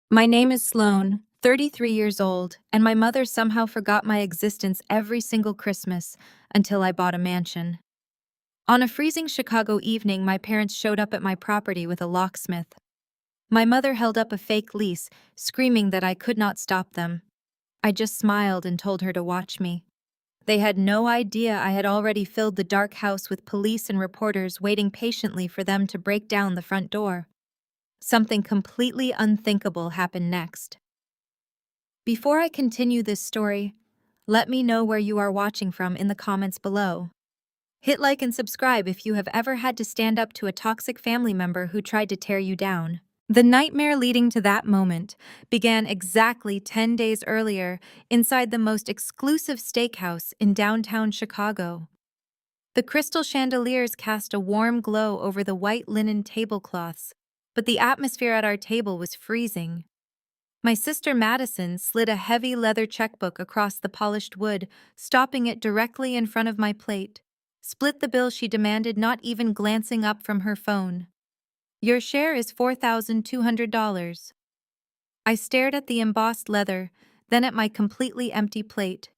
My name is Sloane, 33 years old, and my mother somehow forgot my existence every single Christmas until I bought a mansion. On a freezing Chicago evening, my parents showed up at my property with a locksmith. My mother held up a fake lease, screaming that I could not stop them. I just smiled and told her to watch me. They had no idea I had already filled the dark house with police and reporters waiting patiently for them to break down the front door. Something completely unthinkable happened next. Before I continue this story, let me know where you are watching from in the comments below. Hit like and subscribe if you have ever had to stand up to a toxic family member who tried to tear you down. The nightmare leading to that moment began exactly 10 days earlier inside the most exclusive steakhouse in downtown Chicago. The crystal chandeliers cast a warm glow over the white linen tablecloths, but the atmosphere at our table was freezing. My sister Madison slid a heavy leather checkbook across the polished wood, stopping it directly in front of my plate. Split the bill, she demanded, not even glancing up from her phone. Your share is $4,200. I stared at the embossed leather, then at my completely empty plate.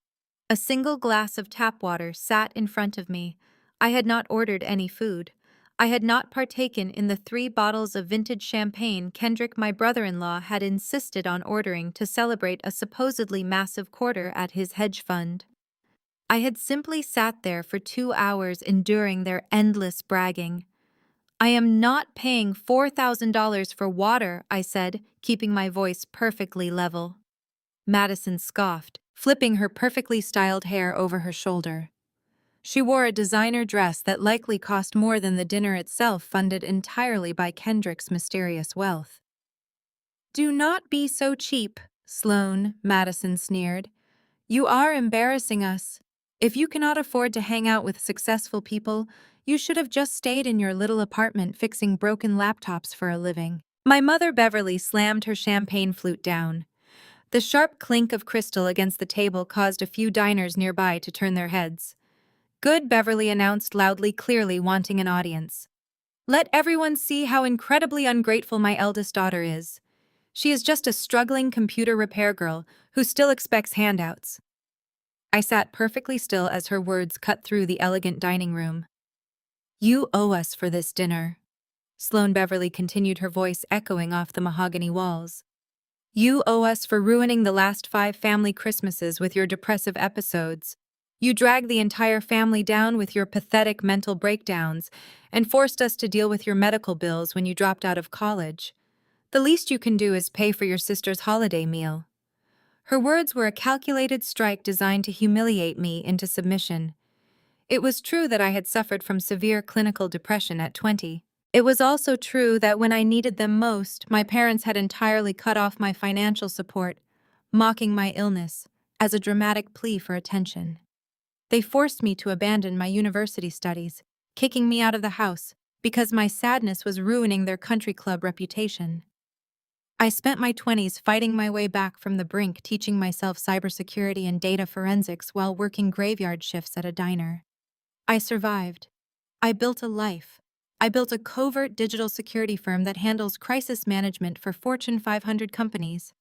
A single glass of tap water sat in front of me. I had not ordered any food. I had not partaken in the 3 bottles of vintage champagne Kendrick, my brother-in-law, had insisted on ordering to celebrate a supposedly massive quarter at his hedge fund. I had simply sat there for 2 hours enduring their endless bragging. I am not paying $4,000 for water, I said, keeping my voice perfectly level. Madison scoffed, flipping her perfectly styled hair over her shoulder. She wore a designer dress that likely cost more than the dinner itself, funded entirely by Kendrick's mysterious wealth. Do not be so cheap, Sloane, Madison sneered. You are embarrassing us. If you cannot afford to hang out with successful people, you should have just stayed in your little apartment fixing broken laptops for a living. My mother Beverly slammed her champagne flute down. The sharp clink of crystal against the table caused a few diners nearby to turn their heads. Good, Beverly announced loudly, clearly wanting an audience. Let everyone see how incredibly ungrateful my eldest daughter is. She is just a struggling computer repair girl who still expects handouts. I sat perfectly still as her words cut through the elegant dining room. You owe us for this dinner. Sloane Beverly continued, her voice echoing off the mahogany walls. You owe us for ruining the last 5 family Christmases with your depressive episodes. You dragged the entire family down with your pathetic mental breakdowns and forced us to deal with your medical bills when you dropped out of college. The least you can do is pay for your sister's holiday meal. Her words were a calculated strike designed to humiliate me into submission. It was true that I had suffered from severe clinical depression at 20. It was also true that when I needed them most, my parents had entirely cut off my financial support, mocking my illness as a dramatic plea for attention. They forced me to abandon my university studies, kicking me out of the house because my sadness was ruining their country club reputation. I spent my 20s fighting my way back from the brink, teaching myself cybersecurity and data forensics while working graveyard shifts at a diner. I survived. I built a life. I built a covert digital security firm that handles crisis management for Fortune 500 companies.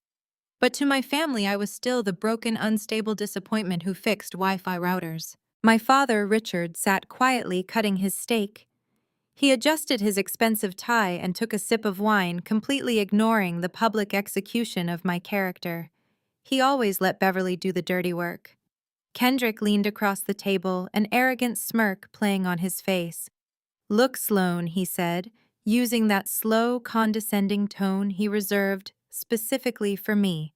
But to my family, I was still the broken, unstable disappointment who fixed Wi-Fi routers. My father, Richard, sat quietly cutting his steak. He adjusted his expensive tie and took a sip of wine, completely ignoring the public execution of my character. He always let Beverly do the dirty work. Kendrick leaned across the table, an arrogant smirk playing on his face. Look, Sloane, he said, using that slow, condescending tone he reserved specifically for me.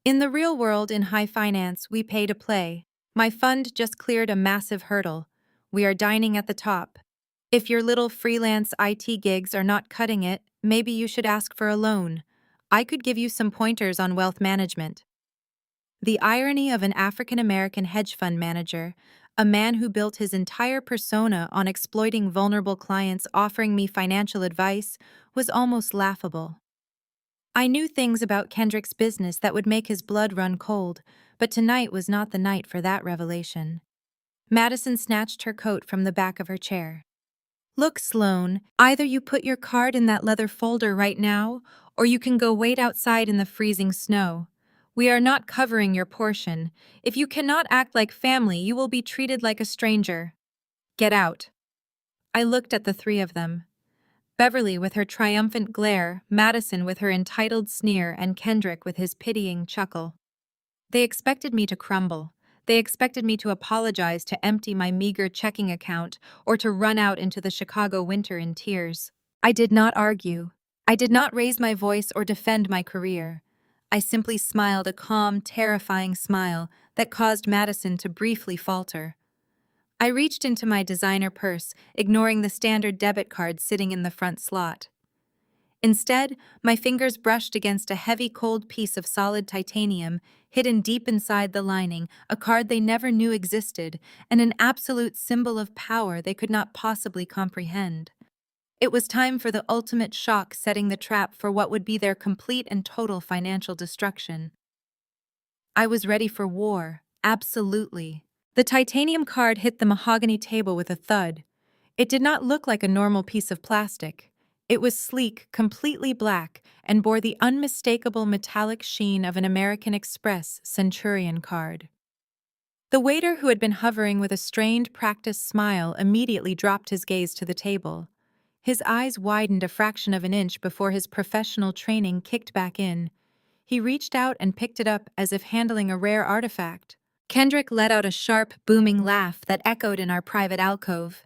In the real world, in high finance, we pay to play. My fund just cleared a massive hurdle. We are dining at the top. If your little freelance IT gigs are not cutting it, maybe you should ask for a loan. I could give you some pointers on wealth management. The irony of an African-American hedge fund manager, a man who built his entire persona on exploiting vulnerable clients, offering me financial advice, was almost laughable. I knew things about Kendrick's business that would make his blood run cold, but tonight was not the night for that revelation. Madison snatched her coat from the back of her chair. Look, Sloane, either you put your card in that leather folder right now, or you can go wait outside in the freezing snow. We are not covering your portion. If you cannot act like family, you will be treated like a stranger. Get out." I looked at the three of them. Beverly with her triumphant glare, Madison with her entitled sneer, and Kendrick with his pitying chuckle. They expected me to crumble. They expected me to apologize, to empty my meager checking account, or to run out into the Chicago winter in tears. I did not argue. I did not raise my voice or defend my career. I simply smiled a calm, terrifying smile that caused Madison to briefly falter. I reached into my designer purse, ignoring the standard debit card sitting in the front slot. Instead, my fingers brushed against a heavy, cold piece of solid titanium hidden deep inside the lining, a card they never knew existed, and an absolute symbol of power they could not possibly comprehend. It was time for the ultimate shock, setting the trap for what would be their complete and total financial destruction. I was ready for war, absolutely. The titanium card hit the mahogany table with a thud. It did not look like a normal piece of plastic. It was sleek, completely black, and bore the unmistakable metallic sheen of an American Express Centurion card. The waiter, who had been hovering with a strained, practiced smile, immediately dropped his gaze to the table. His eyes widened a fraction of an inch before his professional training kicked back in. He reached out and picked it up as if handling a rare artifact. Kendrick let out a sharp, booming laugh that echoed in our private alcove.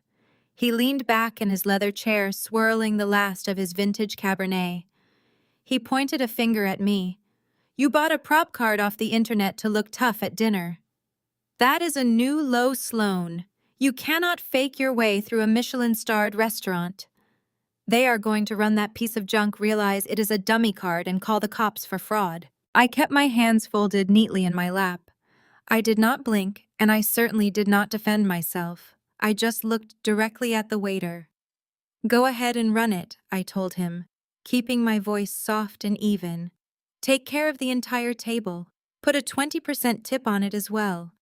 He leaned back in his leather chair, swirling the last of his vintage Cabernet. He pointed a finger at me. "You bought a prop card off the internet to look tough at dinner. That is a new low, Sloane. You cannot fake your way through a Michelin-starred restaurant. They are going to run that piece of junk, realize it is a dummy card, and call the cops for fraud." I kept my hands folded neatly in my lap. I did not blink, and I certainly did not defend myself. I just looked directly at the waiter. "Go ahead and run it," I told him, keeping my voice soft and even. "Take care of the entire table. Put a 20% tip on it as well."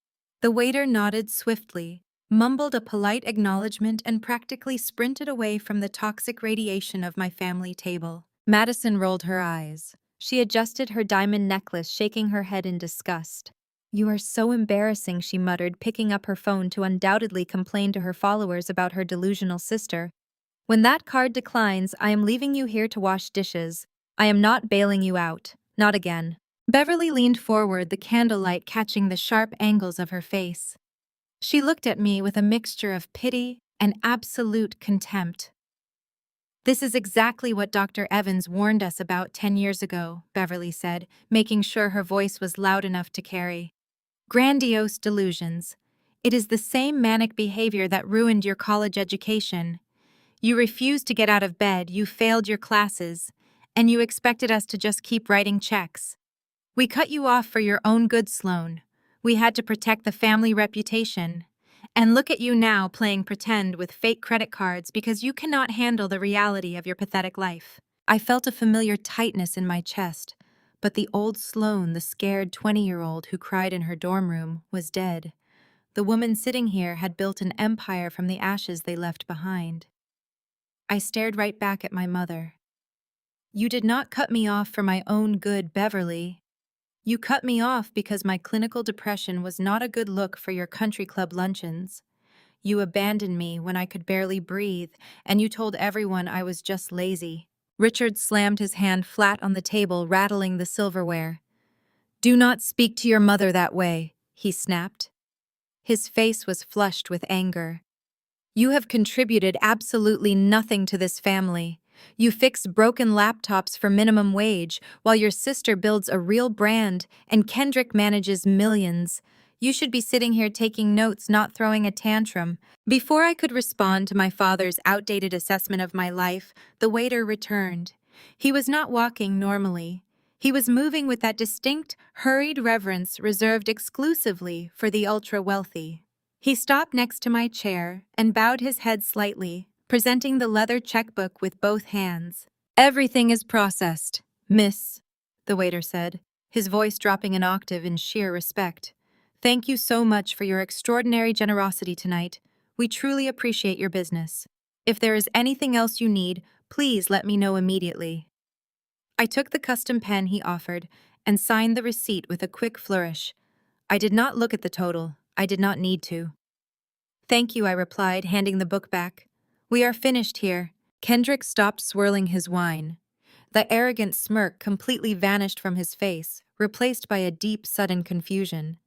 The waiter nodded swiftly, mumbled a polite acknowledgement, and practically sprinted away from the toxic radiation of my family table. Madison rolled her eyes. She adjusted her diamond necklace, shaking her head in disgust. "You are so embarrassing," she muttered, picking up her phone to undoubtedly complain to her followers about her delusional sister. "When that card declines, I am leaving you here to wash dishes. I am not bailing you out. Not again." Beverly leaned forward, the candlelight catching the sharp angles of her face. She looked at me with a mixture of pity and absolute contempt. "This is exactly what Dr. Evans warned us about 10 years ago," Beverly said, making sure her voice was loud enough to carry. "Grandiose delusions. It is the same manic behavior that ruined your college education. You refused to get out of bed, you failed your classes, and you expected us to just keep writing checks. We cut you off for your own good, Sloane. We had to protect the family reputation. And look at you now, playing pretend with fake credit cards because you cannot handle the reality of your pathetic life." I felt a familiar tightness in my chest. But the old Sloane, the scared 20-year-old who cried in her dorm room, was dead. The woman sitting here had built an empire from the ashes they left behind. I stared right back at my mother. "You did not cut me off for my own good, Beverly. You cut me off because my clinical depression was not a good look for your country club luncheons. You abandoned me when I could barely breathe, and you told everyone I was just lazy." Richard slammed his hand flat on the table, rattling the silverware. "Do not speak to your mother that way," he snapped. His face was flushed with anger. "You have contributed absolutely nothing to this family. You fix broken laptops for minimum wage, while your sister builds a real brand and Kendrick manages millions. You should be sitting here taking notes, not throwing a tantrum." Before I could respond to my father's outdated assessment of my life, the waiter returned. He was not walking normally. He was moving with that distinct, hurried reverence reserved exclusively for the ultra-wealthy. He stopped next to my chair and bowed his head slightly, presenting the leather checkbook with both hands. "Everything is processed, miss," the waiter said, his voice dropping an octave in sheer respect. "Thank you so much for your extraordinary generosity tonight. We truly appreciate your business. If there is anything else you need, please let me know immediately." I took the custom pen he offered and signed the receipt with a quick flourish. I did not look at the total. I did not need to. Thank you, I replied, handing the book back. We are finished here. Kendrick stopped swirling his wine. The arrogant smirk completely vanished from his face, replaced by a deep, sudden confusion.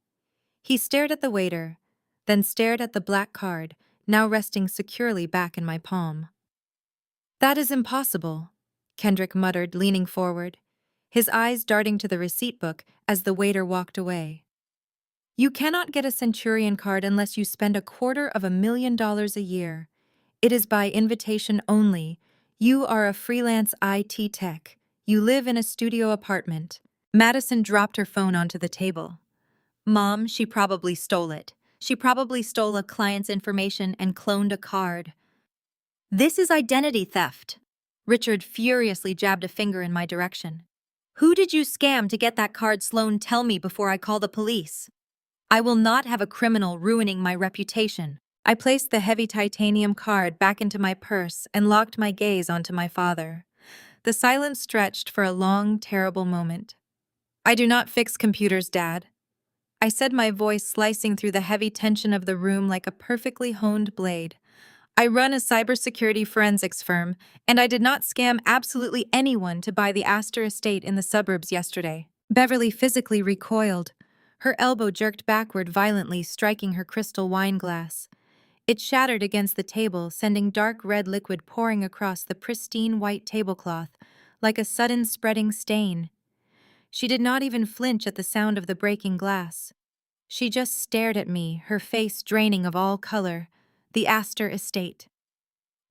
He stared at the waiter, then stared at the black card, now resting securely back in my palm. That is impossible, Kendrick muttered, leaning forward, his eyes darting to the receipt book as the waiter walked away. You cannot get a Centurion card unless you spend $250,000 a year. It is by invitation only. You are a freelance IT tech. You live in a studio apartment. Madison dropped her phone onto the table. Mom, she probably stole it. She probably stole a client's information and cloned a card. This is identity theft. Richard furiously jabbed a finger in my direction. Who did you scam to get that card, Sloane? Tell me before I call the police. I will not have a criminal ruining my reputation. I placed the heavy titanium card back into my purse and locked my gaze onto my father. The silence stretched for a long, terrible moment. I do not fix computers, Dad. I said, my voice slicing through the heavy tension of the room like a perfectly honed blade. I run a cybersecurity forensics firm, and I did not scam absolutely anyone to buy the Astor estate in the suburbs yesterday. Beverly physically recoiled. Her elbow jerked backward violently, striking her crystal wine glass. It shattered against the table, sending dark red liquid pouring across the pristine white tablecloth, like a sudden spreading stain. She did not even flinch at the sound of the breaking glass. She just stared at me, her face draining of all color. The Astor estate.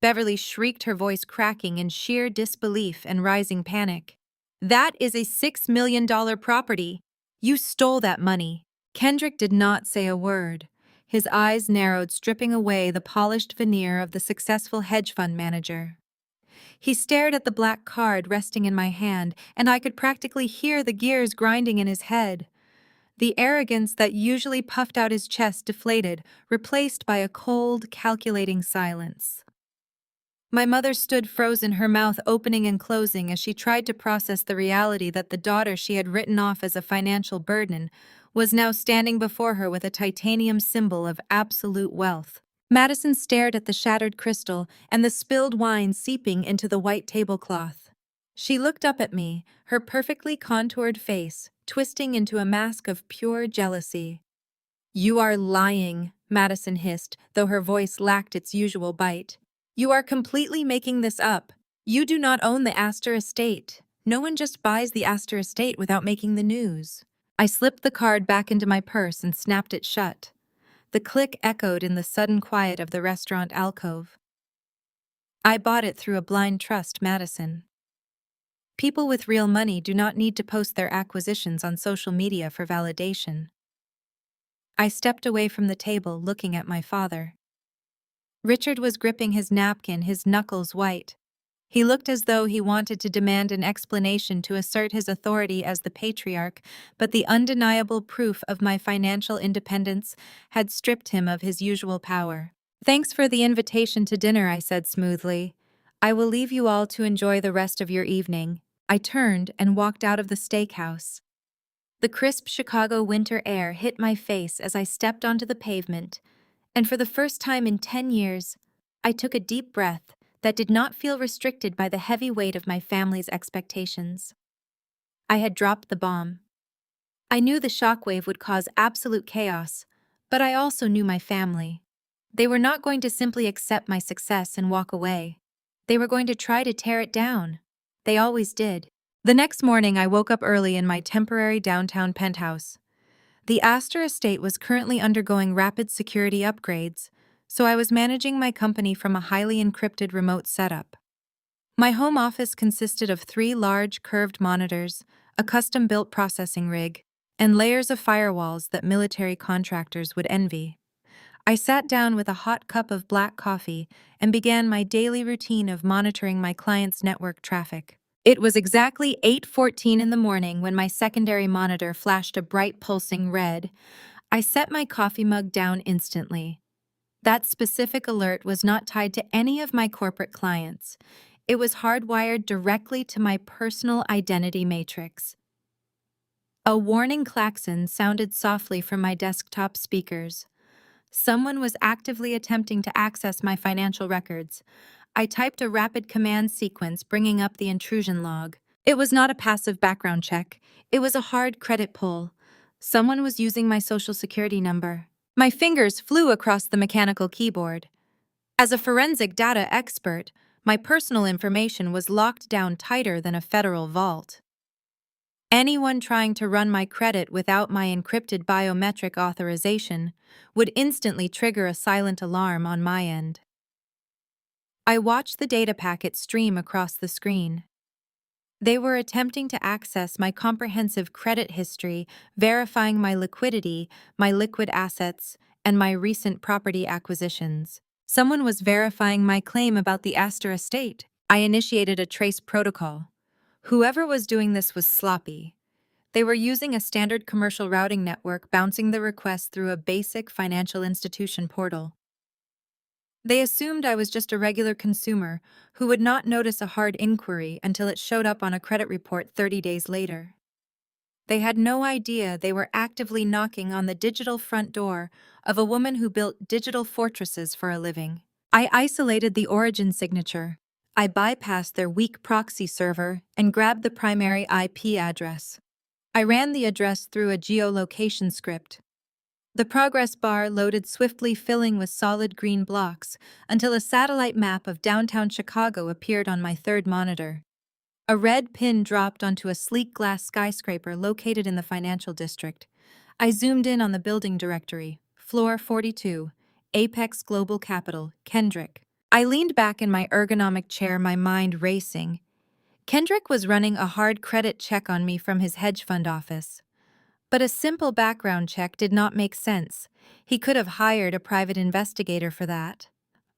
Beverly shrieked, her voice cracking in sheer disbelief and rising panic. That is a $6 million property. You stole that money. Kendrick did not say a word. His eyes narrowed, stripping away the polished veneer of the successful hedge fund manager. He stared at the black card resting in my hand, and I could practically hear the gears grinding in his head. The arrogance that usually puffed out his chest deflated, replaced by a cold, calculating silence. My mother stood frozen, her mouth opening and closing as she tried to process the reality that the daughter she had written off as a financial burden was now standing before her with a titanium symbol of absolute wealth. Madison stared at the shattered crystal and the spilled wine seeping into the white tablecloth. She looked up at me, her perfectly contoured face twisting into a mask of pure jealousy. You are lying, Madison hissed, though her voice lacked its usual bite. You are completely making this up. You do not own the Astor estate. No one just buys the Astor estate without making the news. I slipped the card back into my purse and snapped it shut. The click echoed in the sudden quiet of the restaurant alcove. I bought it through a blind trust, Madison. People with real money do not need to post their acquisitions on social media for validation. I stepped away from the table, looking at my father. Richard was gripping his napkin, his knuckles white. He looked as though he wanted to demand an explanation to assert his authority as the patriarch, but the undeniable proof of my financial independence had stripped him of his usual power. Thanks for the invitation to dinner, I said smoothly. I will leave you all to enjoy the rest of your evening. I turned and walked out of the steakhouse. The crisp Chicago winter air hit my face as I stepped onto the pavement, and for the first time in 10 years, I took a deep breath that did not feel restricted by the heavy weight of my family's expectations. I had dropped the bomb. I knew the shockwave would cause absolute chaos, but I also knew my family. They were not going to simply accept my success and walk away. They were going to try to tear it down. They always did. The next morning, I woke up early in my temporary downtown penthouse. The Astor estate was currently undergoing rapid security upgrades, so I was managing my company from a highly encrypted remote setup. My home office consisted of 3 large curved monitors, a custom-built processing rig, and layers of firewalls that military contractors would envy. I sat down with a hot cup of black coffee and began my daily routine of monitoring my clients' network traffic. It was exactly 8:14 in the morning when my secondary monitor flashed a bright pulsing red. I set my coffee mug down instantly. That specific alert was not tied to any of my corporate clients. It was hardwired directly to my personal identity matrix. A warning klaxon sounded softly from my desktop speakers. Someone was actively attempting to access my financial records. I typed a rapid command sequence, bringing up the intrusion log. It was not a passive background check. It was a hard credit pull. Someone was using my social security number. My fingers flew across the mechanical keyboard. As a forensic data expert, my personal information was locked down tighter than a federal vault. Anyone trying to run my credit without my encrypted biometric authorization would instantly trigger a silent alarm on my end. I watched the data packet stream across the screen. They were attempting to access my comprehensive credit history, verifying my liquidity, my liquid assets, and my recent property acquisitions. Someone was verifying my claim about the Astor estate. I initiated a trace protocol. Whoever was doing this was sloppy. They were using a standard commercial routing network, bouncing the request through a basic financial institution portal. They assumed I was just a regular consumer who would not notice a hard inquiry until it showed up on a credit report 30 days later. They had no idea they were actively knocking on the digital front door of a woman who built digital fortresses for a living. I isolated the origin signature. I bypassed their weak proxy server and grabbed the primary IP address. I ran the address through a geolocation script. The progress bar loaded swiftly, filling with solid green blocks, until a satellite map of downtown Chicago appeared on my third monitor. A red pin dropped onto a sleek glass skyscraper located in the financial district. I zoomed in on the building directory, floor 42, Apex Global Capital, Kendrick. I leaned back in my ergonomic chair, my mind racing. Kendrick was running a hard credit check on me from his hedge fund office. But a simple background check did not make sense. He could have hired a private investigator for that.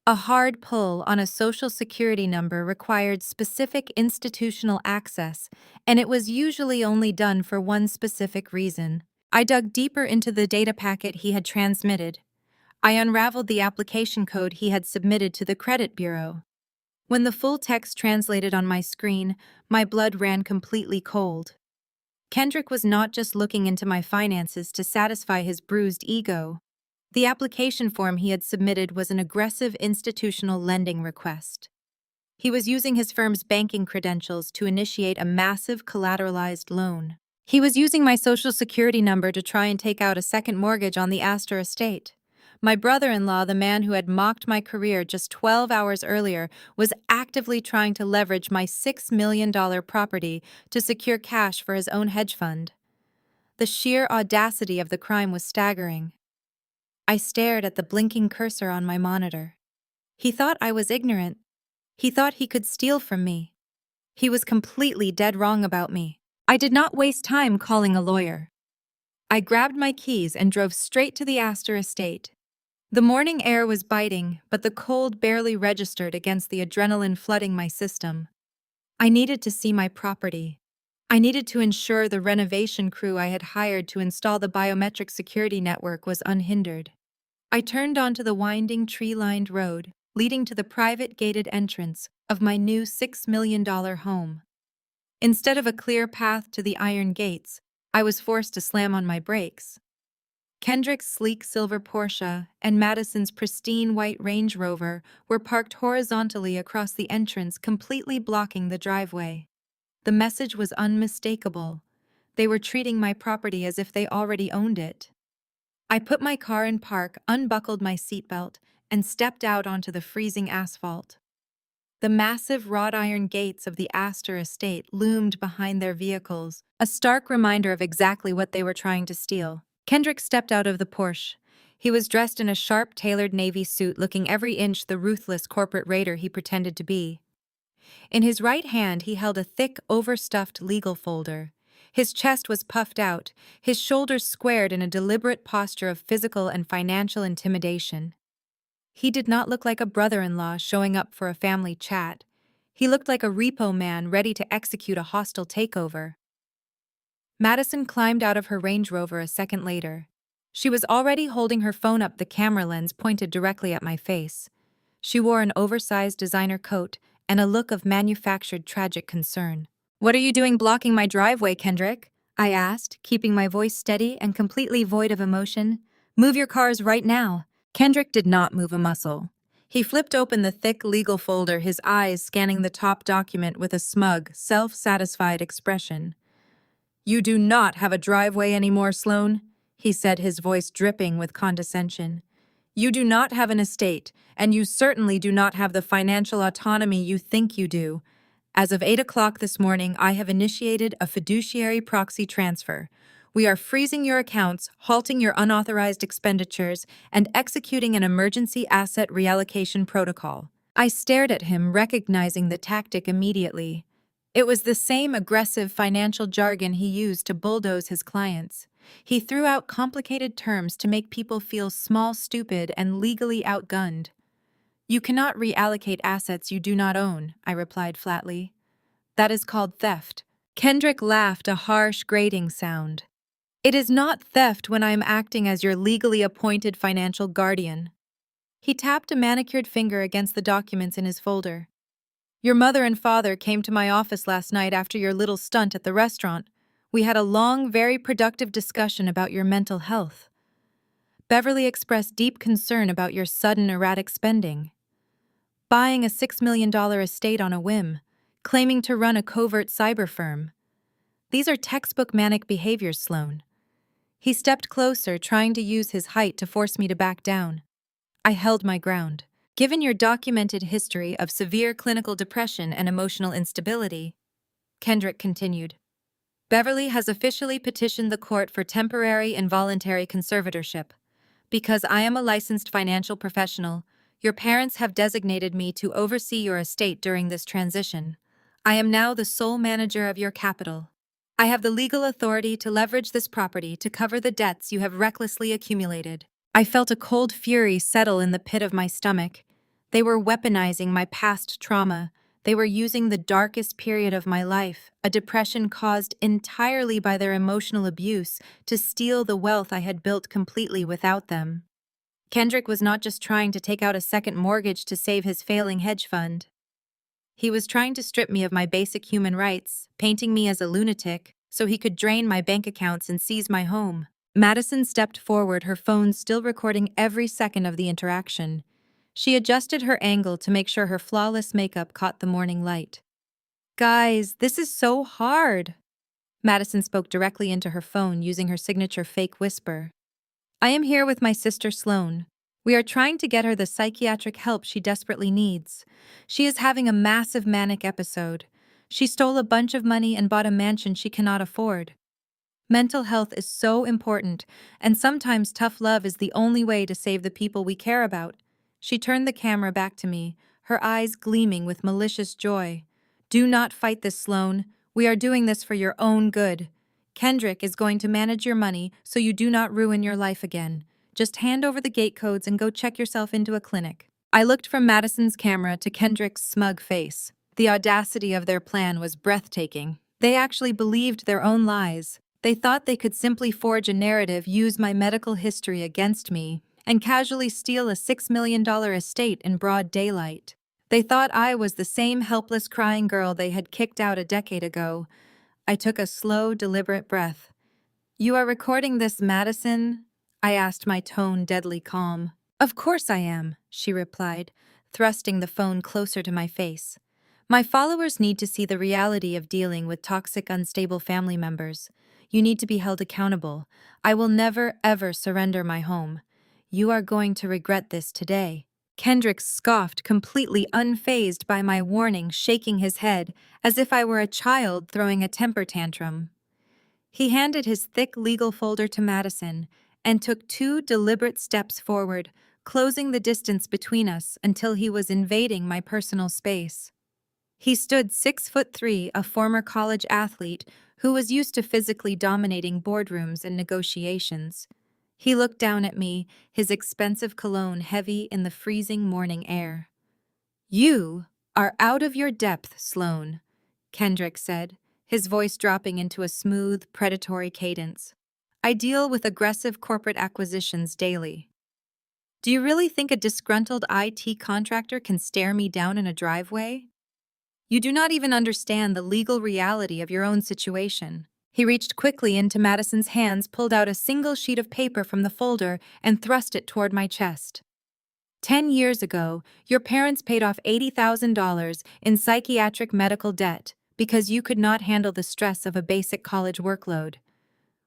A hard pull on a social security number required specific institutional access, and it was usually only done for one specific reason. I dug deeper into the data packet he had transmitted. I unraveled the application code he had submitted to the credit bureau. When the full text translated on my screen, my blood ran completely cold. Kendrick was not just looking into my finances to satisfy his bruised ego. The application form he had submitted was an aggressive institutional lending request. He was using his firm's banking credentials to initiate a massive collateralized loan. He was using my social security number to try and take out a second mortgage on the Astor estate. My brother-in-law, the man who had mocked my career just 12 hours earlier, was actively trying to leverage my $6 million property to secure cash for his own hedge fund. The sheer audacity of the crime was staggering. I stared at the blinking cursor on my monitor. He thought I was ignorant. He thought he could steal from me. He was completely dead wrong about me. I did not waste time calling a lawyer. I grabbed my keys and drove straight to the Astor estate. The morning air was biting, but the cold barely registered against the adrenaline flooding my system. I needed to see my property. I needed to ensure the renovation crew I had hired to install the biometric security network was unhindered. I turned onto the winding tree-lined road, leading to the private gated entrance of my new $6 million home. Instead of a clear path to the iron gates, I was forced to slam on my brakes. Kendrick's sleek silver Porsche and Madison's pristine white Range Rover were parked horizontally across the entrance, completely blocking the driveway. The message was unmistakable. They were treating my property as if they already owned it. I put my car in park, unbuckled my seatbelt, and stepped out onto the freezing asphalt. The massive wrought iron gates of the Astor estate loomed behind their vehicles, a stark reminder of exactly what they were trying to steal. Kendrick stepped out of the Porsche. He was dressed in a sharp, tailored navy suit, looking every inch the ruthless corporate raider he pretended to be. In his right hand, he held a thick, overstuffed legal folder. His chest was puffed out, his shoulders squared in a deliberate posture of physical and financial intimidation. He did not look like a brother-in-law showing up for a family chat. He looked like a repo man ready to execute a hostile takeover. Madison climbed out of her Range Rover a second later. She was already holding her phone up, the camera lens pointed directly at my face. She wore an oversized designer coat and a look of manufactured tragic concern. "What are you doing blocking my driveway, Kendrick?" I asked, keeping my voice steady and completely void of emotion. "Move your cars right now." Kendrick did not move a muscle. He flipped open the thick legal folder, his eyes scanning the top document with a smug, self-satisfied expression. "You do not have a driveway anymore, Sloane," he said, his voice dripping with condescension. "You do not have an estate, and you certainly do not have the financial autonomy you think you do. As of 8 o'clock this morning, I have initiated a fiduciary proxy transfer. We are freezing your accounts, halting your unauthorized expenditures, and executing an emergency asset reallocation protocol." I stared at him, recognizing the tactic immediately. It was the same aggressive financial jargon he used to bulldoze his clients. He threw out complicated terms to make people feel small, stupid, and legally outgunned. "You cannot reallocate assets you do not own," I replied flatly. "That is called theft." Kendrick laughed, a harsh, grating sound. "It is not theft when I am acting as your legally appointed financial guardian." He tapped a manicured finger against the documents in his folder. "Your mother and father came to my office last night after your little stunt at the restaurant. We had a long, very productive discussion about your mental health. Beverly expressed deep concern about your sudden, erratic spending. Buying a $6 million estate on a whim, claiming to run a covert cyber firm. These are textbook manic behaviors, Sloane." He stepped closer, trying to use his height to force me to back down. I held my ground. "Given your documented history of severe clinical depression and emotional instability," Kendrick continued, "Beverly has officially petitioned the court for temporary involuntary conservatorship. Because I am a licensed financial professional, your parents have designated me to oversee your estate during this transition. I am now the sole manager of your capital. I have the legal authority to leverage this property to cover the debts you have recklessly accumulated." I felt a cold fury settle in the pit of my stomach. They were weaponizing my past trauma. They were using the darkest period of my life, a depression caused entirely by their emotional abuse, to steal the wealth I had built completely without them. Kendrick was not just trying to take out a second mortgage to save his failing hedge fund. He was trying to strip me of my basic human rights, painting me as a lunatic, so he could drain my bank accounts and seize my home. Madison stepped forward, her phone still recording every second of the interaction. She adjusted her angle to make sure her flawless makeup caught the morning light. "Guys, this is so hard." Madison spoke directly into her phone, using her signature fake whisper. "I am here with my sister Sloane. We are trying to get her the psychiatric help she desperately needs. She is having a massive manic episode. She stole a bunch of money and bought a mansion she cannot afford. Mental health is so important, and sometimes tough love is the only way to save the people we care about." She turned the camera back to me, her eyes gleaming with malicious joy. "Do not fight this, Sloane. We are doing this for your own good. Kendrick is going to manage your money so you do not ruin your life again. Just hand over the gate codes and go check yourself into a clinic." I looked from Madison's camera to Kendrick's smug face. The audacity of their plan was breathtaking. They actually believed their own lies. They thought they could simply forge a narrative, use my medical history against me, and casually steal a $6 million estate in broad daylight. They thought I was the same helpless crying girl they had kicked out a decade ago. I took a slow, deliberate breath. "You are recording this, Madison?" I asked, my tone deadly calm. "Of course I am," she replied, thrusting the phone closer to my face. "My followers need to see the reality of dealing with toxic, unstable family members. You need to be held accountable. I will never, ever surrender my home. You are going to regret this today." Kendrick scoffed, completely unfazed by my warning, shaking his head, as if I were a child throwing a temper tantrum. He handed his thick legal folder to Madison and took 2 deliberate steps forward, closing the distance between us until he was invading my personal space. He stood 6'3", a former college athlete who was used to physically dominating boardrooms and negotiations. He looked down at me, his expensive cologne heavy in the freezing morning air. "You are out of your depth, Sloane," Kendrick said, his voice dropping into a smooth, predatory cadence. "I deal with aggressive corporate acquisitions daily. Do you really think a disgruntled IT contractor can stare me down in a driveway?" You do not even understand the legal reality of your own situation. He reached quickly into Madison's hands, pulled out a single sheet of paper from the folder, and thrust it toward my chest. 10 years ago, your parents paid off $80,000 in psychiatric medical debt because you could not handle the stress of a basic college workload.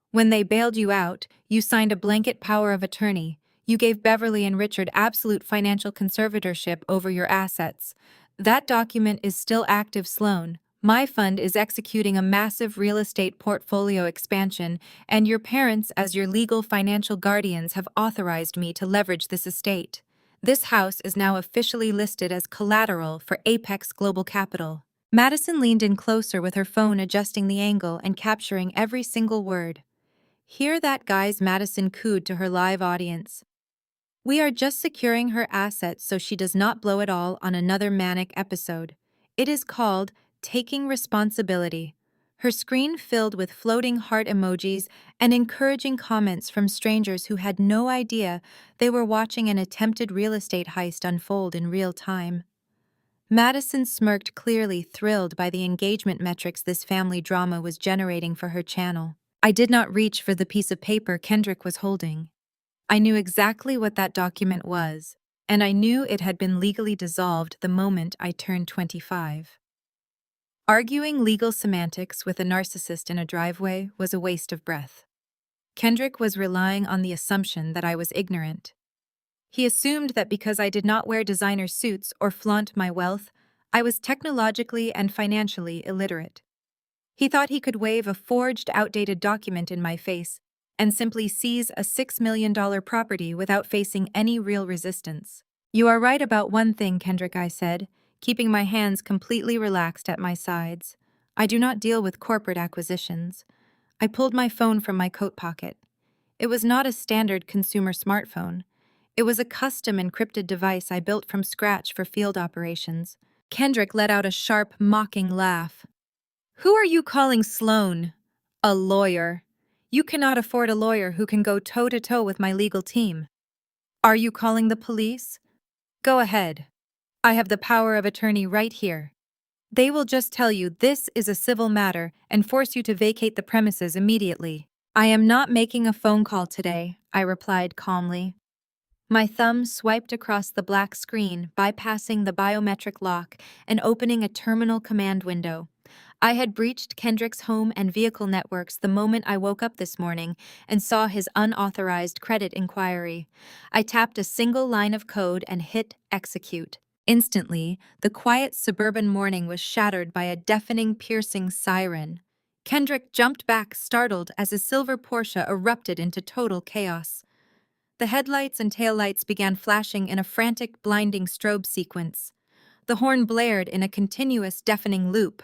When they bailed you out, you signed a blanket power of attorney. You gave Beverly and Richard absolute financial conservatorship over your assets. That document is still active, Sloane. My fund is executing a massive real estate portfolio expansion, and your parents, as your legal financial guardians, have authorized me to leverage this estate. This house is now officially listed as collateral for Apex Global Capital. Madison leaned in closer with her phone, adjusting the angle and capturing every single word. Hear that, guys? Madison cooed to her live audience. We are just securing her assets so she does not blow it all on another manic episode. It is called taking responsibility. Her screen filled with floating heart emojis and encouraging comments from strangers who had no idea they were watching an attempted real estate heist unfold in real time. Madison smirked, clearly thrilled by the engagement metrics this family drama was generating for her channel. I did not reach for the piece of paper Kendrick was holding. I knew exactly what that document was, and I knew it had been legally dissolved the moment I turned 25. Arguing legal semantics with a narcissist in a driveway was a waste of breath. Kendrick was relying on the assumption that I was ignorant. He assumed that because I did not wear designer suits or flaunt my wealth, I was technologically and financially illiterate. He thought he could wave a forged, outdated document in my face and simply seize a $6 million property without facing any real resistance. You are right about one thing, Kendrick, I said, keeping my hands completely relaxed at my sides. I do not deal with corporate acquisitions. I pulled my phone from my coat pocket. It was not a standard consumer smartphone. It was a custom encrypted device I built from scratch for field operations. Kendrick let out a sharp, mocking laugh. Who are you calling Sloane? A lawyer. You cannot afford a lawyer who can go toe-to-toe with my legal team. Are you calling the police? Go ahead. I have the power of attorney right here. They will just tell you this is a civil matter and force you to vacate the premises immediately. I am not making a phone call today, I replied calmly. My thumb swiped across the black screen, bypassing the biometric lock and opening a terminal command window. I had breached Kendrick's home and vehicle networks the moment I woke up this morning and saw his unauthorized credit inquiry. I tapped a single line of code and hit execute. Instantly, the quiet suburban morning was shattered by a deafening, piercing siren. Kendrick jumped back, startled, as his silver Porsche erupted into total chaos. The headlights and taillights began flashing in a frantic, blinding strobe sequence. The horn blared in a continuous, deafening loop.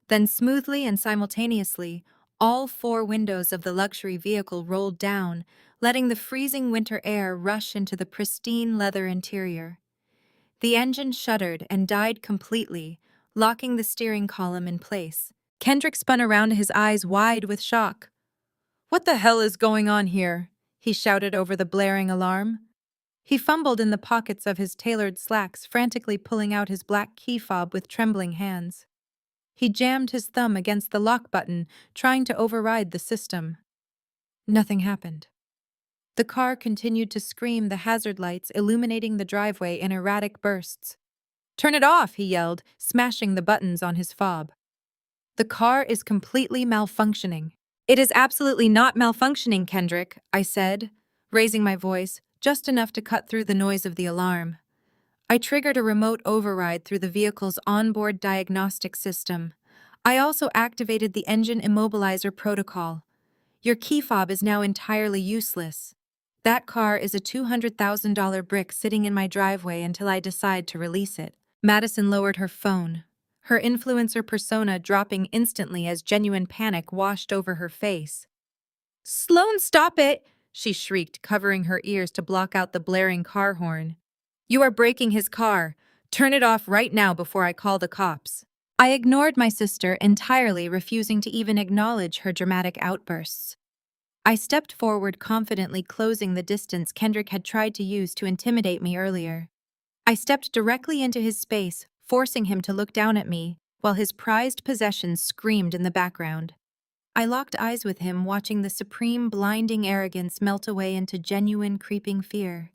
Then, smoothly and simultaneously, all four windows of the luxury vehicle rolled down, letting the freezing winter air rush into the pristine leather interior. The engine shuddered and died completely, locking the steering column in place. Kendrick spun around, his eyes wide with shock. "What the hell is going on here?" he shouted over the blaring alarm. He fumbled in the pockets of his tailored slacks, frantically pulling out his black key fob with trembling hands. He jammed his thumb against the lock button, trying to override the system. Nothing happened. The car continued to scream, the hazard lights illuminating the driveway in erratic bursts. "Turn it off!" he yelled, smashing the buttons on his fob. "The car is completely malfunctioning." "It is absolutely not malfunctioning, Kendrick," I said, raising my voice, just enough to cut through the noise of the alarm. I triggered a remote override through the vehicle's onboard diagnostic system. I also activated the engine immobilizer protocol. Your key fob is now entirely useless. That car is a $200,000 brick sitting in my driveway until I decide to release it. Madison lowered her phone, her influencer persona dropping instantly as genuine panic washed over her face. "Sloane, stop it!" she shrieked, covering her ears to block out the blaring car horn. "You are breaking his car. Turn it off right now before I call the cops." I ignored my sister entirely, refusing to even acknowledge her dramatic outbursts. I stepped forward, confidently closing the distance Kendrick had tried to use to intimidate me earlier. I stepped directly into his space, forcing him to look down at me, while his prized possessions screamed in the background. I locked eyes with him, watching the supreme, blinding arrogance melt away into genuine, creeping fear.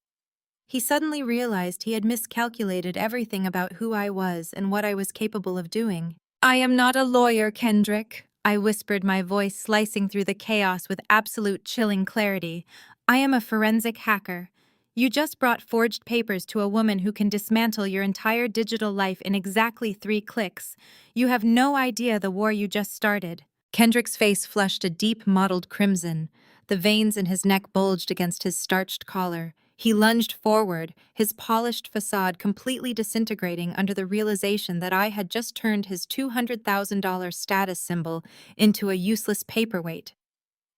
He suddenly realized he had miscalculated everything about who I was and what I was capable of doing. "I am not a lawyer, Kendrick," I whispered, my voice slicing through the chaos with absolute chilling clarity. "I am a forensic hacker. You just brought forged papers to a woman who can dismantle your entire digital life in exactly 3 clicks. You have no idea the war you just started." Kendrick's face flushed a deep, mottled crimson. The veins in his neck bulged against his starched collar. He lunged forward, his polished facade completely disintegrating under the realization that I had just turned his $200,000 status symbol into a useless paperweight.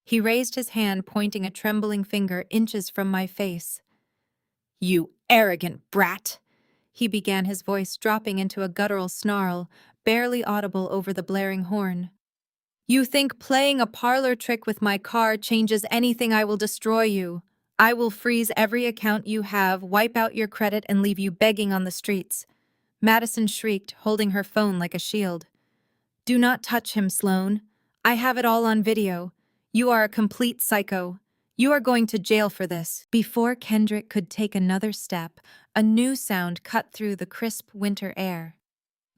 He raised his hand, pointing a trembling finger inches from my face. "You arrogant brat!" He began, his voice dropping into a guttural snarl, barely audible over the blaring horn. "You think playing a parlor trick with my car changes anything? I will destroy you. I will freeze every account you have, wipe out your credit, and leave you begging on the streets." Madison shrieked, holding her phone like a shield. "Do not touch him, Sloane. I have it all on video. You are a complete psycho. You are going to jail for this." Before Kendrick could take another step, a new sound cut through the crisp winter air.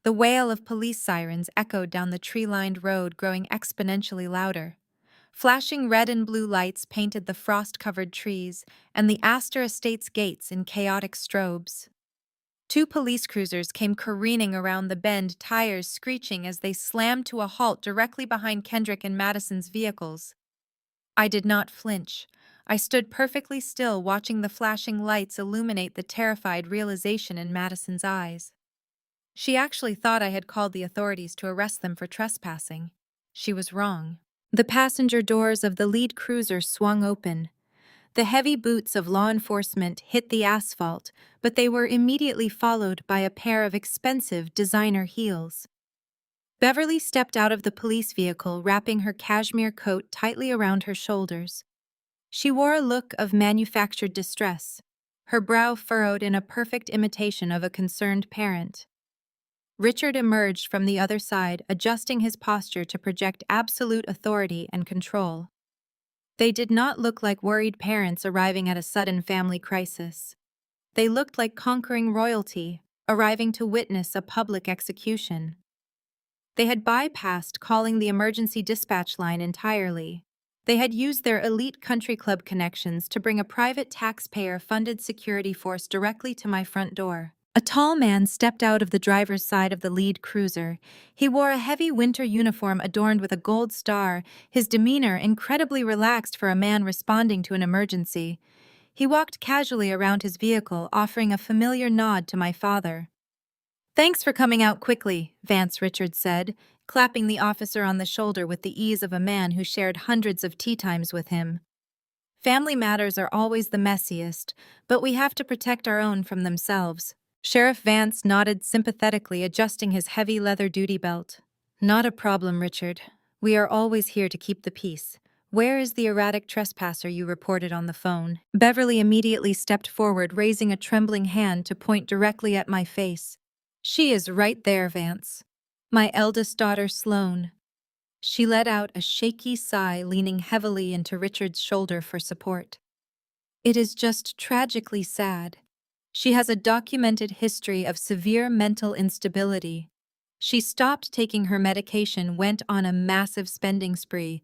The wail of police sirens echoed down the tree-lined road, growing exponentially louder. Flashing red and blue lights painted the frost-covered trees and the Astor Estates gates in chaotic strobes. 2 police cruisers came careening around the bend, tires screeching as they slammed to a halt directly behind Kendrick and Madison's vehicles. I did not flinch. I stood perfectly still, watching the flashing lights illuminate the terrified realization in Madison's eyes. She actually thought I had called the authorities to arrest them for trespassing. She was wrong. The passenger doors of the lead cruiser swung open. The heavy boots of law enforcement hit the asphalt, but they were immediately followed by a pair of expensive designer heels. Beverly stepped out of the police vehicle, wrapping her cashmere coat tightly around her shoulders. She wore a look of manufactured distress, her brow furrowed in a perfect imitation of a concerned parent. Richard emerged from the other side, adjusting his posture to project absolute authority and control. They did not look like worried parents arriving at a sudden family crisis. They looked like conquering royalty, arriving to witness a public execution. They had bypassed calling the emergency dispatch line entirely. They had used their elite country club connections to bring a private taxpayer-funded security force directly to my front door. A tall man stepped out of the driver's side of the lead cruiser. He wore a heavy winter uniform adorned with a gold star, his demeanor incredibly relaxed for a man responding to an emergency. He walked casually around his vehicle, offering a familiar nod to my father. "Thanks for coming out quickly," Vance Richards said, clapping the officer on the shoulder with the ease of a man who shared hundreds of tea times with him. "Family matters are always the messiest, but we have to protect our own from themselves." Sheriff Vance nodded sympathetically, adjusting his heavy leather duty belt. "Not a problem, Richard. We are always here to keep the peace. Where is the erratic trespasser you reported on the phone?" Beverly immediately stepped forward, raising a trembling hand to point directly at my face. "She is right there, Vance. My eldest daughter, Sloane." She let out a shaky sigh, leaning heavily into Richard's shoulder for support. "It is just tragically sad. She has a documented history of severe mental instability. She stopped taking her medication, went on a massive spending spree,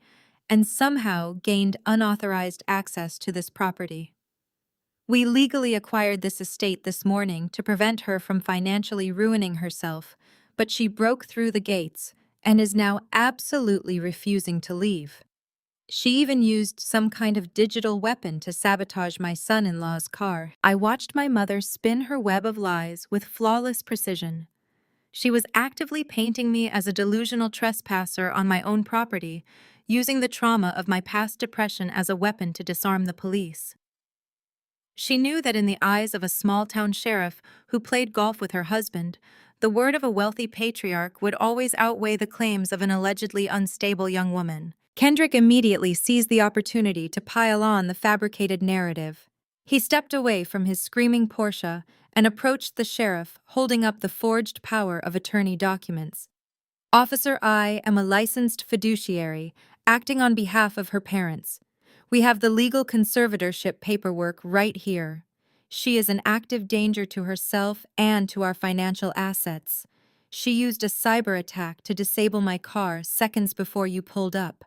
and somehow gained unauthorized access to this property. We legally acquired this estate this morning to prevent her from financially ruining herself, but she broke through the gates and is now absolutely refusing to leave. She even used some kind of digital weapon to sabotage my son-in-law's car." I watched my mother spin her web of lies with flawless precision. She was actively painting me as a delusional trespasser on my own property, using the trauma of my past depression as a weapon to disarm the police. She knew that in the eyes of a small-town sheriff who played golf with her husband, the word of a wealthy patriarch would always outweigh the claims of an allegedly unstable young woman. Kendrick immediately seized the opportunity to pile on the fabricated narrative. He stepped away from his screaming Porsche and approached the sheriff, holding up the forged power of attorney documents. Officer, I am a licensed fiduciary, acting on behalf of her parents. We have the legal conservatorship paperwork right here. She is an active danger to herself and to our financial assets. She used a cyber attack to disable my car seconds before you pulled up.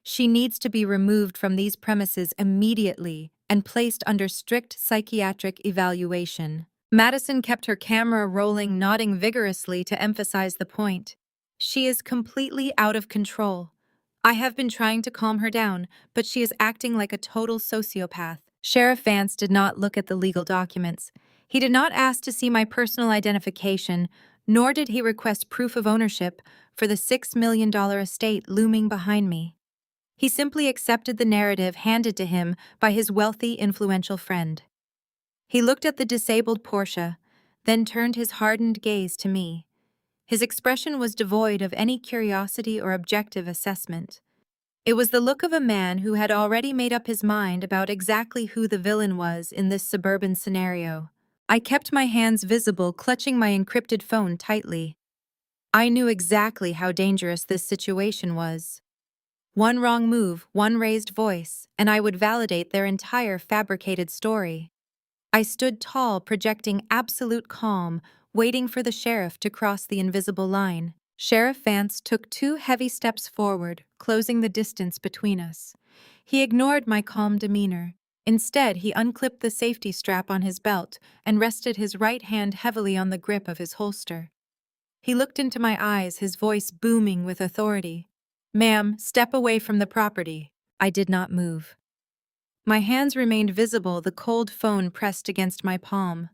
She needs to be removed from these premises immediately and placed under strict psychiatric evaluation. Madison kept her camera rolling, nodding vigorously to emphasize the point. She is completely out of control. I have been trying to calm her down, but she is acting like a total sociopath. Sheriff Vance did not look at the legal documents. He did not ask to see my personal identification, nor did he request proof of ownership for the $6 million estate looming behind me. He simply accepted the narrative handed to him by his wealthy, influential friend. He looked at the disabled Porsche, then turned his hardened gaze to me. His expression was devoid of any curiosity or objective assessment. It was the look of a man who had already made up his mind about exactly who the villain was in this suburban scenario. I kept my hands visible, clutching my encrypted phone tightly. I knew exactly how dangerous this situation was. One wrong move, one raised voice, and I would validate their entire fabricated story. I stood tall, projecting absolute calm, waiting for the sheriff to cross the invisible line. Sheriff Vance took 2 heavy steps forward, closing the distance between us. He ignored my calm demeanor. Instead, he unclipped the safety strap on his belt and rested his right hand heavily on the grip of his holster. He looked into my eyes, his voice booming with authority. "Ma'am, step away from the property." I did not move. My hands remained visible, the cold phone pressed against my palm.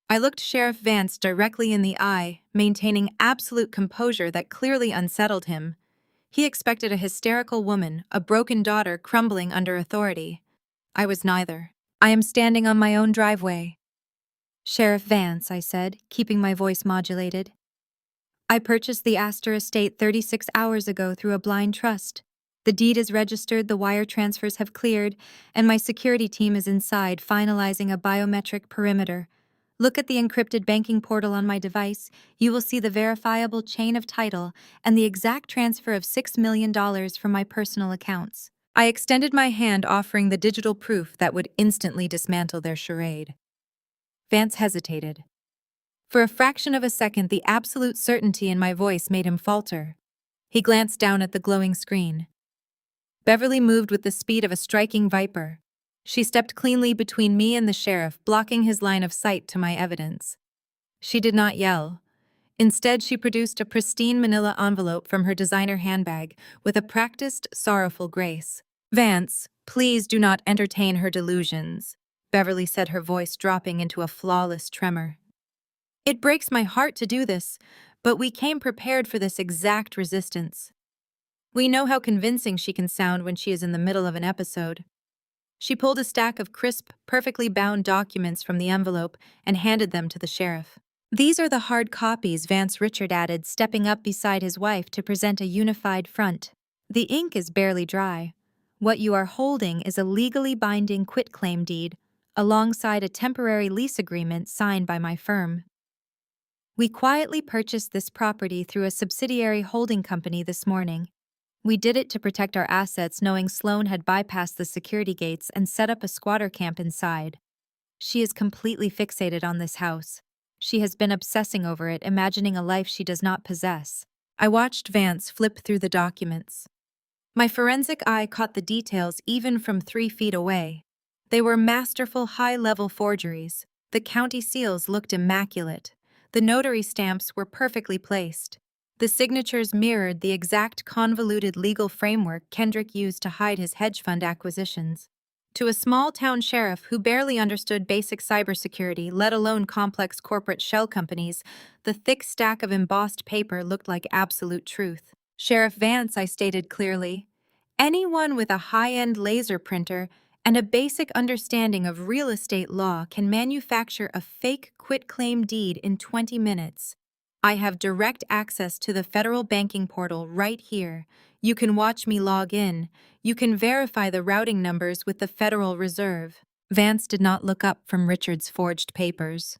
I looked Sheriff Vance directly in the eye, maintaining absolute composure that clearly unsettled him. He expected a hysterical woman, a broken daughter crumbling under authority. I was neither. "I am standing on my own driveway." "Sheriff Vance," I said, keeping my voice modulated. "I purchased the Astor estate 36 hours ago through a blind trust. The deed is registered, the wire transfers have cleared, and my security team is inside finalizing a biometric perimeter. Look at the encrypted banking portal on my device. You will see the verifiable chain of title and the exact transfer of $6 million from my personal accounts." I extended my hand, offering the digital proof that would instantly dismantle their charade. Vance hesitated. For a fraction of a second, the absolute certainty in my voice made him falter. He glanced down at the glowing screen. Beverly moved with the speed of a striking viper. She stepped cleanly between me and the sheriff, blocking his line of sight to my evidence. She did not yell. Instead, she produced a pristine manila envelope from her designer handbag with a practiced, sorrowful grace. "Vance, please do not entertain her delusions," Beverly said, her voice dropping into a flawless tremor. "It breaks my heart to do this, but we came prepared for this exact resistance. We know how convincing she can sound when she is in the middle of an episode." She pulled a stack of crisp, perfectly bound documents from the envelope and handed them to the sheriff. "These are the hard copies," Vance Richard added, stepping up beside his wife to present a unified front. "The ink is barely dry. What you are holding is a legally binding quitclaim deed, alongside a temporary lease agreement signed by my firm. We quietly purchased this property through a subsidiary holding company this morning. We did it to protect our assets, knowing Sloane had bypassed the security gates and set up a squatter camp inside. She is completely fixated on this house. She has been obsessing over it, imagining a life she does not possess." I watched Vance flip through the documents. My forensic eye caught the details even from 3 feet away. They were masterful, high-level forgeries. The county seals looked immaculate. The notary stamps were perfectly placed. The signatures mirrored the exact convoluted legal framework Kendrick used to hide his hedge fund acquisitions. To a small-town sheriff who barely understood basic cybersecurity, let alone complex corporate shell companies, the thick stack of embossed paper looked like absolute truth. "Sheriff Vance," I stated clearly, "anyone with a high-end laser printer and a basic understanding of real estate law can manufacture a fake quitclaim deed in 20 minutes. I have direct access to the federal banking portal right here. You can watch me log in. You can verify the routing numbers with the Federal Reserve." Vance did not look up from Richard's forged papers.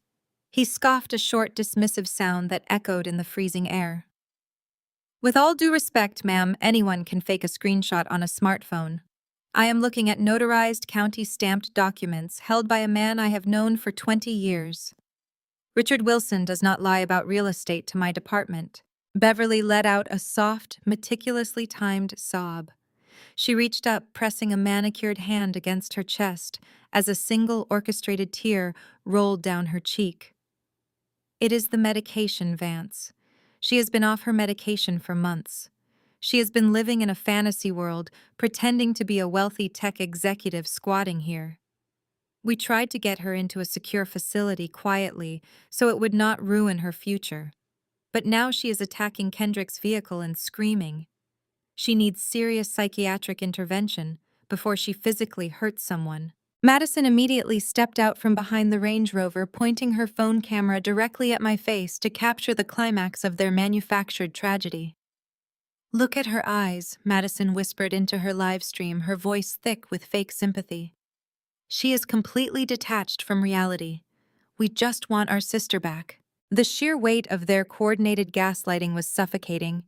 He scoffed, a short, dismissive sound that echoed in the freezing air. With all due respect, ma'am, anyone can fake a screenshot on a smartphone. I am looking at notarized county-stamped documents held by a man I have known for 20 years. Richard Wilson does not lie about real estate to my department. Beverly let out a soft, meticulously timed sob. She reached up, pressing a manicured hand against her chest as a single orchestrated tear rolled down her cheek. It is the medication, Vance. She has been off her medication for months. She has been living in a fantasy world, pretending to be a wealthy tech executive squatting here. We tried to get her into a secure facility quietly so it would not ruin her future. But now she is attacking Kendrick's vehicle and screaming. She needs serious psychiatric intervention before she physically hurts someone. Madison immediately stepped out from behind the Range Rover, pointing her phone camera directly at my face to capture the climax of their manufactured tragedy. "Look at her eyes," Madison whispered into her live stream, her voice thick with fake sympathy. "She is completely detached from reality. We just want our sister back." The sheer weight of their coordinated gaslighting was suffocating.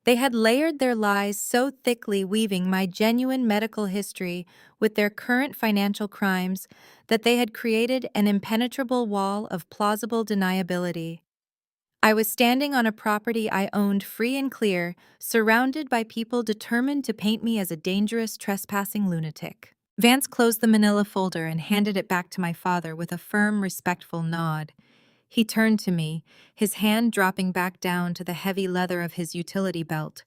They had layered their lies so thickly, weaving my genuine medical history with their current financial crimes, that they had created an impenetrable wall of plausible deniability. I was standing on a property I owned free and clear, surrounded by people determined to paint me as a dangerous, trespassing lunatic. Vance closed the manila folder and handed it back to my father with a firm, respectful nod. He turned to me, his hand dropping back down to the heavy leather of his utility belt.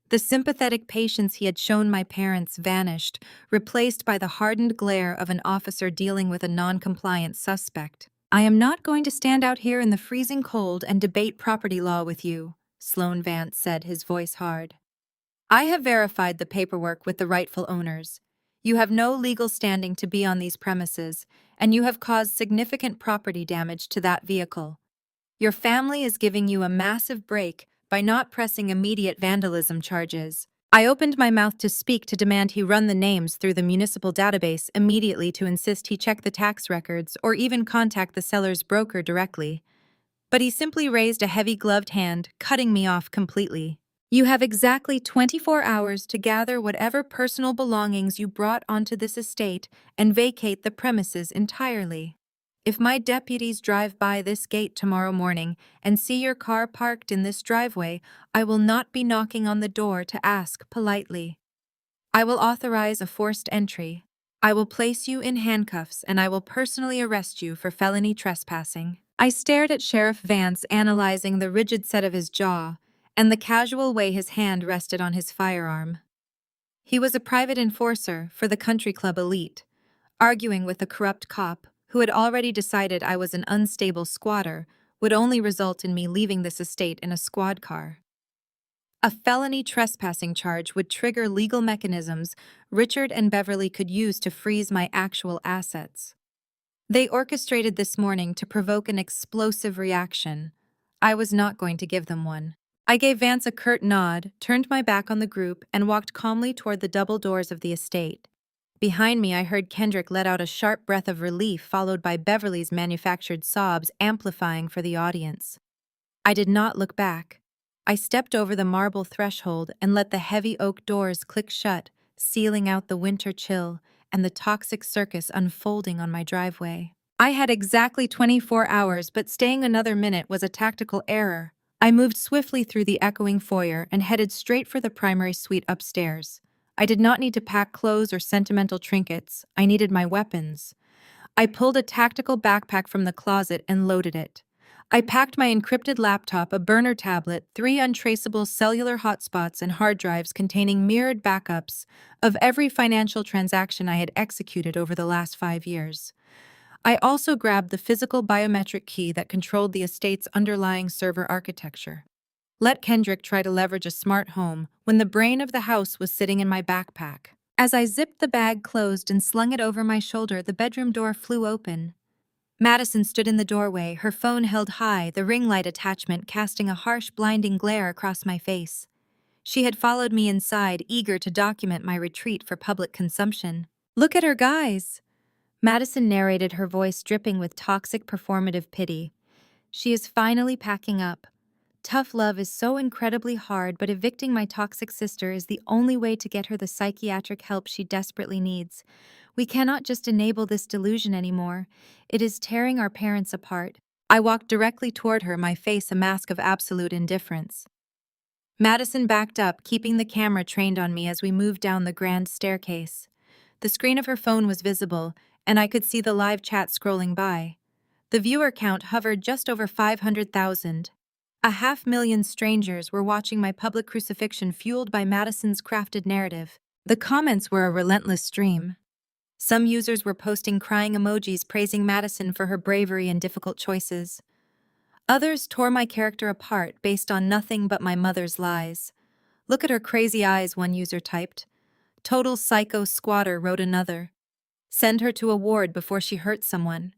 The sympathetic patience he had shown my parents vanished, replaced by the hardened glare of an officer dealing with a non-compliant suspect. "I am not going to stand out here in the freezing cold and debate property law with you," Sloane Vance said, his voice hard. "I have verified the paperwork with the rightful owners. You have no legal standing to be on these premises, and you have caused significant property damage to that vehicle. Your family is giving you a massive break by not pressing immediate vandalism charges." I opened my mouth to speak, to demand he run the names through the municipal database immediately, to insist he check the tax records or even contact the seller's broker directly. But he simply raised a heavy-gloved hand, cutting me off completely. "You have exactly 24 hours to gather whatever personal belongings you brought onto this estate and vacate the premises entirely. If my deputies drive by this gate tomorrow morning and see your car parked in this driveway, I will not be knocking on the door to ask politely. I will authorize a forced entry. I will place you in handcuffs, and I will personally arrest you for felony trespassing." I stared at Sheriff Vance, analyzing the rigid set of his jaw and the casual way his hand rested on his firearm. He was a private enforcer for the country club elite, arguing with a corrupt cop who had already decided I was an unstable squatter would only result in me leaving this estate in a squad car. A felony trespassing charge would trigger legal mechanisms Richard and Beverly could use to freeze my actual assets. They orchestrated this morning to provoke an explosive reaction. I was not going to give them one. I gave Vance a curt nod, turned my back on the group, and walked calmly toward the double doors of the estate. Behind me, I heard Kendrick let out a sharp breath of relief, followed by Beverly's manufactured sobs amplifying for the audience. I did not look back. I stepped over the marble threshold and let the heavy oak doors click shut, sealing out the winter chill and the toxic circus unfolding on my driveway. I had exactly 24 hours, but staying another minute was a tactical error. I moved swiftly through the echoing foyer and headed straight for the primary suite upstairs. I did not need to pack clothes or sentimental trinkets. I needed my weapons. I pulled a tactical backpack from the closet and loaded it. I packed my encrypted laptop, a burner tablet, 3 untraceable cellular hotspots, and hard drives containing mirrored backups of every financial transaction I had executed over the last 5 years. I also grabbed the physical biometric key that controlled the estate's underlying server architecture. Let Kendrick try to leverage a smart home when the brain of the house was sitting in my backpack. As I zipped the bag closed and slung it over my shoulder, the bedroom door flew open. Madison stood in the doorway, her phone held high, the ring light attachment casting a harsh, blinding glare across my face. She had followed me inside, eager to document my retreat for public consumption. "Look at her, guys," Madison narrated, her voice dripping with toxic performative pity. "She is finally packing up. Tough love is so incredibly hard, but evicting my toxic sister is the only way to get her the psychiatric help she desperately needs. We cannot just enable this delusion anymore. It is tearing our parents apart. I walked directly toward her, my face a mask of absolute indifference. Madison backed up, keeping the camera trained on me as we moved down the grand staircase. The screen of her phone was visible, and I could see the live chat scrolling by. The viewer count hovered just over 500,000. 500,000 strangers were watching my public crucifixion fueled by Madison's crafted narrative. The comments were a relentless stream. Some users were posting crying emojis praising Madison for her bravery and difficult choices. Others tore my character apart based on nothing but my mother's lies. "Look at her crazy eyes," one user typed. "Total psycho squatter," wrote another. "Send her to a ward before she hurts someone."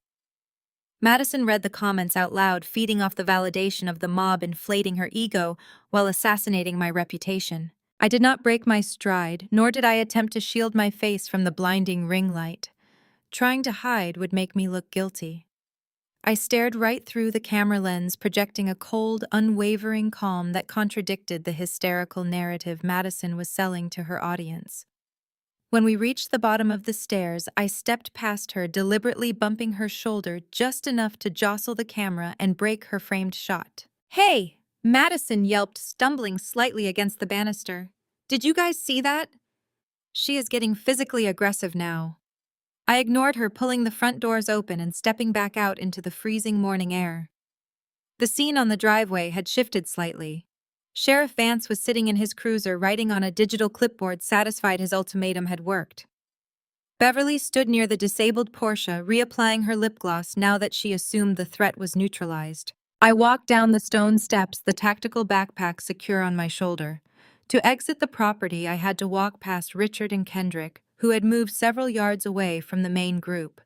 Madison read the comments out loud, feeding off the validation of the mob, inflating her ego while assassinating my reputation. I did not break my stride, nor did I attempt to shield my face from the blinding ring light. Trying to hide would make me look guilty. I stared right through the camera lens, projecting a cold, unwavering calm that contradicted the hysterical narrative Madison was selling to her audience. When we reached the bottom of the stairs, I stepped past her, deliberately bumping her shoulder just enough to jostle the camera and break her framed shot. "Hey!" Madison yelped, stumbling slightly against the banister. "Did you guys see that?" She is getting physically aggressive now. I ignored her, pulling the front doors open and stepping back out into the freezing morning air. The scene on the driveway had shifted slightly. Sheriff Vance was sitting in his cruiser, writing on a digital clipboard, satisfied his ultimatum had worked. Beverly stood near the disabled Porsche, reapplying her lip gloss now that she assumed the threat was neutralized. I walked down the stone steps, the tactical backpack secure on my shoulder. To exit the property, I had to walk past Richard and Kendrick, who had moved several yards away from the main group.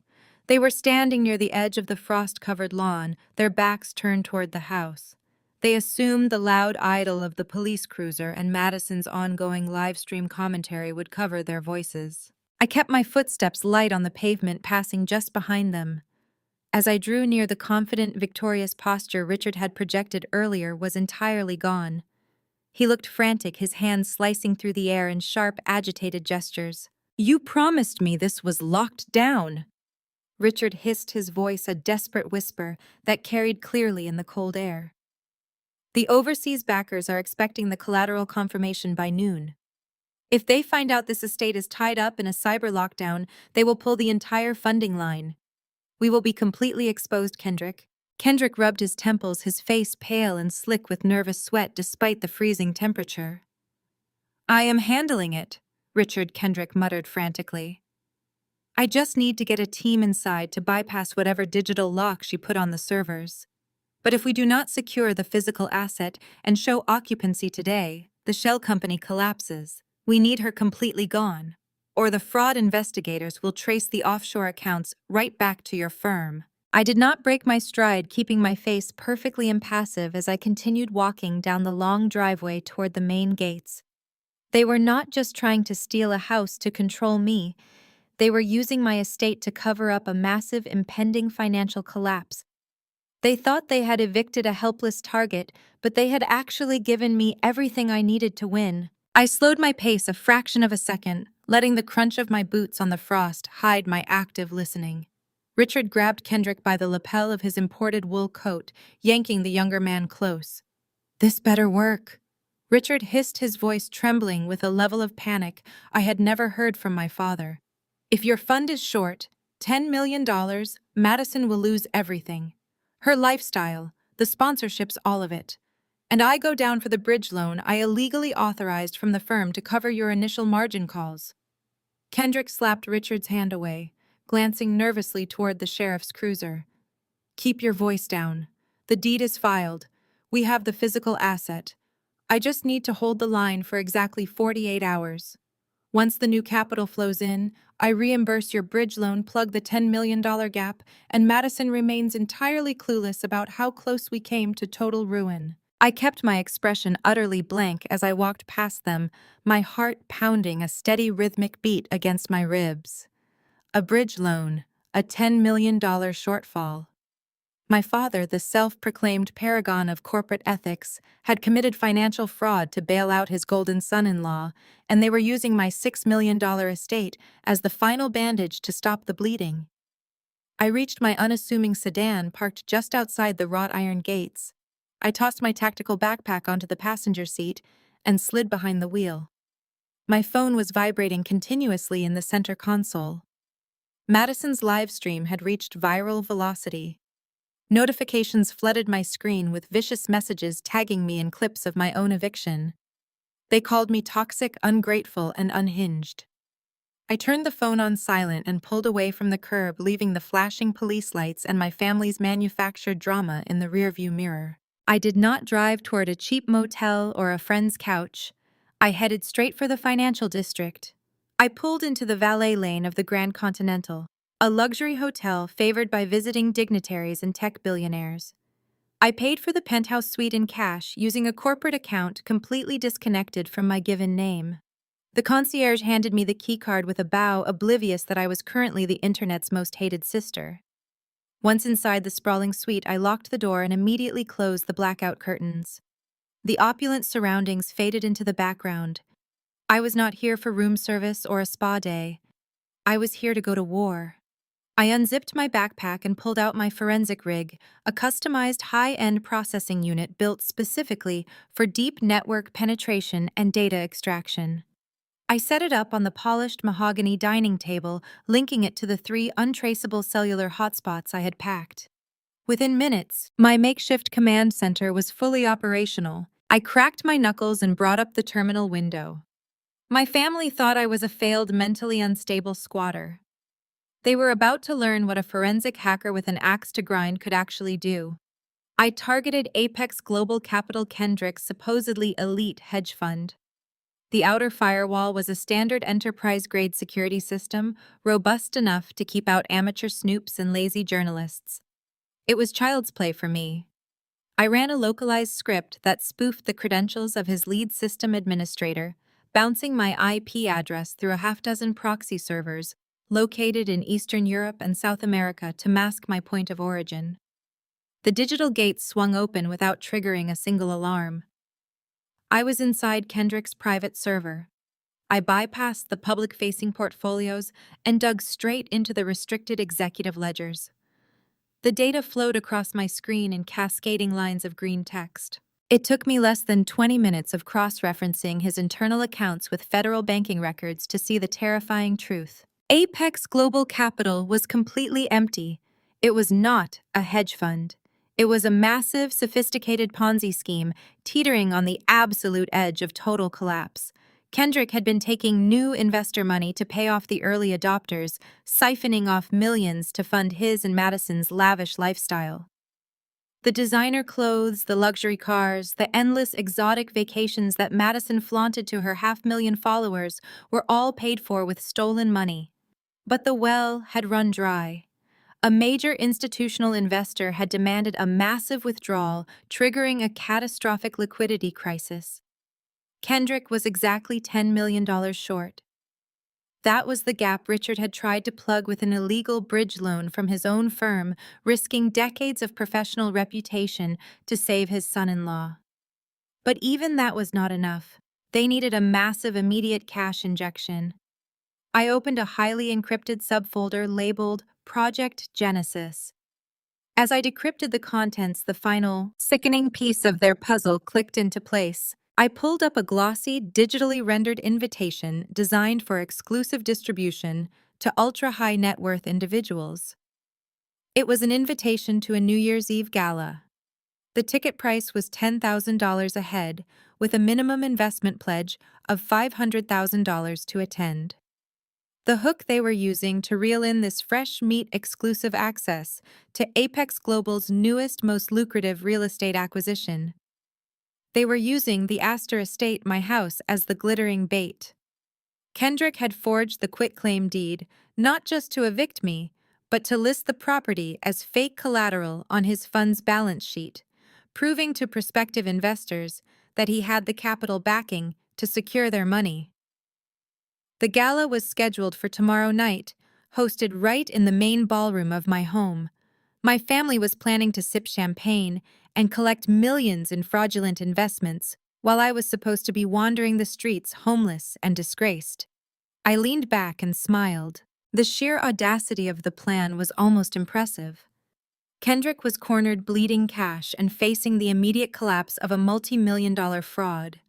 They were standing near the edge of the frost-covered lawn, their backs turned toward the house. They assumed the loud idle of the police cruiser and Madison's ongoing live-stream commentary would cover their voices. I kept my footsteps light on the pavement, passing just behind them. As I drew near, the confident, victorious posture Richard had projected earlier was entirely gone. He looked frantic, his hands slicing through the air in sharp, agitated gestures. "You promised me this was locked down!" Richard hissed, his voice a desperate whisper that carried clearly in the cold air. "The overseas backers are expecting the collateral confirmation by noon. If they find out this estate is tied up in a cyber lockdown, they will pull the entire funding line. We will be completely exposed, Kendrick." Kendrick rubbed his temples, his face pale and slick with nervous sweat despite the freezing temperature. "I am handling it," Richard Kendrick muttered frantically. "I just need to get a team inside to bypass whatever digital lock she put on the servers. But if we do not secure the physical asset and show occupancy today, the shell company collapses. We need her completely gone, or the fraud investigators will trace the offshore accounts right back to your firm." I did not break my stride, keeping my face perfectly impassive as I continued walking down the long driveway toward the main gates. They were not just trying to steal a house to control me. They were using my estate to cover up a massive impending financial collapse. They thought they had evicted a helpless target, but they had actually given me everything I needed to win. I slowed my pace a fraction of a second, letting the crunch of my boots on the frost hide my active listening. Richard grabbed Kendrick by the lapel of his imported wool coat, yanking the younger man close. "This better work." Richard hissed, his voice trembling with a level of panic I had never heard from my father. "If your fund is short, $10 million, Madison will lose everything. Her lifestyle, the sponsorships, all of it. And I go down for the bridge loan I illegally authorized from the firm to cover your initial margin calls." Kendrick slapped Richard's hand away, glancing nervously toward the sheriff's cruiser. "Keep your voice down. The deed is filed. We have the physical asset. I just need to hold the line for exactly 48 hours. Once the new capital flows in, I reimburse your bridge loan, plug the $10 million gap, and Madison remains entirely clueless about how close we came to total ruin." I kept my expression utterly blank as I walked past them, my heart pounding a steady rhythmic beat against my ribs. A bridge loan, a $10 million shortfall. My father, the self-proclaimed paragon of corporate ethics, had committed financial fraud to bail out his golden son-in-law, and they were using my $6 million estate as the final bandage to stop the bleeding. I reached my unassuming sedan parked just outside the wrought iron gates. I tossed my tactical backpack onto the passenger seat and slid behind the wheel. My phone was vibrating continuously in the center console. Madison's live stream had reached viral velocity. Notifications flooded my screen with vicious messages tagging me in clips of my own eviction. They called me toxic, ungrateful, and unhinged. I turned the phone on silent and pulled away from the curb, leaving the flashing police lights and my family's manufactured drama in the rearview mirror. I did not drive toward a cheap motel or a friend's couch. I headed straight for the financial district. I pulled into the valet lane of the Grand Continental, a luxury hotel favored by visiting dignitaries and tech billionaires. I paid for the penthouse suite in cash using a corporate account completely disconnected from my given name. The concierge handed me the keycard with a bow, oblivious that I was currently the internet's most hated sister. Once inside the sprawling suite, I locked the door and immediately closed the blackout curtains. The opulent surroundings faded into the background. I was not here for room service or a spa day. I was here to go to war. I unzipped my backpack and pulled out my forensic rig, a customized high-end processing unit built specifically for deep network penetration and data extraction. I set it up on the polished mahogany dining table, linking it to the 3 untraceable cellular hotspots I had packed. Within minutes, my makeshift command center was fully operational. I cracked my knuckles and brought up the terminal window. My family thought I was a failed mentally unstable squatter. They were about to learn what a forensic hacker with an axe to grind could actually do. I targeted Apex Global Capital Kendrick's supposedly elite hedge fund. The outer firewall was a standard enterprise-grade security system, robust enough to keep out amateur snoops and lazy journalists. It was child's play for me. I ran a localized script that spoofed the credentials of his lead system administrator, bouncing my IP address through a half-dozen proxy servers located in Eastern Europe and South America to mask my point of origin. The digital gates swung open without triggering a single alarm. I was inside Kendrick's private server. I bypassed the public-facing portfolios and dug straight into the restricted executive ledgers. The data flowed across my screen in cascading lines of green text. It took me less than 20 minutes of cross-referencing his internal accounts with federal banking records to see the terrifying truth. Apex Global Capital was completely empty. It was not a hedge fund. It was a massive, sophisticated Ponzi scheme teetering on the absolute edge of total collapse. Kendrick had been taking new investor money to pay off the early adopters, siphoning off millions to fund his and Madison's lavish lifestyle. The designer clothes, the luxury cars, the endless exotic vacations that Madison flaunted to her 500,000 followers were all paid for with stolen money. But the well had run dry. A major institutional investor had demanded a massive withdrawal, triggering a catastrophic liquidity crisis. Kendrick was exactly $10 million short. That was the gap Richard had tried to plug with an illegal bridge loan from his own firm, risking decades of professional reputation to save his son-in-law. But even that was not enough. They needed a massive immediate cash injection. I opened a highly encrypted subfolder labeled Project Genesis. As I decrypted the contents, the final, sickening piece of their puzzle clicked into place. I pulled up a glossy, digitally rendered invitation designed for exclusive distribution to ultra-high net worth individuals. It was an invitation to a New Year's Eve gala. The ticket price was $10,000 a head, with a minimum investment pledge of $500,000 to attend. The hook they were using to reel in this fresh meat exclusive access to Apex Global's newest, most lucrative real estate acquisition. They were using the Astor Estate, my house, as the glittering bait. Kendrick had forged the quitclaim deed, not just to evict me, but to list the property as fake collateral on his fund's balance sheet, proving to prospective investors that he had the capital backing to secure their money. The gala was scheduled for tomorrow night, hosted right in the main ballroom of my home. My family was planning to sip champagne and collect millions in fraudulent investments, while I was supposed to be wandering the streets homeless and disgraced. I leaned back and smiled. The sheer audacity of the plan was almost impressive. Kendrick was cornered bleeding cash and facing the immediate collapse of a multi-million-dollar fraud.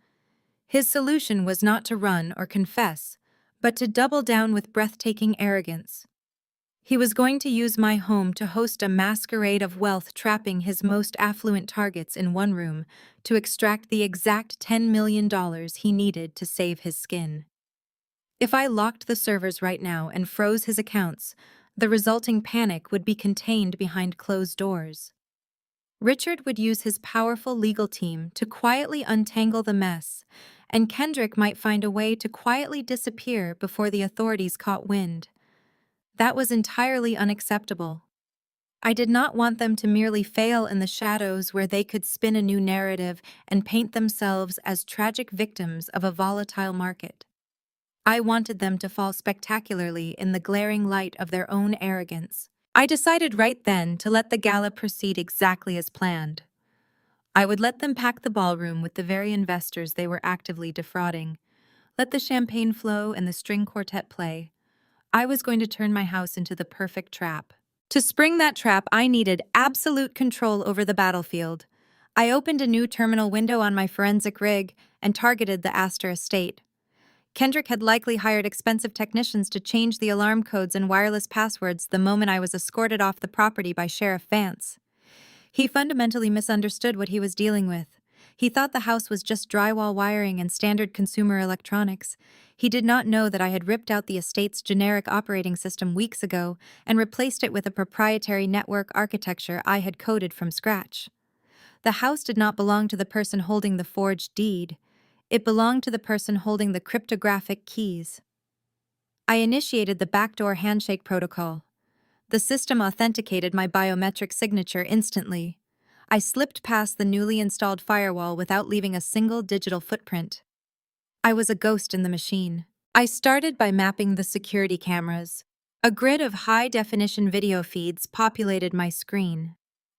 His solution was not to run or confess, but to double down with breathtaking arrogance. He was going to use my home to host a masquerade of wealth, trapping his most affluent targets in one room to extract the exact $10 million he needed to save his skin. If I locked the servers right now and froze his accounts, the resulting panic would be contained behind closed doors. Richard would use his powerful legal team to quietly untangle the mess, and Kendrick might find a way to quietly disappear before the authorities caught wind. That was entirely unacceptable. I did not want them to merely fail in the shadows where they could spin a new narrative and paint themselves as tragic victims of a volatile market. I wanted them to fall spectacularly in the glaring light of their own arrogance. I decided right then to let the gala proceed exactly as planned. I would let them pack the ballroom with the very investors they were actively defrauding, let the champagne flow and the string quartet play. I was going to turn my house into the perfect trap. To spring that trap, I needed absolute control over the battlefield. I opened a new terminal window on my forensic rig and targeted the Astor estate. Kendrick had likely hired expensive technicians to change the alarm codes and wireless passwords the moment I was escorted off the property by Sheriff Vance. He fundamentally misunderstood what he was dealing with. He thought the house was just drywall wiring and standard consumer electronics. He did not know that I had ripped out the estate's generic operating system weeks ago and replaced it with a proprietary network architecture I had coded from scratch. The house did not belong to the person holding the forged deed. It belonged to the person holding the cryptographic keys. I initiated the backdoor handshake protocol. The system authenticated my biometric signature instantly. I slipped past the newly installed firewall without leaving a single digital footprint. I was a ghost in the machine. I started by mapping the security cameras. A grid of high-definition video feeds populated my screen.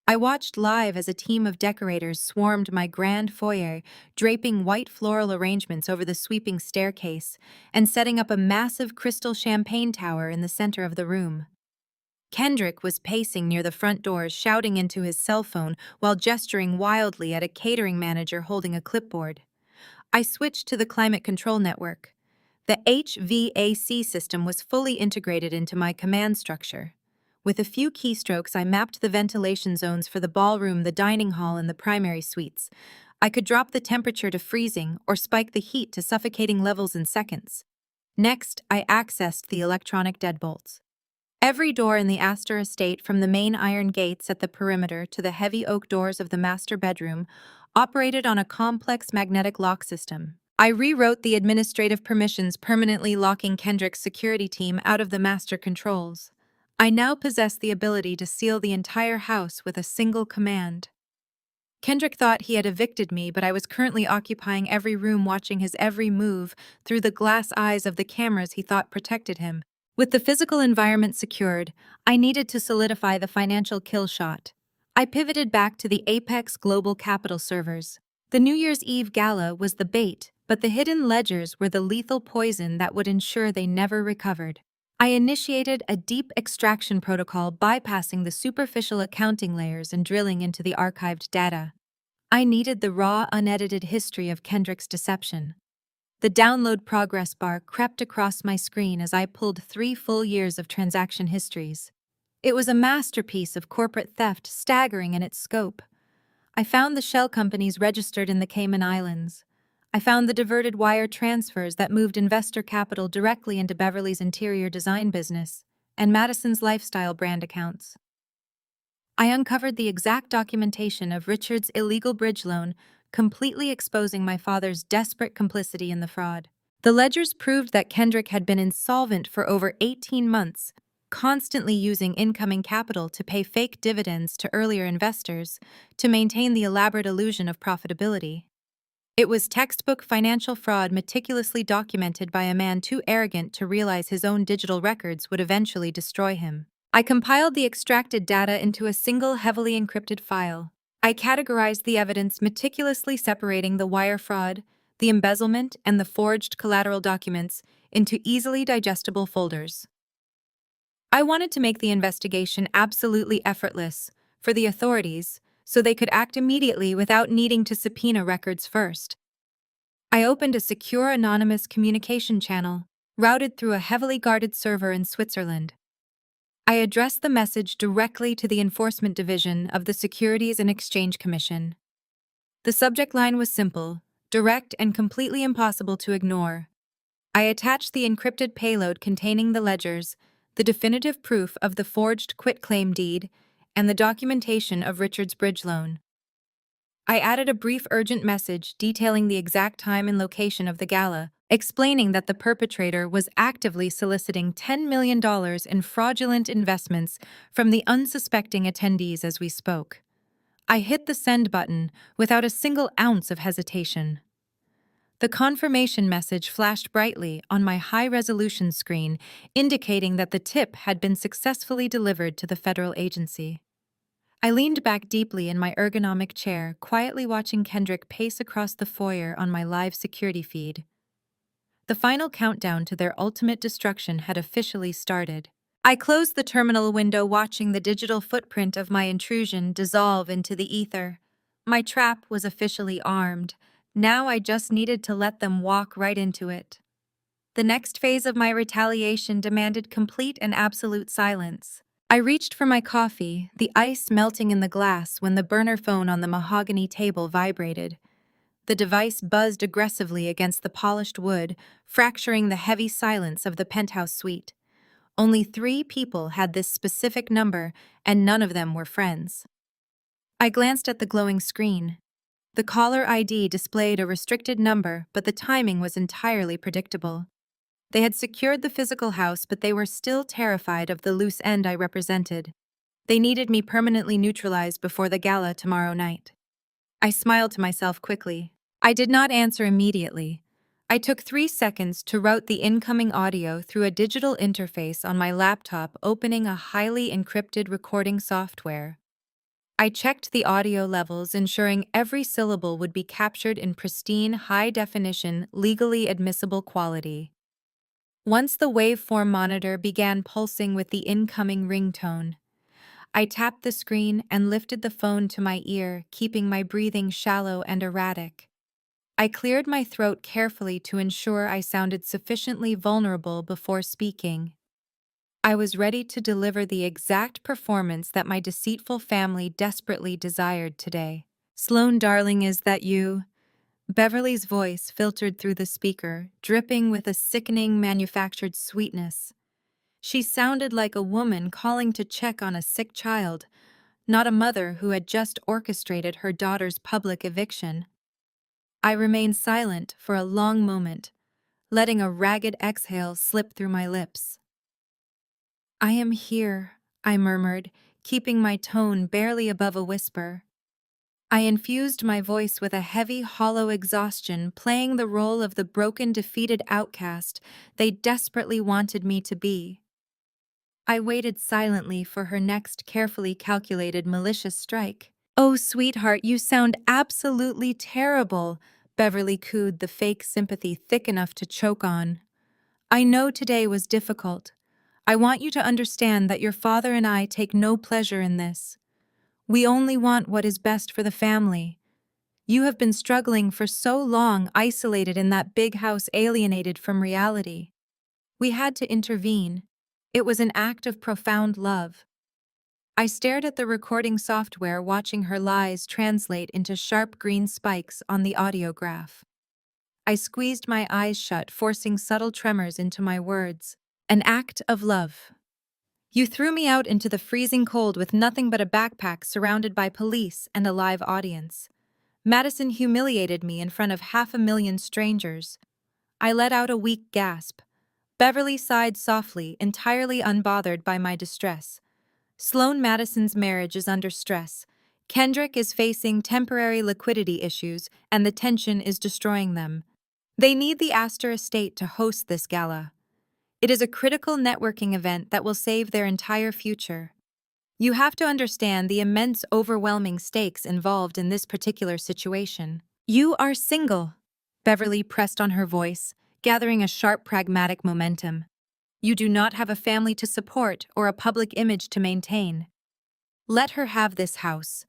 I watched live as a team of decorators swarmed my grand foyer, draping white floral arrangements over the sweeping staircase and setting up a massive crystal champagne tower in the center of the room. Kendrick was pacing near the front doors, shouting into his cell phone while gesturing wildly at a catering manager holding a clipboard. I switched to the climate control network. The HVAC system was fully integrated into my command structure. With a few keystrokes, I mapped the ventilation zones for the ballroom, the dining hall, and the primary suites. I could drop the temperature to freezing or spike the heat to suffocating levels in seconds. Next, I accessed the electronic deadbolts. Every door in the Astor estate, from the main iron gates at the perimeter to the heavy oak doors of the master bedroom, operated on a complex magnetic lock system. I rewrote the administrative permissions, permanently locking Kendrick's security team out of the master controls. I now possessed the ability to seal the entire house with a single command. Kendrick thought he had evicted me, but I was currently occupying every room, watching his every move through the glass eyes of the cameras he thought protected him. With the physical environment secured, I needed to solidify the financial kill shot. I pivoted back to the Apex Global Capital servers. The New Year's Eve gala was the bait, but the hidden ledgers were the lethal poison that would ensure they never recovered. I initiated a deep extraction protocol, bypassing the superficial accounting layers and drilling into the archived data. I needed the raw, unedited history of Kendrick's deception. The download progress bar crept across my screen as I pulled 3 full years of transaction histories. It was a masterpiece of corporate theft, staggering in its scope. I found the shell companies registered in the Cayman Islands. I found the diverted wire transfers that moved investor capital directly into Beverly's interior design business and Madison's lifestyle brand accounts. I uncovered the exact documentation of Richard's illegal bridge loan, completely exposing my father's desperate complicity in the fraud. The ledgers proved that Kendrick had been insolvent for over 18 months, constantly using incoming capital to pay fake dividends to earlier investors to maintain the elaborate illusion of profitability. It was textbook financial fraud, meticulously documented by a man too arrogant to realize his own digital records would eventually destroy him. I compiled the extracted data into a single heavily encrypted file. I categorized the evidence, meticulously separating the wire fraud, the embezzlement, and the forged collateral documents into easily digestible folders. I wanted to make the investigation absolutely effortless for the authorities so they could act immediately without needing to subpoena records first. I opened a secure anonymous communication channel, routed through a heavily guarded server in Switzerland. I addressed the message directly to the Enforcement Division of the Securities and Exchange Commission. The subject line was simple, direct, and completely impossible to ignore. I attached the encrypted payload containing the ledgers, the definitive proof of the forged quitclaim deed, and the documentation of Richard's bridge loan. I added a brief urgent message detailing the exact time and location of the gala, explaining that the perpetrator was actively soliciting $10 million in fraudulent investments from the unsuspecting attendees as we spoke. I hit the send button without a single ounce of hesitation. The confirmation message flashed brightly on my high-resolution screen, indicating that the tip had been successfully delivered to the federal agency. I leaned back deeply in my ergonomic chair, quietly watching Kendrick pace across the foyer on my live security feed. The final countdown to their ultimate destruction had officially started. I closed the terminal window, watching the digital footprint of my intrusion dissolve into the ether. My trap was officially armed. Now I just needed to let them walk right into it. The next phase of my retaliation demanded complete and absolute silence. I reached for my coffee, the ice melting in the glass when the burner phone on the mahogany table vibrated. The device buzzed aggressively against the polished wood, fracturing the heavy silence of the penthouse suite. Only 3 people had this specific number, and none of them were friends. I glanced at the glowing screen. The caller ID displayed a restricted number, but the timing was entirely predictable. They had secured the physical house, but they were still terrified of the loose end I represented. They needed me permanently neutralized before the gala tomorrow night. I smiled to myself quickly. I did not answer immediately. I took 3 seconds to route the incoming audio through a digital interface on my laptop, opening a highly encrypted recording software. I checked the audio levels, ensuring every syllable would be captured in pristine, high-definition, legally admissible quality. Once the waveform monitor began pulsing with the incoming ringtone, I tapped the screen and lifted the phone to my ear, keeping my breathing shallow and erratic. I cleared my throat carefully to ensure I sounded sufficiently vulnerable before speaking. I was ready to deliver the exact performance that my deceitful family desperately desired today. "Sloane, darling, is that you?" Beverly's voice filtered through the speaker, dripping with a sickening manufactured sweetness. She sounded like a woman calling to check on a sick child, not a mother who had just orchestrated her daughter's public eviction. I remained silent for a long moment, letting a ragged exhale slip through my lips. "I am here," I murmured, keeping my tone barely above a whisper. I infused my voice with a heavy, hollow exhaustion, playing the role of the broken, defeated outcast they desperately wanted me to be. I waited silently for her next carefully calculated malicious strike. "Oh, sweetheart, you sound absolutely terrible," Beverly cooed, the fake sympathy thick enough to choke on. "I know today was difficult. I want you to understand that your father and I take no pleasure in this. We only want what is best for the family. You have been struggling for so long, isolated in that big house, alienated from reality. We had to intervene. It was an act of profound love." I stared at the recording software, watching her lies translate into sharp green spikes on the audiograph. I squeezed my eyes shut, forcing subtle tremors into my words. "An act of love. You threw me out into the freezing cold with nothing but a backpack, surrounded by police and a live audience. Madison humiliated me in front of 500,000 strangers." I let out a weak gasp. Beverly sighed softly, entirely unbothered by my distress. "Sloane Madison's marriage is under stress. Kendrick is facing temporary liquidity issues, and the tension is destroying them. They need the Astor estate to host this gala. It is a critical networking event that will save their entire future. You have to understand the immense, overwhelming stakes involved in this particular situation. You are single. Beverly pressed on her voice, gathering a sharp, pragmatic momentum. You do not have a family to support or a public image to maintain. Let her have this house.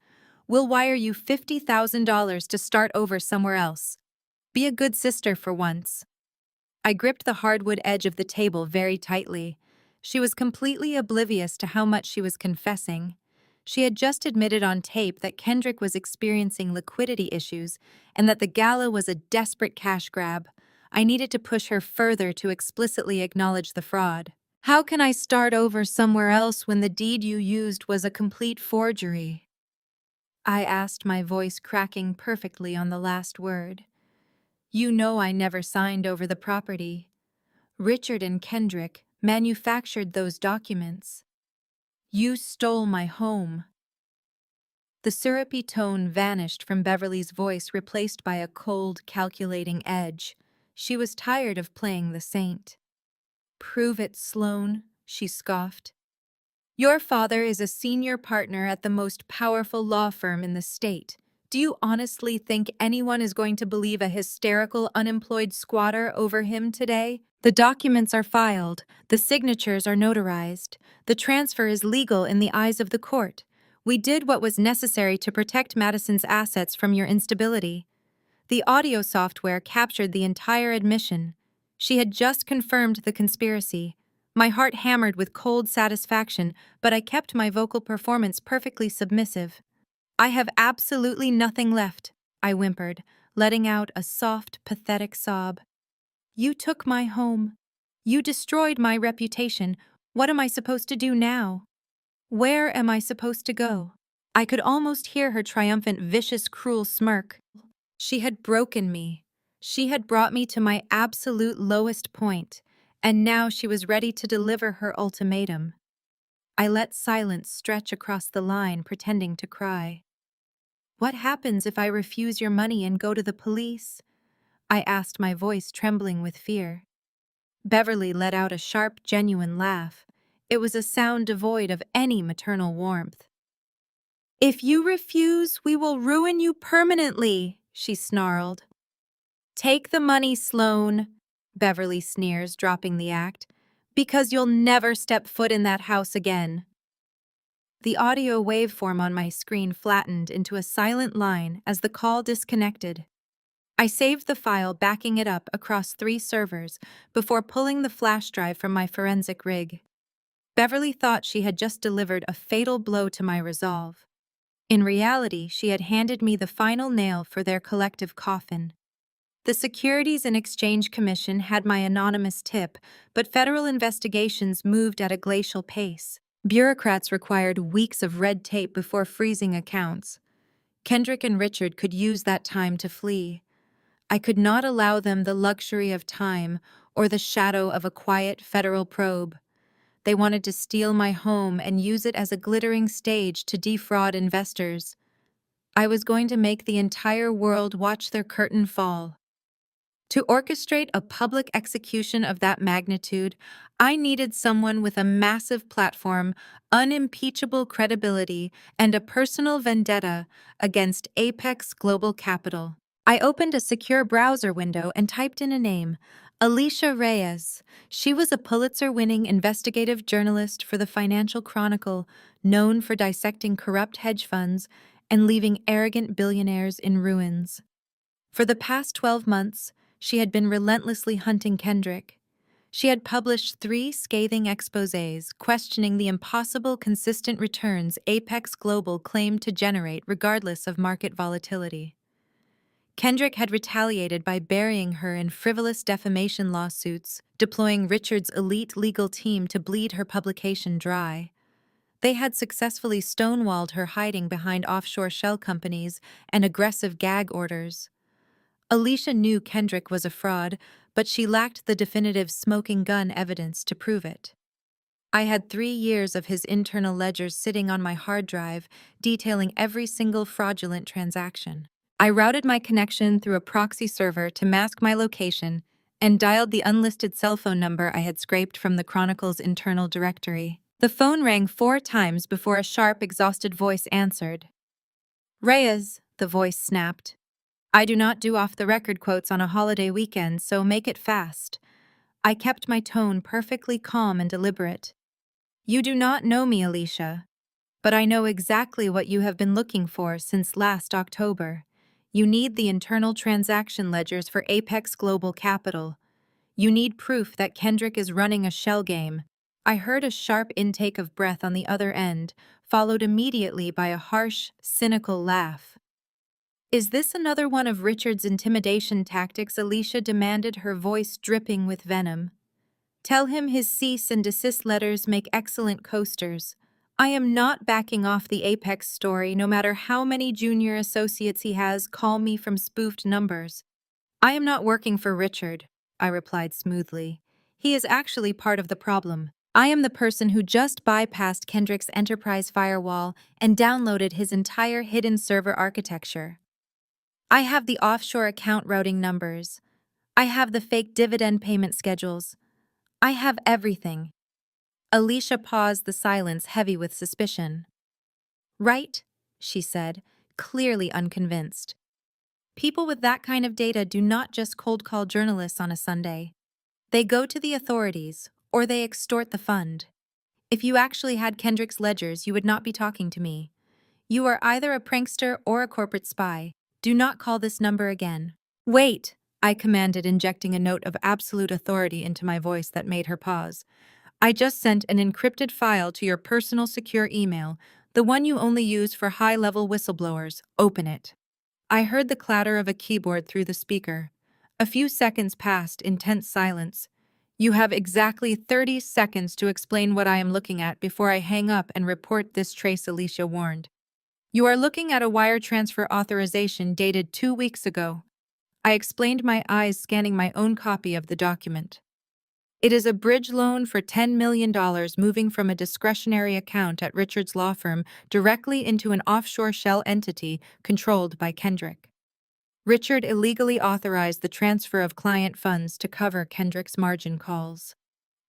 We'll wire you $50,000 to start over somewhere else. Be a good sister for once. I gripped the hardwood edge of the table very tightly. She was completely oblivious to how much she was confessing. She had just admitted on tape that Kendrick was experiencing liquidity issues and that the gala was a desperate cash grab. I needed to push her further to explicitly acknowledge the fraud. How can I start over somewhere else when the deed you used was a complete forgery? I asked, my voice cracking perfectly on the last word. You know I never signed over the property. Richard and Kendrick manufactured those documents. You stole my home. The syrupy tone vanished from Beverly's voice, replaced by a cold, calculating edge. She was tired of playing the saint. Prove it, Sloane, she scoffed. Your father is a senior partner at the most powerful law firm in the state. Do you honestly think anyone is going to believe a hysterical, unemployed squatter over him today? The documents are filed, the signatures are notarized, the transfer is legal in the eyes of the court. We did what was necessary to protect Madison's assets from your instability. The audio software captured the entire admission. She had just confirmed the conspiracy. My heart hammered with cold satisfaction, but I kept my vocal performance perfectly submissive. I have absolutely nothing left, I whimpered, letting out a soft, pathetic sob. You took my home. You destroyed my reputation. What am I supposed to do now? Where am I supposed to go? I could almost hear her triumphant, vicious, cruel smirk. She had broken me. She had brought me to my absolute lowest point, and now she was ready to deliver her ultimatum. I let silence stretch across the line, pretending to cry. What happens if I refuse your money and go to the police? I asked, my voice trembling with fear. Beverly let out a sharp, genuine laugh. It was a sound devoid of any maternal warmth. If you refuse, we will ruin you permanently, she snarled. Take the money, Sloane, Beverly sneers, dropping the act, because you'll never step foot in that house again. The audio waveform on my screen flattened into a silent line as the call disconnected. I saved the file, backing it up across 3 servers before pulling the flash drive from my forensic rig. Beverly thought she had just delivered a fatal blow to my resolve. In reality, she had handed me the final nail for their collective coffin. The Securities and Exchange Commission had my anonymous tip, but federal investigations moved at a glacial pace. Bureaucrats required weeks of red tape before freezing accounts. Kendrick and Richard could use that time to flee. I could not allow them the luxury of time or the shadow of a quiet federal probe. They wanted to steal my home and use it as a glittering stage to defraud investors. I was going to make the entire world watch their curtain fall. To orchestrate a public execution of that magnitude, I needed someone with a massive platform, unimpeachable credibility, and a personal vendetta against Apex Global Capital. I opened a secure browser window and typed in a name, Alicia Reyes. She was a Pulitzer-winning investigative journalist for the Financial Chronicle, known for dissecting corrupt hedge funds and leaving arrogant billionaires in ruins. For the past 12 months, she had been relentlessly hunting Kendrick. She had published 3 scathing exposés questioning the impossible consistent returns Apex Global claimed to generate regardless of market volatility. Kendrick had retaliated by burying her in frivolous defamation lawsuits, deploying Richard's elite legal team to bleed her publication dry. They had successfully stonewalled her, hiding behind offshore shell companies and aggressive gag orders. Alicia knew Kendrick was a fraud, but she lacked the definitive smoking gun evidence to prove it. I had 3 years of his internal ledgers sitting on my hard drive, detailing every single fraudulent transaction. I routed my connection through a proxy server to mask my location and dialed the unlisted cell phone number I had scraped from the Chronicle's internal directory. The phone rang 4 times before a sharp, exhausted voice answered. "Reyes," the voice snapped. "I do not do off-the-record quotes on a holiday weekend, so make it fast." I kept my tone perfectly calm and deliberate. "You do not know me, Alicia, but I know exactly what you have been looking for since last October. You need the internal transaction ledgers for Apex Global Capital. You need proof that Kendrick is running a shell game." I heard a sharp intake of breath on the other end, followed immediately by a harsh, cynical laugh. "Is this another one of Richard's intimidation tactics?" Alicia demanded, her voice dripping with venom. "Tell him his cease and desist letters make excellent coasters. I am not backing off the Apex story, no matter how many junior associates he has call me from spoofed numbers." "I am not working for Richard," I replied smoothly. "He is actually part of the problem. I am the person who just bypassed Kendrick's enterprise firewall and downloaded his entire hidden server architecture. I have the offshore account routing numbers. I have the fake dividend payment schedules. I have everything." Alicia paused, the silence heavy with suspicion. "Right?" she said, clearly unconvinced. "People with that kind of data do not just cold call journalists on a Sunday. They go to the authorities, or they extort the fund. If you actually had Kendrick's ledgers, you would not be talking to me. You are either a prankster or a corporate spy. Do not call this number again." "Wait," I commanded, injecting a note of absolute authority into my voice that made her pause. "I just sent an encrypted file to your personal secure email, the one you only use for high-level whistleblowers. Open it." I heard the clatter of a keyboard through the speaker. A few seconds passed in tense silence. "You have exactly 30 seconds to explain what I am looking at before I hang up and report this trace," Alicia warned. "You are looking at a wire transfer authorization dated 2 weeks ago." I explained, my eyes scanning my own copy of the document. "It is a bridge loan for $10 million moving from a discretionary account at Richard's law firm directly into an offshore shell entity controlled by Kendrick. Richard illegally authorized the transfer of client funds to cover Kendrick's margin calls.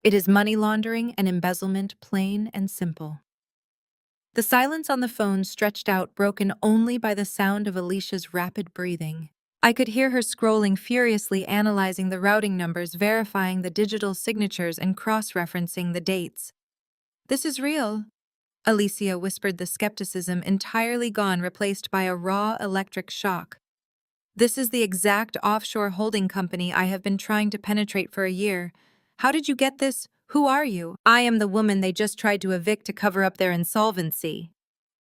It is money laundering and embezzlement, plain and simple." The silence on the phone stretched out, broken only by the sound of Alicia's rapid breathing. I could hear her scrolling furiously, analyzing the routing numbers, verifying the digital signatures, and cross-referencing the dates. "This is real," Alicia whispered, the skepticism entirely gone, replaced by a raw electric shock. "This is the exact offshore holding company I have been trying to penetrate for a year. How did you get this? Who are you?" "I am the woman they just tried to evict to cover up their insolvency,"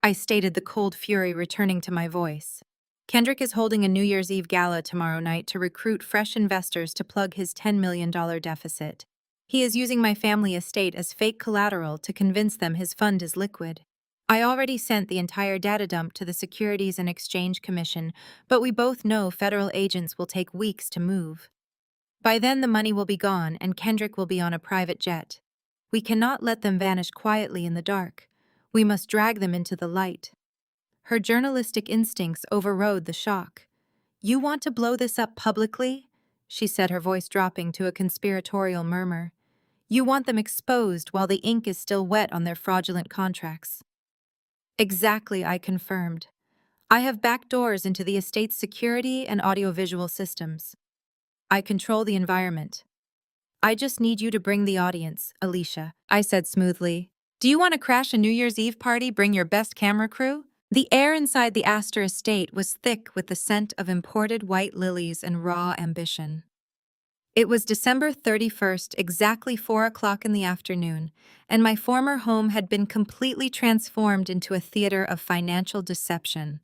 I stated, the cold fury returning to my voice. "Kendrick is holding a New Year's Eve gala tomorrow night to recruit fresh investors to plug his $10 million deficit. He is using my family estate as fake collateral to convince them his fund is liquid. I already sent the entire data dump to the Securities and Exchange Commission, but we both know federal agents will take weeks to move. By then the money will be gone and Kendrick will be on a private jet. We cannot let them vanish quietly in the dark. We must drag them into the light." Her journalistic instincts overrode the shock. "You want to blow this up publicly?" she said, her voice dropping to a conspiratorial murmur. "You want them exposed while the ink is still wet on their fraudulent contracts?" "Exactly," I confirmed. "I have back doors into the estate's security and audiovisual systems. I control the environment. I just need you to bring the audience, Alicia," I said smoothly. "Do you want to crash a New Year's Eve party? Bring your best camera crew." The air inside the Astor estate was thick with the scent of imported white lilies and raw ambition. It was December 31st, exactly 4 o'clock in the afternoon, and my former home had been completely transformed into a theater of financial deception.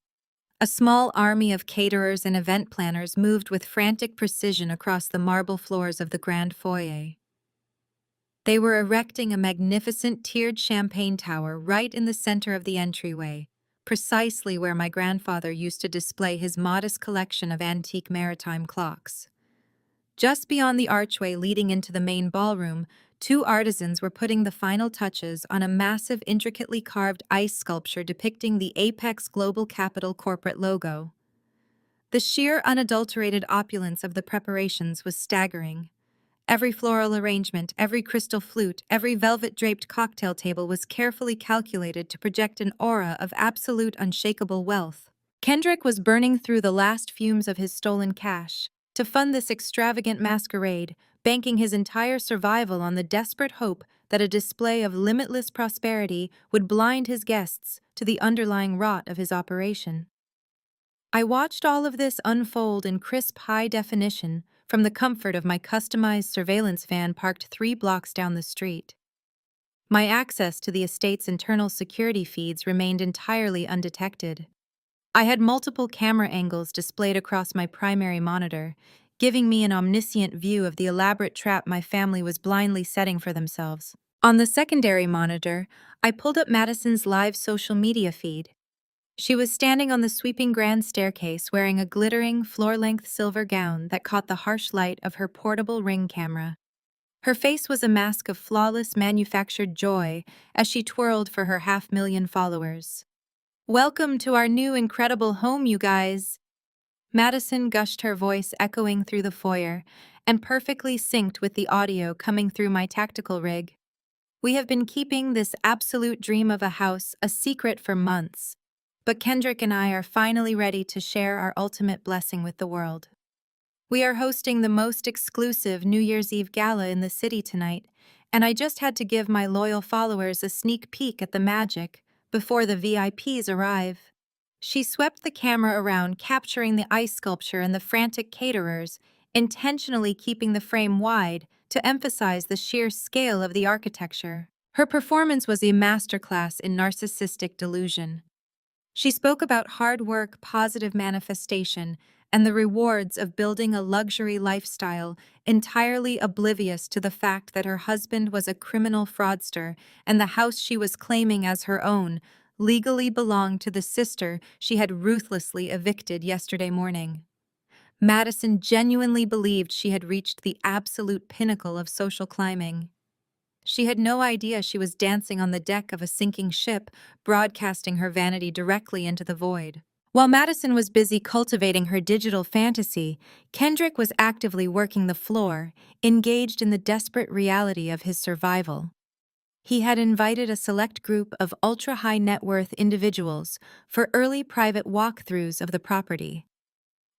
A small army of caterers and event planners moved with frantic precision across the marble floors of the grand foyer. They were erecting a magnificent tiered champagne tower right in the center of the entryway, precisely where my grandfather used to display his modest collection of antique maritime clocks. Just beyond the archway leading into the main ballroom, 2 artisans were putting the final touches on a massive, intricately carved ice sculpture depicting the Apex Global Capital corporate logo. The sheer, unadulterated opulence of the preparations was staggering. Every floral arrangement, every crystal flute, every velvet-draped cocktail table was carefully calculated to project an aura of absolute unshakable wealth. Kendrick was burning through the last fumes of his stolen cash to fund this extravagant masquerade, banking his entire survival on the desperate hope that a display of limitless prosperity would blind his guests to the underlying rot of his operation. I watched all of this unfold in crisp high definition from the comfort of my customized surveillance van parked 3 blocks down the street. My access to the estate's internal security feeds remained entirely undetected. I had multiple camera angles displayed across my primary monitor, giving me an omniscient view of the elaborate trap my family was blindly setting for themselves. On the secondary monitor, I pulled up Madison's live social media feed. She was standing on the sweeping grand staircase wearing a glittering, floor-length silver gown that caught the harsh light of her portable Ring camera. Her face was a mask of flawless manufactured joy as she twirled for her 500,000 followers. "Welcome to our new incredible home, you guys," Madison gushed, her voice echoing through the foyer and perfectly synced with the audio coming through my tactical rig. "We have been keeping this absolute dream of a house a secret for months, but Kendrick and I are finally ready to share our ultimate blessing with the world. We are hosting the most exclusive New Year's Eve gala in the city tonight, and I just had to give my loyal followers a sneak peek at the magic before the VIPs arrive." She swept the camera around, capturing the ice sculpture and the frantic caterers, intentionally keeping the frame wide to emphasize the sheer scale of the architecture. Her performance was a masterclass in narcissistic delusion. She spoke about hard work, positive manifestation, and the rewards of building a luxury lifestyle, entirely oblivious to the fact that her husband was a criminal fraudster and the house she was claiming as her own legally belonged to the sister she had ruthlessly evicted yesterday morning. Madison genuinely believed she had reached the absolute pinnacle of social climbing. She had no idea she was dancing on the deck of a sinking ship, broadcasting her vanity directly into the void. While Madison was busy cultivating her digital fantasy, Kendrick was actively working the floor, engaged in the desperate reality of his survival. He had invited a select group of ultra-high net worth individuals for early private walkthroughs of the property.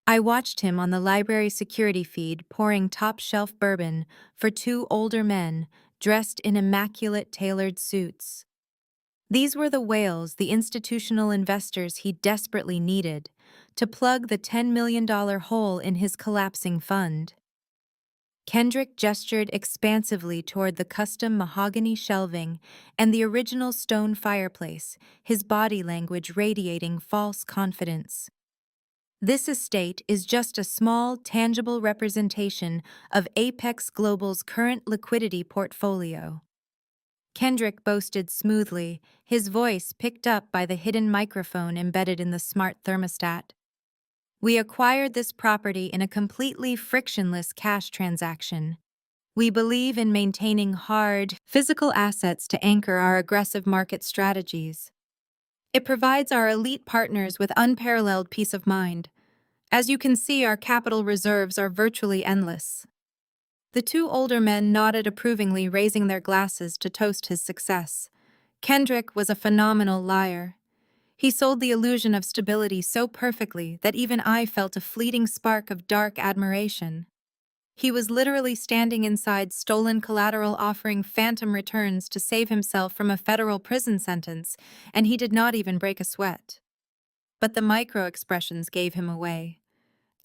I watched him on the library security feed pouring top-shelf bourbon for 2 older men dressed in immaculate tailored suits. These were the whales, the institutional investors he desperately needed to plug the $10 million hole in his collapsing fund. Kendrick gestured expansively toward the custom mahogany shelving and the original stone fireplace, his body language radiating false confidence. "This estate is just a small, tangible representation of Apex Global's current liquidity portfolio," Kendrick boasted smoothly, his voice picked up by the hidden microphone embedded in the smart thermostat. "We acquired this property in a completely frictionless cash transaction. We believe in maintaining hard, physical assets to anchor our aggressive market strategies. It provides our elite partners with unparalleled peace of mind. As you can see, our capital reserves are virtually endless." The 2 older men nodded approvingly, raising their glasses to toast his success. Kendrick was a phenomenal liar. He sold the illusion of stability so perfectly that even I felt a fleeting spark of dark admiration. He was literally standing inside stolen collateral offering phantom returns to save himself from a federal prison sentence, and he did not even break a sweat. But the micro-expressions gave him away.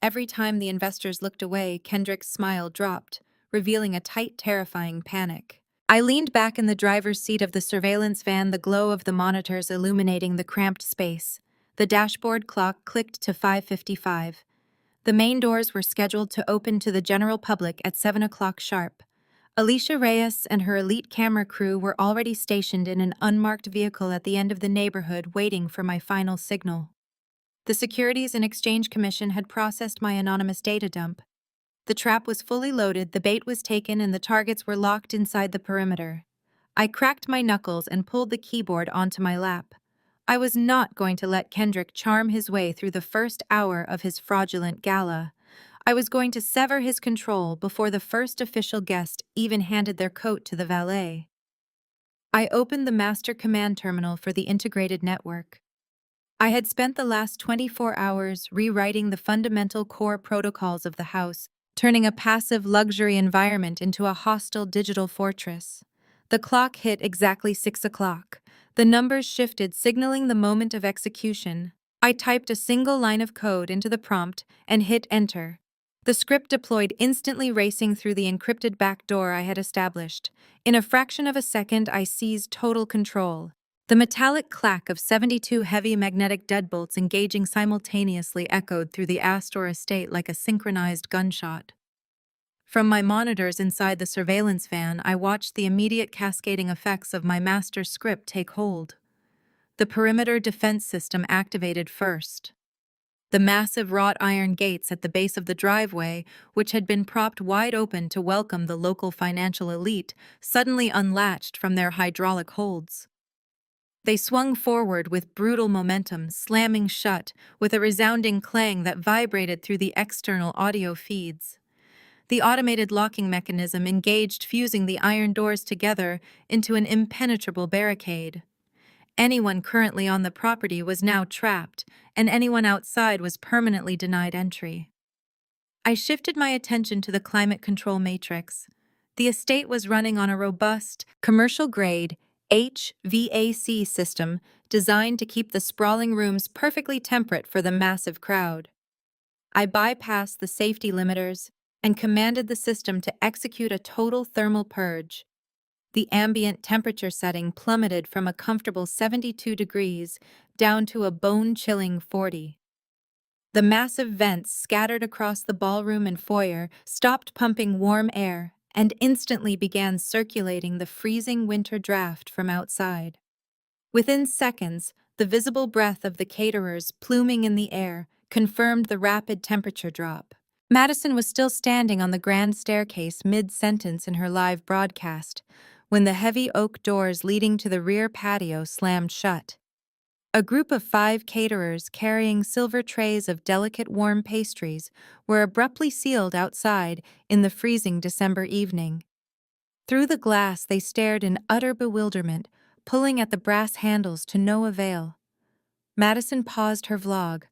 Every time the investors looked away, Kendrick's smile dropped, revealing a tight, terrifying panic. I leaned back in the driver's seat of the surveillance van, the glow of the monitors illuminating the cramped space. The dashboard clock clicked to 5:55. The main doors were scheduled to open to the general public at 7 o'clock sharp. Alicia Reyes and her elite camera crew were already stationed in an unmarked vehicle at the end of the neighborhood, waiting for my final signal. The Securities and Exchange Commission had processed my anonymous data dump. The trap was fully loaded, the bait was taken, and the targets were locked inside the perimeter. I cracked my knuckles and pulled the keyboard onto my lap. I was not going to let Kendrick charm his way through the first hour of his fraudulent gala. I was going to sever his control before the first official guest even handed their coat to the valet. I opened the master command terminal for the integrated network. I had spent the last 24 hours rewriting the fundamental core protocols of the house, turning a passive luxury environment into a hostile digital fortress. The clock hit exactly 6 o'clock. The numbers shifted, signaling the moment of execution. I typed a single line of code into the prompt and hit enter. The script deployed, instantly racing through the encrypted backdoor I had established. In a fraction of a second, I seized total control. The metallic clack of 72 heavy magnetic deadbolts engaging simultaneously echoed through the Astor estate like a synchronized gunshot. From my monitors inside the surveillance van, I watched the immediate cascading effects of my master script take hold. The perimeter defense system activated first. The massive wrought iron gates at the base of the driveway, which had been propped wide open to welcome the local financial elite, suddenly unlatched from their hydraulic holds. They swung forward with brutal momentum, slamming shut with a resounding clang that vibrated through the external audio feeds. The automated locking mechanism engaged, fusing the iron doors together into an impenetrable barricade. Anyone currently on the property was now trapped, and anyone outside was permanently denied entry. I shifted my attention to the climate control matrix. The estate was running on a robust, commercial-grade HVAC system designed to keep the sprawling rooms perfectly temperate for the massive crowd. I bypassed the safety limiters and commanded the system to execute a total thermal purge. The ambient temperature setting plummeted from a comfortable 72 degrees down to a bone-chilling 40. The massive vents scattered across the ballroom and foyer stopped pumping warm air and instantly began circulating the freezing winter draft from outside. Within seconds, the visible breath of the caterers pluming in the air confirmed the rapid temperature drop. Madison was still standing on the grand staircase mid-sentence in her live broadcast when the heavy oak doors leading to the rear patio slammed shut. A group of 5 caterers carrying silver trays of delicate warm pastries were abruptly sealed outside in the freezing December evening. Through the glass they stared in utter bewilderment, pulling at the brass handles to no avail. Madison paused her vlog,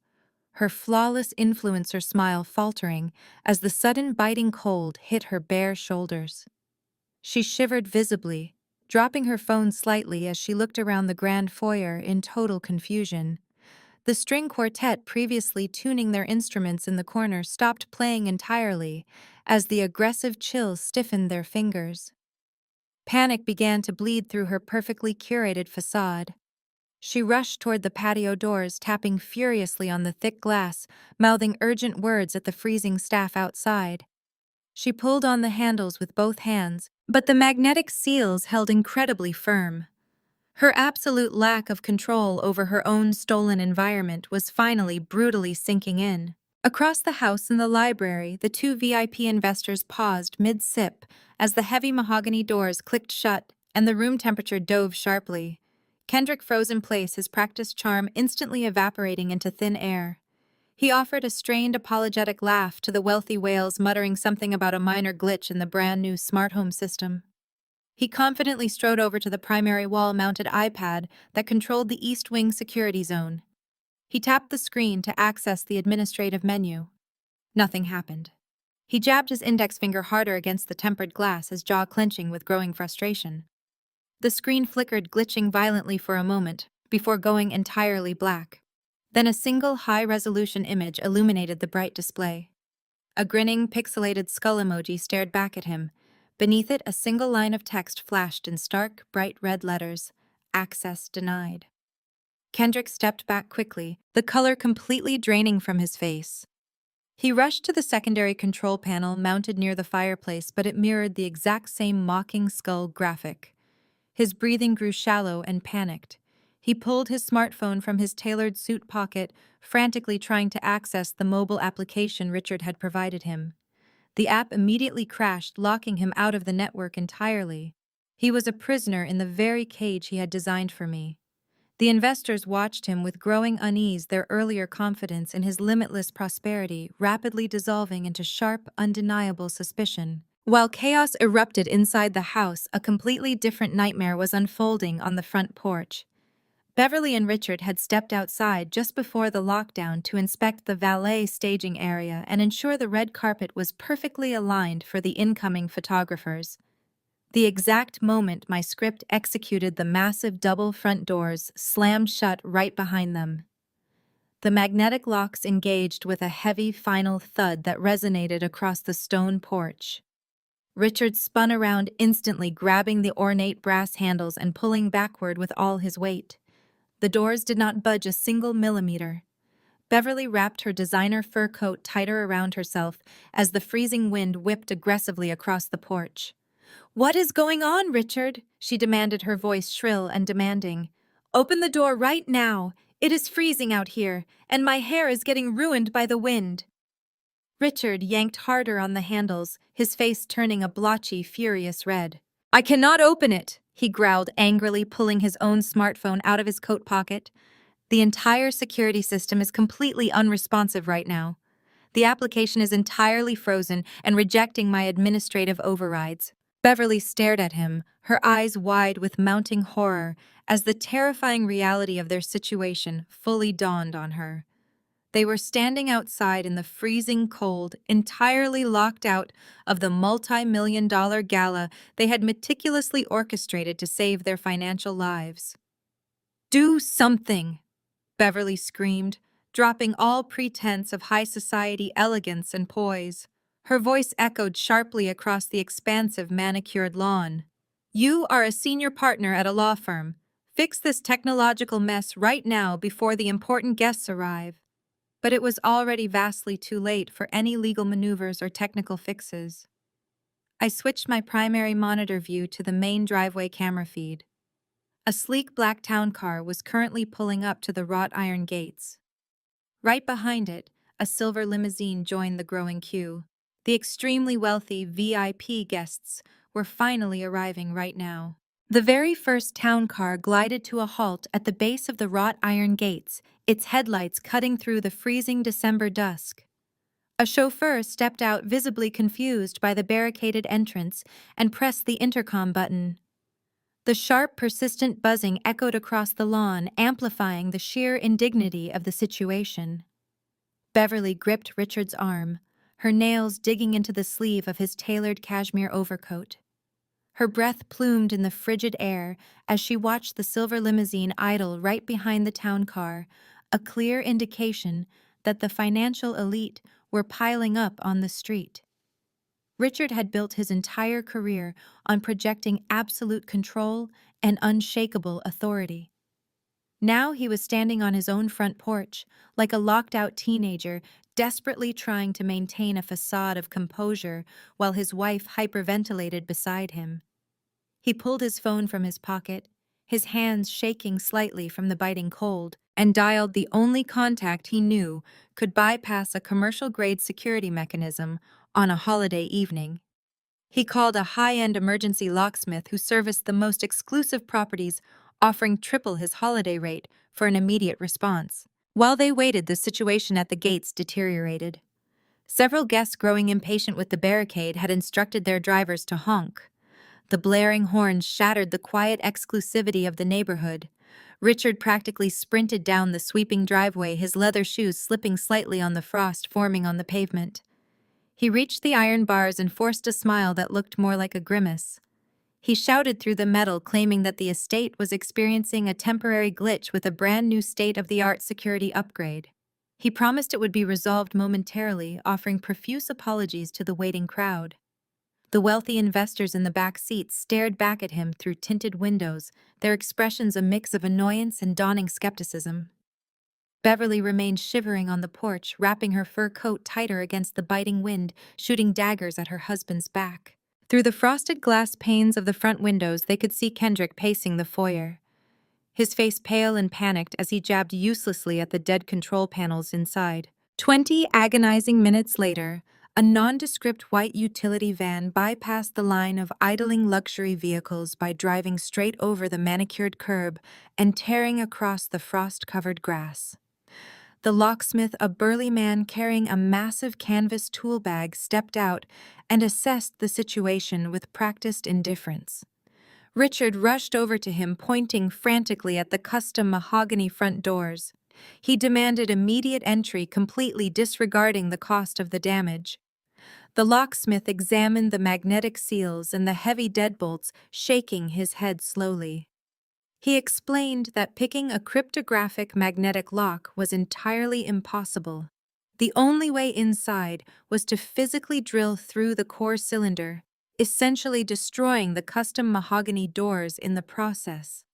her flawless influencer smile faltering as the sudden biting cold hit her bare shoulders. She shivered visibly, dropping her phone slightly as she looked around the grand foyer in total confusion. The string quartet previously tuning their instruments in the corner stopped playing entirely as the aggressive chill stiffened their fingers. Panic began to bleed through her perfectly curated facade. She rushed toward the patio doors, tapping furiously on the thick glass, mouthing urgent words at the freezing staff outside. She pulled on the handles with both hands, but the magnetic seals held incredibly firm. Her absolute lack of control over her own stolen environment was finally brutally sinking in. Across the house and the library, the 2 VIP investors paused mid-sip as the heavy mahogany doors clicked shut and the room temperature dove sharply. Kendrick froze in place, his practiced charm instantly evaporating into thin air. He offered a strained, apologetic laugh to the wealthy whales, muttering something about a minor glitch in the brand-new smart home system. He confidently strode over to the primary wall-mounted iPad that controlled the East Wing security zone. He tapped the screen to access the administrative menu. Nothing happened. He jabbed his index finger harder against the tempered glass, his jaw clenching with growing frustration. The screen flickered, glitching violently for a moment, before going entirely black. Then a single high-resolution image illuminated the bright display. A grinning, pixelated skull emoji stared back at him. Beneath it, a single line of text flashed in stark, bright red letters: "Access denied." Kendrick stepped back quickly, the color completely draining from his face. He rushed to the secondary control panel mounted near the fireplace, but it mirrored the exact same mocking skull graphic. His breathing grew shallow and panicked. He pulled his smartphone from his tailored suit pocket, frantically trying to access the mobile application Richard had provided him. The app immediately crashed, locking him out of the network entirely. He was a prisoner in the very cage he had designed for me. The investors watched him with growing unease, their earlier confidence in his limitless prosperity rapidly dissolving into sharp, undeniable suspicion. While chaos erupted inside the house, a completely different nightmare was unfolding on the front porch. Beverly and Richard had stepped outside just before the lockdown to inspect the valet staging area and ensure the red carpet was perfectly aligned for the incoming photographers. The exact moment my script executed, the massive double front doors slammed shut right behind them. The magnetic locks engaged with a heavy final thud that resonated across the stone porch. Richard spun around instantly, grabbing the ornate brass handles and pulling backward with all his weight. The doors did not budge a single millimeter. Beverly wrapped her designer fur coat tighter around herself as the freezing wind whipped aggressively across the porch. "What is going on, Richard?" she demanded, her voice shrill and demanding. "Open the door right now. It is freezing out here, and my hair is getting ruined by the wind." Richard yanked harder on the handles, his face turning a blotchy, furious red. "I cannot open it," he growled angrily, pulling his own smartphone out of his coat pocket. "The entire security system is completely unresponsive right now. The application is entirely frozen and rejecting my administrative overrides." Beverly stared at him, her eyes wide with mounting horror, as the terrifying reality of their situation fully dawned on her. They were standing outside in the freezing cold, entirely locked out of the multi-million-dollar gala they had meticulously orchestrated to save their financial lives. "Do something!" Beverly screamed, dropping all pretense of high society elegance and poise. Her voice echoed sharply across the expansive manicured lawn. "You are a senior partner at a law firm. Fix this technological mess right now before the important guests arrive." But it was already vastly too late for any legal maneuvers or technical fixes. I switched my primary monitor view to the main driveway camera feed. A sleek black town car was currently pulling up to the wrought iron gates. Right behind it, a silver limousine joined the growing queue. The extremely wealthy VIP guests were finally arriving right now. The very first town car glided to a halt at the base of the wrought iron gates, its headlights cutting through the freezing December dusk. A chauffeur stepped out, visibly confused by the barricaded entrance, and pressed the intercom button. The sharp, persistent buzzing echoed across the lawn, amplifying the sheer indignity of the situation. Beverly gripped Richard's arm, her nails digging into the sleeve of his tailored cashmere overcoat. Her breath plumed in the frigid air as she watched the silver limousine idle right behind the town car, a clear indication that the financial elite were piling up on the street. Richard had built his entire career on projecting absolute control and unshakable authority. Now he was standing on his own front porch, like a locked-out teenager, desperately trying to maintain a facade of composure while his wife hyperventilated beside him. He pulled his phone from his pocket, his hands shaking slightly from the biting cold, and dialed the only contact he knew could bypass a commercial-grade security mechanism on a holiday evening. He called a high-end emergency locksmith who serviced the most exclusive properties, offering triple his holiday rate for an immediate response. While they waited, the situation at the gates deteriorated. Several guests, growing impatient with the barricade, had instructed their drivers to honk. The blaring horns shattered the quiet exclusivity of the neighborhood. Richard practically sprinted down the sweeping driveway, his leather shoes slipping slightly on the frost forming on the pavement. He reached the iron bars and forced a smile that looked more like a grimace. He shouted through the metal, claiming that the estate was experiencing a temporary glitch with a brand new state-of-the-art security upgrade. He promised it would be resolved momentarily, offering profuse apologies to the waiting crowd. The wealthy investors in the back seats stared back at him through tinted windows, their expressions a mix of annoyance and dawning skepticism. Beverly remained shivering on the porch, wrapping her fur coat tighter against the biting wind, shooting daggers at her husband's back. Through the frosted glass panes of the front windows, they could see Kendrick pacing the foyer, his face pale and panicked as he jabbed uselessly at the dead control panels inside. 20 agonizing minutes later, A nondescript white utility van bypassed the line of idling luxury vehicles by driving straight over the manicured curb and tearing across the frost-covered grass. The locksmith, a burly man carrying a massive canvas tool bag, stepped out and assessed the situation with practiced indifference. Richard rushed over to him, pointing frantically at the custom mahogany front doors. He demanded immediate entry, completely disregarding the cost of the damage. The locksmith examined the magnetic seals and the heavy deadbolts, shaking his head slowly. He explained that picking a cryptographic magnetic lock was entirely impossible. The only way inside was to physically drill through the core cylinder, essentially destroying the custom mahogany doors in the process.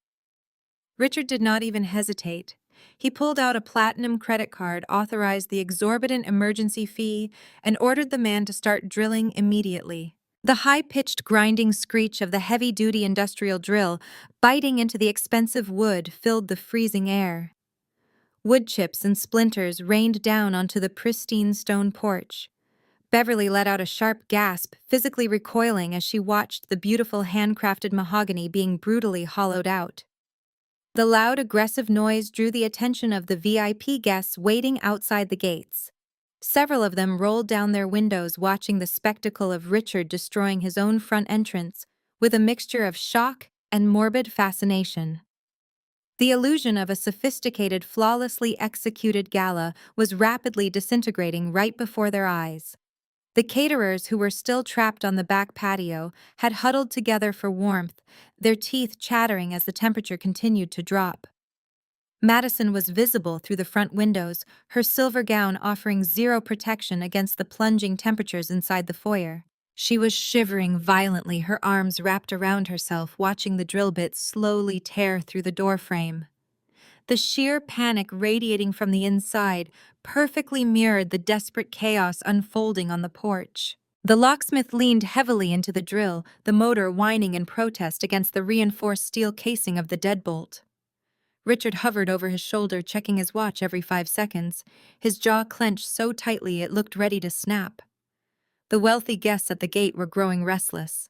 Richard did not even hesitate. He pulled out a platinum credit card, authorized the exorbitant emergency fee, and ordered the man to start drilling immediately. The high-pitched grinding screech of the heavy-duty industrial drill biting into the expensive wood filled the freezing air. Wood chips and splinters rained down onto the pristine stone porch. Beverly let out a sharp gasp, physically recoiling as she watched the beautiful handcrafted mahogany being brutally hollowed out. The loud, aggressive noise drew the attention of the VIP guests waiting outside the gates. Several of them rolled down their windows, watching the spectacle of Richard destroying his own front entrance with a mixture of shock and morbid fascination. The illusion of a sophisticated, flawlessly executed gala was rapidly disintegrating right before their eyes. The caterers, who were still trapped on the back patio, had huddled together for warmth, their teeth chattering as the temperature continued to drop. Madison was visible through the front windows, her silver gown offering zero protection against the plunging temperatures inside the foyer. She was shivering violently, her arms wrapped around herself, watching the drill bits slowly tear through the door frame. The sheer panic radiating from the inside perfectly mirrored the desperate chaos unfolding on the porch. The locksmith leaned heavily into the drill, the motor whining in protest against the reinforced steel casing of the deadbolt. Richard hovered over his shoulder, checking his watch every 5 seconds, his jaw clenched so tightly it looked ready to snap. The wealthy guests at the gate were growing restless.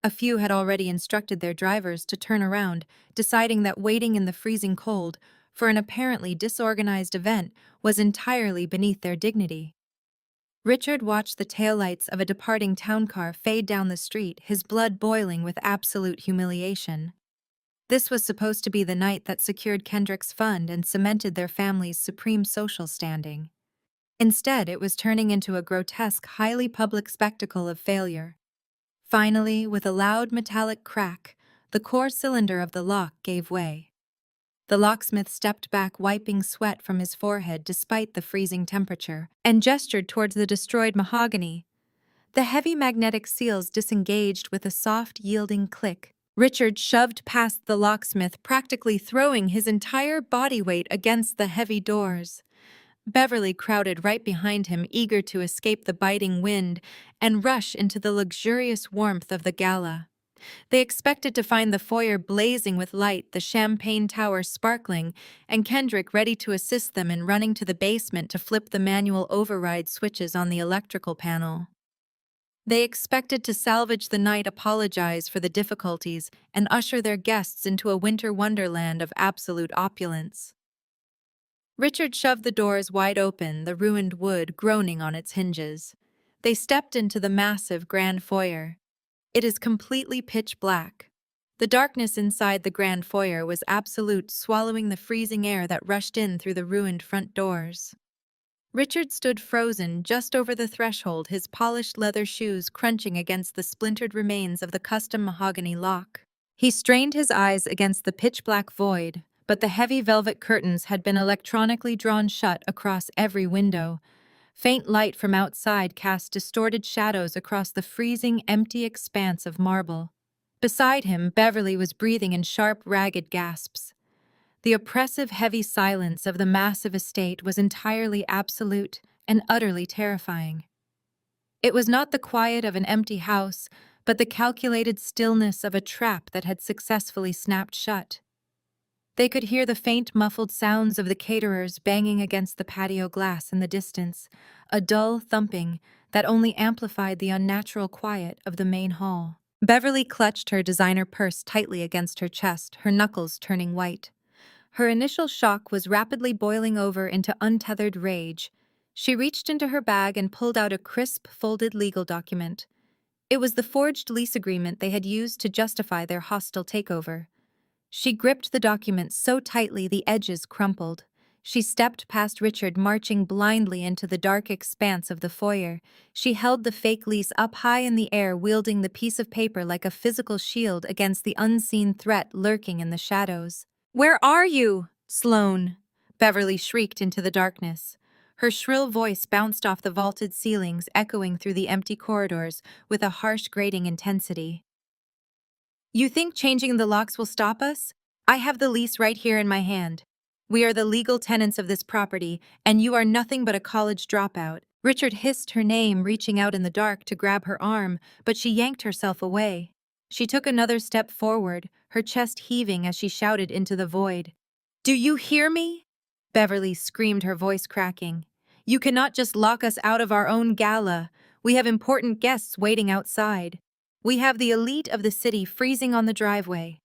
A few had already instructed their drivers to turn around, deciding that waiting in the freezing cold for an apparently disorganized event was entirely beneath their dignity. Richard watched the taillights of a departing town car fade down the street, his blood boiling with absolute humiliation. This was supposed to be the night that secured Kendrick's fund and cemented their family's supreme social standing. Instead, it was turning into a grotesque, highly public spectacle of failure. Finally, with a loud metallic crack, the core cylinder of the lock gave way. The locksmith stepped back, wiping sweat from his forehead despite the freezing temperature, and gestured towards the destroyed mahogany. The heavy magnetic seals disengaged with a soft, yielding click. Richard shoved past the locksmith, practically throwing his entire body weight against the heavy doors. Beverly crowded right behind him, eager to escape the biting wind and rush into the luxurious warmth of the gala. They expected to find the foyer blazing with light, the champagne tower sparkling, and Kendrick ready to assist them in running to the basement to flip the manual override switches on the electrical panel. They expected to salvage the night, apologize for the difficulties, and usher their guests into a winter wonderland of absolute opulence. Richard shoved the doors wide open, the ruined wood groaning on its hinges. They stepped into the massive grand foyer. It is completely pitch black. The darkness inside the grand foyer was absolute, swallowing the freezing air that rushed in through the ruined front doors. Richard stood frozen just over the threshold, his polished leather shoes crunching against the splintered remains of the custom mahogany lock. He strained his eyes against the pitch-black void, but the heavy velvet curtains had been electronically drawn shut across every window. Faint light from outside cast distorted shadows across the freezing, empty expanse of marble. Beside him, Beverly was breathing in sharp, ragged gasps. The oppressive, heavy silence of the massive estate was entirely absolute and utterly terrifying. It was not the quiet of an empty house, but the calculated stillness of a trap that had successfully snapped shut. They could hear the faint, muffled sounds of the caterers banging against the patio glass in the distance, a dull thumping that only amplified the unnatural quiet of the main hall. Beverly clutched her designer purse tightly against her chest, her knuckles turning white. Her initial shock was rapidly boiling over into untethered rage. She reached into her bag and pulled out a crisp, folded legal document. It was the forged lease agreement they had used to justify their hostile takeover. She gripped the document so tightly the edges crumpled. She stepped past Richard, marching blindly into the dark expanse of the foyer. She held the fake lease up high in the air, wielding the piece of paper like a physical shield against the unseen threat lurking in the shadows. "Where are you, Sloane?" Beverly shrieked into the darkness. Her shrill voice bounced off the vaulted ceilings, echoing through the empty corridors with a harsh, grating intensity. "You think changing the locks will stop us? I have the lease right here in my hand. We are the legal tenants of this property, and you are nothing but a college dropout." Richard hissed her name, reaching out in the dark to grab her arm, but she yanked herself away. She took another step forward, her chest heaving as she shouted into the void. "Do you hear me?" Beverly screamed, her voice cracking. "You cannot just lock us out of our own gala. We have important guests waiting outside. We have the elite of the city freezing on the driveway.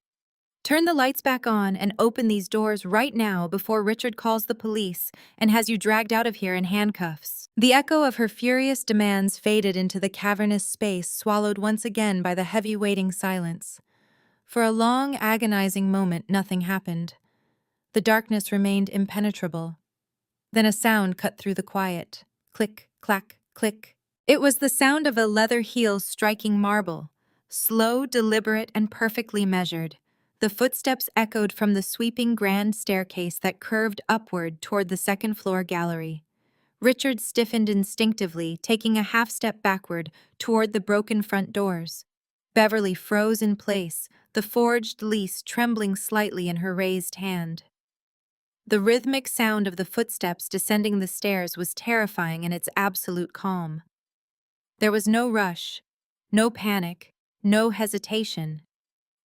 Turn the lights back on and open these doors right now before Richard calls the police and has you dragged out of here in handcuffs." The echo of her furious demands faded into the cavernous space, swallowed once again by the heavy waiting silence. For a long, agonizing moment, nothing happened. The darkness remained impenetrable. Then a sound cut through the quiet. Click, clack, click. It was the sound of a leather heel striking marble, slow, deliberate, and perfectly measured. The footsteps echoed from the sweeping grand staircase that curved upward toward the second-floor gallery. Richard stiffened instinctively, taking a half-step backward toward the broken front doors. Beverly froze in place, the forged lease trembling slightly in her raised hand. The rhythmic sound of the footsteps descending the stairs was terrifying in its absolute calm. There was no rush, no panic, no hesitation.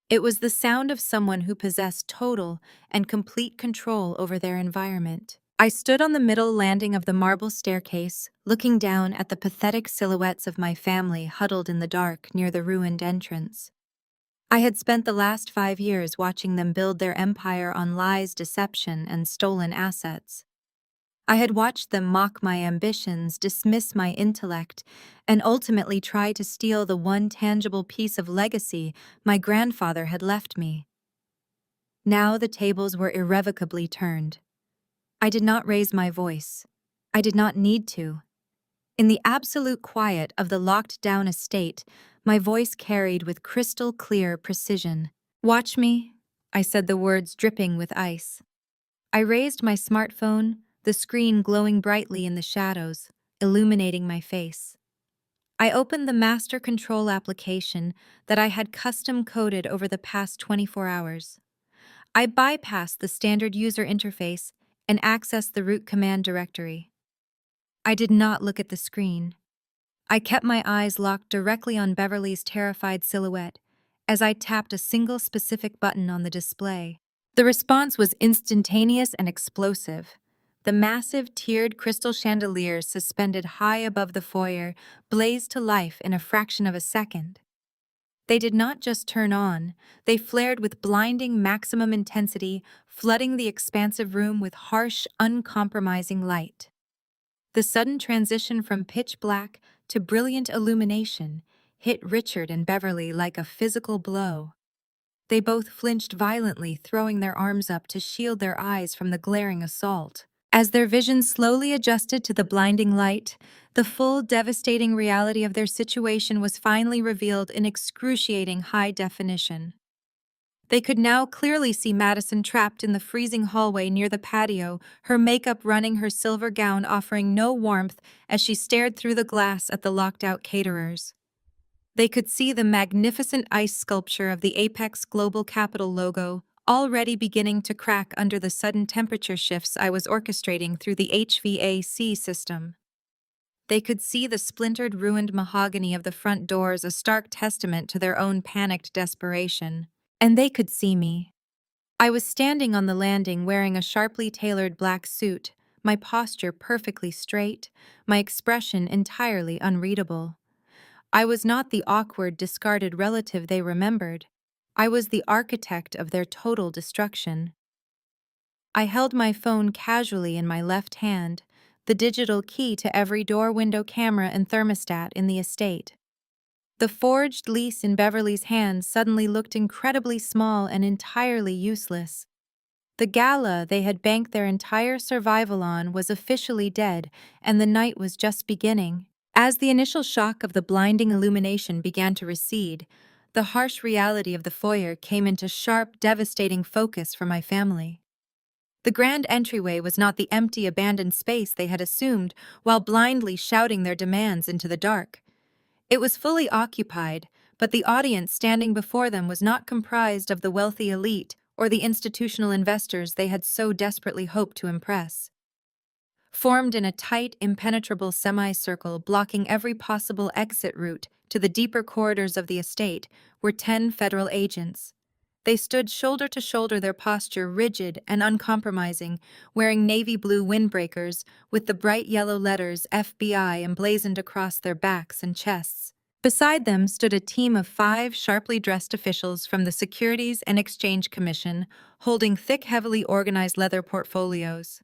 It was the sound of someone who possessed total and complete control over their environment. I stood on the middle landing of the marble staircase, looking down at the pathetic silhouettes of my family huddled in the dark near the ruined entrance. I had spent the last 5 years watching them build their empire on lies, deception, and stolen assets. I had watched them mock my ambitions, dismiss my intellect, and ultimately try to steal the one tangible piece of legacy my grandfather had left me. Now the tables were irrevocably turned. I did not raise my voice. I did not need to. In the absolute quiet of the locked-down estate, my voice carried with crystal-clear precision. "Watch me," I said, the words dripping with ice. I raised my smartphone, the screen glowing brightly in the shadows, illuminating my face. I opened the master control application that I had custom-coded over the past 24 hours. I bypassed the standard user interface and accessed the root command directory. I did not look at the screen. I kept my eyes locked directly on Beverly's terrified silhouette as I tapped a single specific button on the display. The response was instantaneous and explosive. The massive tiered crystal chandeliers suspended high above the foyer blazed to life in a fraction of a second. They did not just turn on, they flared with blinding maximum intensity, flooding the expansive room with harsh, uncompromising light. The sudden transition from pitch black to brilliant illumination hit Richard and Beverly like a physical blow. They both flinched violently, throwing their arms up to shield their eyes from the glaring assault. As their vision slowly adjusted to the blinding light, the full, devastating reality of their situation was finally revealed in excruciating high definition. They could now clearly see Madison trapped in the freezing hallway near the patio, her makeup running, her silver gown offering no warmth as she stared through the glass at the locked-out caterers. They could see the magnificent ice sculpture of the Apex Global Capital logo, already beginning to crack under the sudden temperature shifts I was orchestrating through the HVAC system. They could see the splintered, ruined mahogany of the front doors, a stark testament to their own panicked desperation. And they could see me. I was standing on the landing wearing a sharply tailored black suit, my posture perfectly straight, my expression entirely unreadable. I was not the awkward, discarded relative they remembered. I was the architect of their total destruction. I held my phone casually in my left hand, the digital key to every door, window, camera, and thermostat in the estate. The forged lease in Beverly's hands suddenly looked incredibly small and entirely useless. The gala they had banked their entire survival on was officially dead, and the night was just beginning. As the initial shock of the blinding illumination began to recede, the harsh reality of the foyer came into sharp, devastating focus for my family. The grand entryway was not the empty, abandoned space they had assumed while blindly shouting their demands into the dark. It was fully occupied, but the audience standing before them was not comprised of the wealthy elite or the institutional investors they had so desperately hoped to impress. Formed in a tight, impenetrable semicircle blocking every possible exit route to the deeper corridors of the estate were 10 federal agents. They stood shoulder to shoulder, their posture rigid and uncompromising, wearing navy blue windbreakers with the bright yellow letters FBI emblazoned across their backs and chests. Beside them stood a team of 5 sharply dressed officials from the Securities and Exchange Commission, holding thick, heavily organized leather portfolios.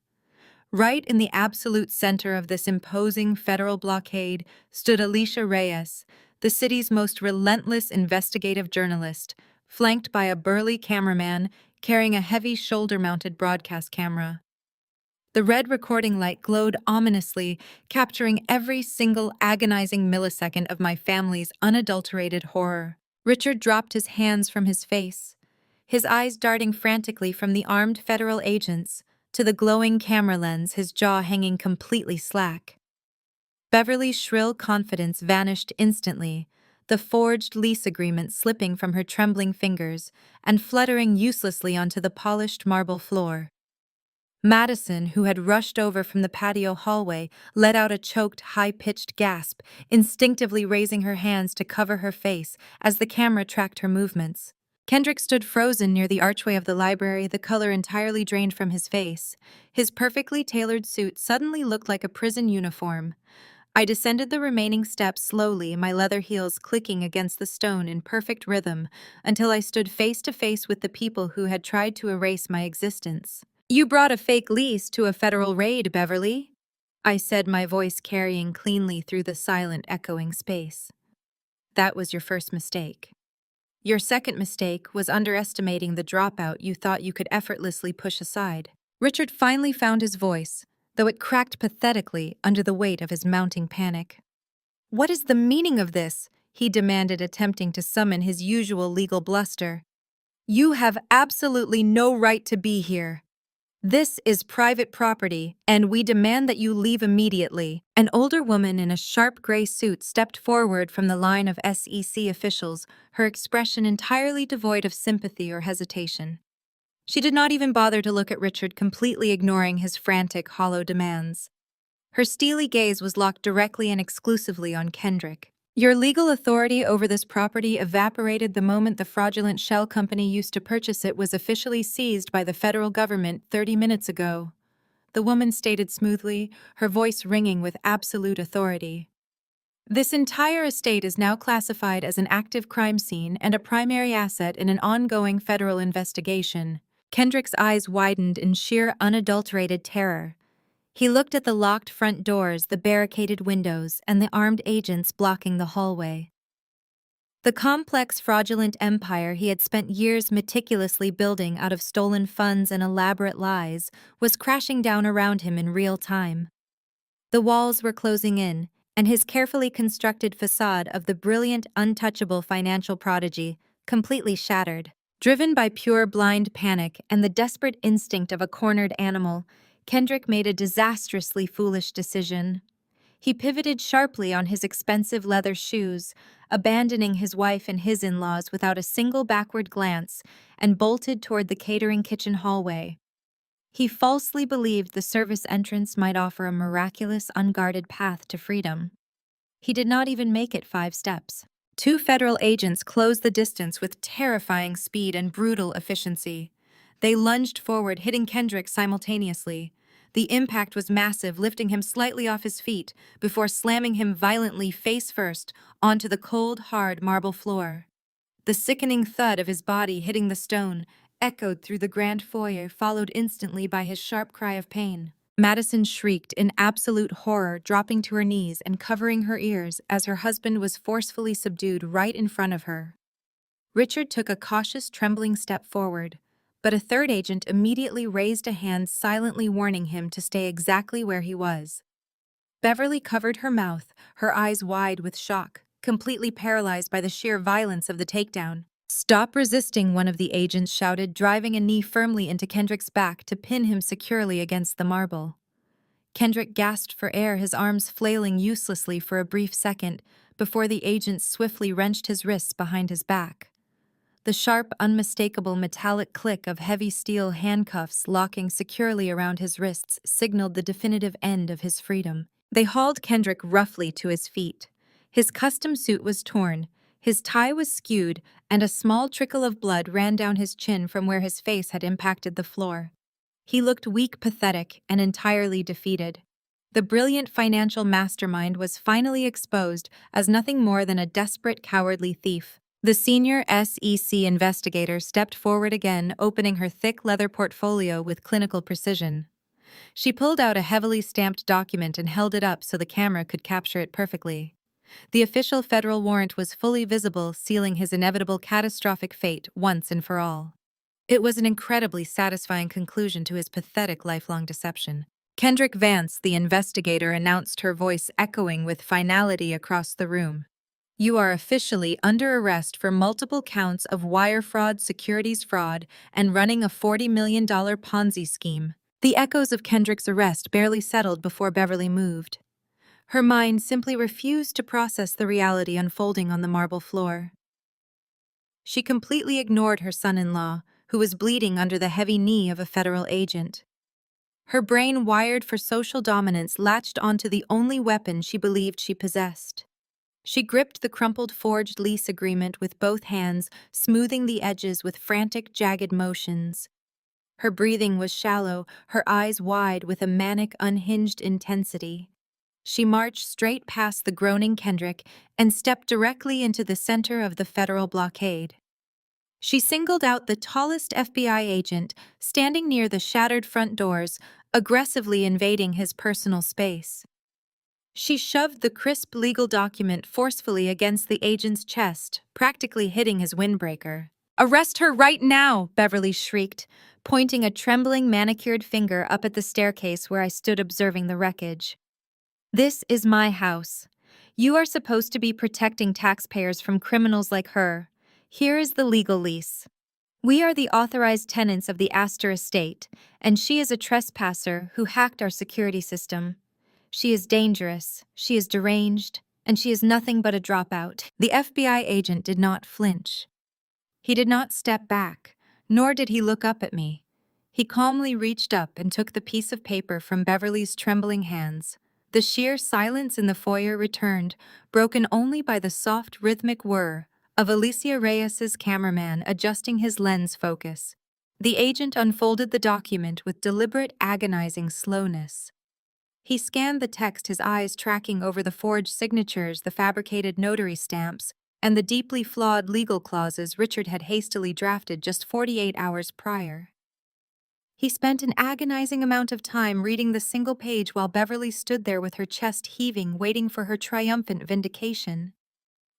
Right in the absolute center of this imposing federal blockade stood Alicia Reyes, the city's most relentless investigative journalist, flanked by a burly cameraman carrying a heavy shoulder-mounted broadcast camera. The red recording light glowed ominously, capturing every single agonizing millisecond of my family's unadulterated horror. Richard dropped his hands from his face, his eyes darting frantically from the armed federal agents to the glowing camera lens, his jaw hanging completely slack. Beverly's shrill confidence vanished instantly, the forged lease agreement slipping from her trembling fingers and fluttering uselessly onto the polished marble floor. Madison, who had rushed over from the patio hallway, let out a choked, high-pitched gasp, instinctively raising her hands to cover her face as the camera tracked her movements. Kendrick stood frozen near the archway of the library, the color entirely drained from his face. His perfectly tailored suit suddenly looked like a prison uniform. I descended the remaining steps slowly, my leather heels clicking against the stone in perfect rhythm, until I stood face to face with the people who had tried to erase my existence. "You brought a fake lease to a federal raid, Beverly," I said, my voice carrying cleanly through the silent, echoing space. "That was your first mistake. Your second mistake was underestimating the dropout you thought you could effortlessly push aside." Richard finally found his voice, though it cracked pathetically under the weight of his mounting panic. "What is the meaning of this?" he demanded, attempting to summon his usual legal bluster. "You have absolutely no right to be here. This is private property, and we demand that you leave immediately." An older woman in a sharp gray suit stepped forward from the line of SEC officials, her expression entirely devoid of sympathy or hesitation. She did not even bother to look at Richard, completely ignoring his frantic, hollow demands. Her steely gaze was locked directly and exclusively on Kendrick. "Your legal authority over this property evaporated the moment the fraudulent shell company used to purchase it was officially seized by the federal government 30 minutes ago," the woman stated smoothly, her voice ringing with absolute authority. "This entire estate is now classified as an active crime scene and a primary asset in an ongoing federal investigation." Kendrick's eyes widened in sheer, unadulterated terror. He looked at the locked front doors, the barricaded windows, and the armed agents blocking the hallway. The complex, fraudulent empire he had spent years meticulously building out of stolen funds and elaborate lies was crashing down around him in real time. The walls were closing in, and his carefully constructed facade of the brilliant, untouchable financial prodigy completely shattered. Driven by pure blind panic and the desperate instinct of a cornered animal, Kendrick made a disastrously foolish decision. He pivoted sharply on his expensive leather shoes, abandoning his wife and his in-laws without a single backward glance, and bolted toward the catering kitchen hallway. He falsely believed the service entrance might offer a miraculous, unguarded path to freedom. He did not even make it 5 steps. 2 federal agents closed the distance with terrifying speed and brutal efficiency. They lunged forward, hitting Kendrick simultaneously. The impact was massive, lifting him slightly off his feet before slamming him violently face first onto the cold, hard marble floor. The sickening thud of his body hitting the stone echoed through the grand foyer, followed instantly by his sharp cry of pain. Madison shrieked in absolute horror, dropping to her knees and covering her ears as her husband was forcefully subdued right in front of her. Richard took a cautious, trembling step forward, but a third agent immediately raised a hand, silently warning him to stay exactly where he was. Beverly covered her mouth, her eyes wide with shock, completely paralyzed by the sheer violence of the takedown. "Stop resisting," one of the agents shouted, driving a knee firmly into Kendrick's back to pin him securely against the marble. Kendrick gasped for air, his arms flailing uselessly for a brief second before the agent swiftly wrenched his wrists behind his back. The sharp, unmistakable metallic click of heavy steel handcuffs locking securely around his wrists signaled the definitive end of his freedom. They hauled Kendrick roughly to his feet. His custom suit was torn, his tie was skewed, and a small trickle of blood ran down his chin from where his face had impacted the floor. He looked weak, pathetic, and entirely defeated. The brilliant financial mastermind was finally exposed as nothing more than a desperate, cowardly thief. The senior SEC investigator stepped forward again, opening her thick leather portfolio with clinical precision. She pulled out a heavily stamped document and held it up so the camera could capture it perfectly. The official federal warrant was fully visible, sealing his inevitable catastrophic fate once and for all. It was an incredibly satisfying conclusion to his pathetic lifelong deception. "Kendrick Vance," the investigator announced, her voice echoing with finality across the room. "You are officially under arrest for multiple counts of wire fraud, securities fraud, and running a $40 million Ponzi scheme." The echoes of Kendrick's arrest barely settled before Beverly moved. Her mind simply refused to process the reality unfolding on the marble floor. She completely ignored her son-in-law, who was bleeding under the heavy knee of a federal agent. Her brain, wired for social dominance, latched onto the only weapon she believed she possessed. She gripped the crumpled forged lease agreement with both hands, smoothing the edges with frantic, jagged motions. Her breathing was shallow, her eyes wide with a manic, unhinged intensity. She marched straight past the groaning Kendrick and stepped directly into the center of the federal blockade. She singled out the tallest FBI agent, standing near the shattered front doors, aggressively invading his personal space. She shoved the crisp legal document forcefully against the agent's chest, practically hitting his windbreaker. "Arrest her right now!" Beverly shrieked, pointing a trembling, manicured finger up at the staircase where I stood observing the wreckage. "This is my house. You are supposed to be protecting taxpayers from criminals like her. Here is the legal lease. We are the authorized tenants of the Astor estate, and she is a trespasser who hacked our security system. She is dangerous, she is deranged, and she is nothing but a dropout." The FBI agent did not flinch. He did not step back, nor did he look up at me. He calmly reached up and took the piece of paper from Beverly's trembling hands. The sheer silence in the foyer returned, broken only by the soft, rhythmic whir of Alicia Reyes's cameraman adjusting his lens focus. The agent unfolded the document with deliberate, agonizing slowness. He scanned the text, his eyes tracking over the forged signatures, the fabricated notary stamps, and the deeply flawed legal clauses Richard had hastily drafted just 48 hours prior. He spent an agonizing amount of time reading the single page while Beverly stood there with her chest heaving, waiting for her triumphant vindication.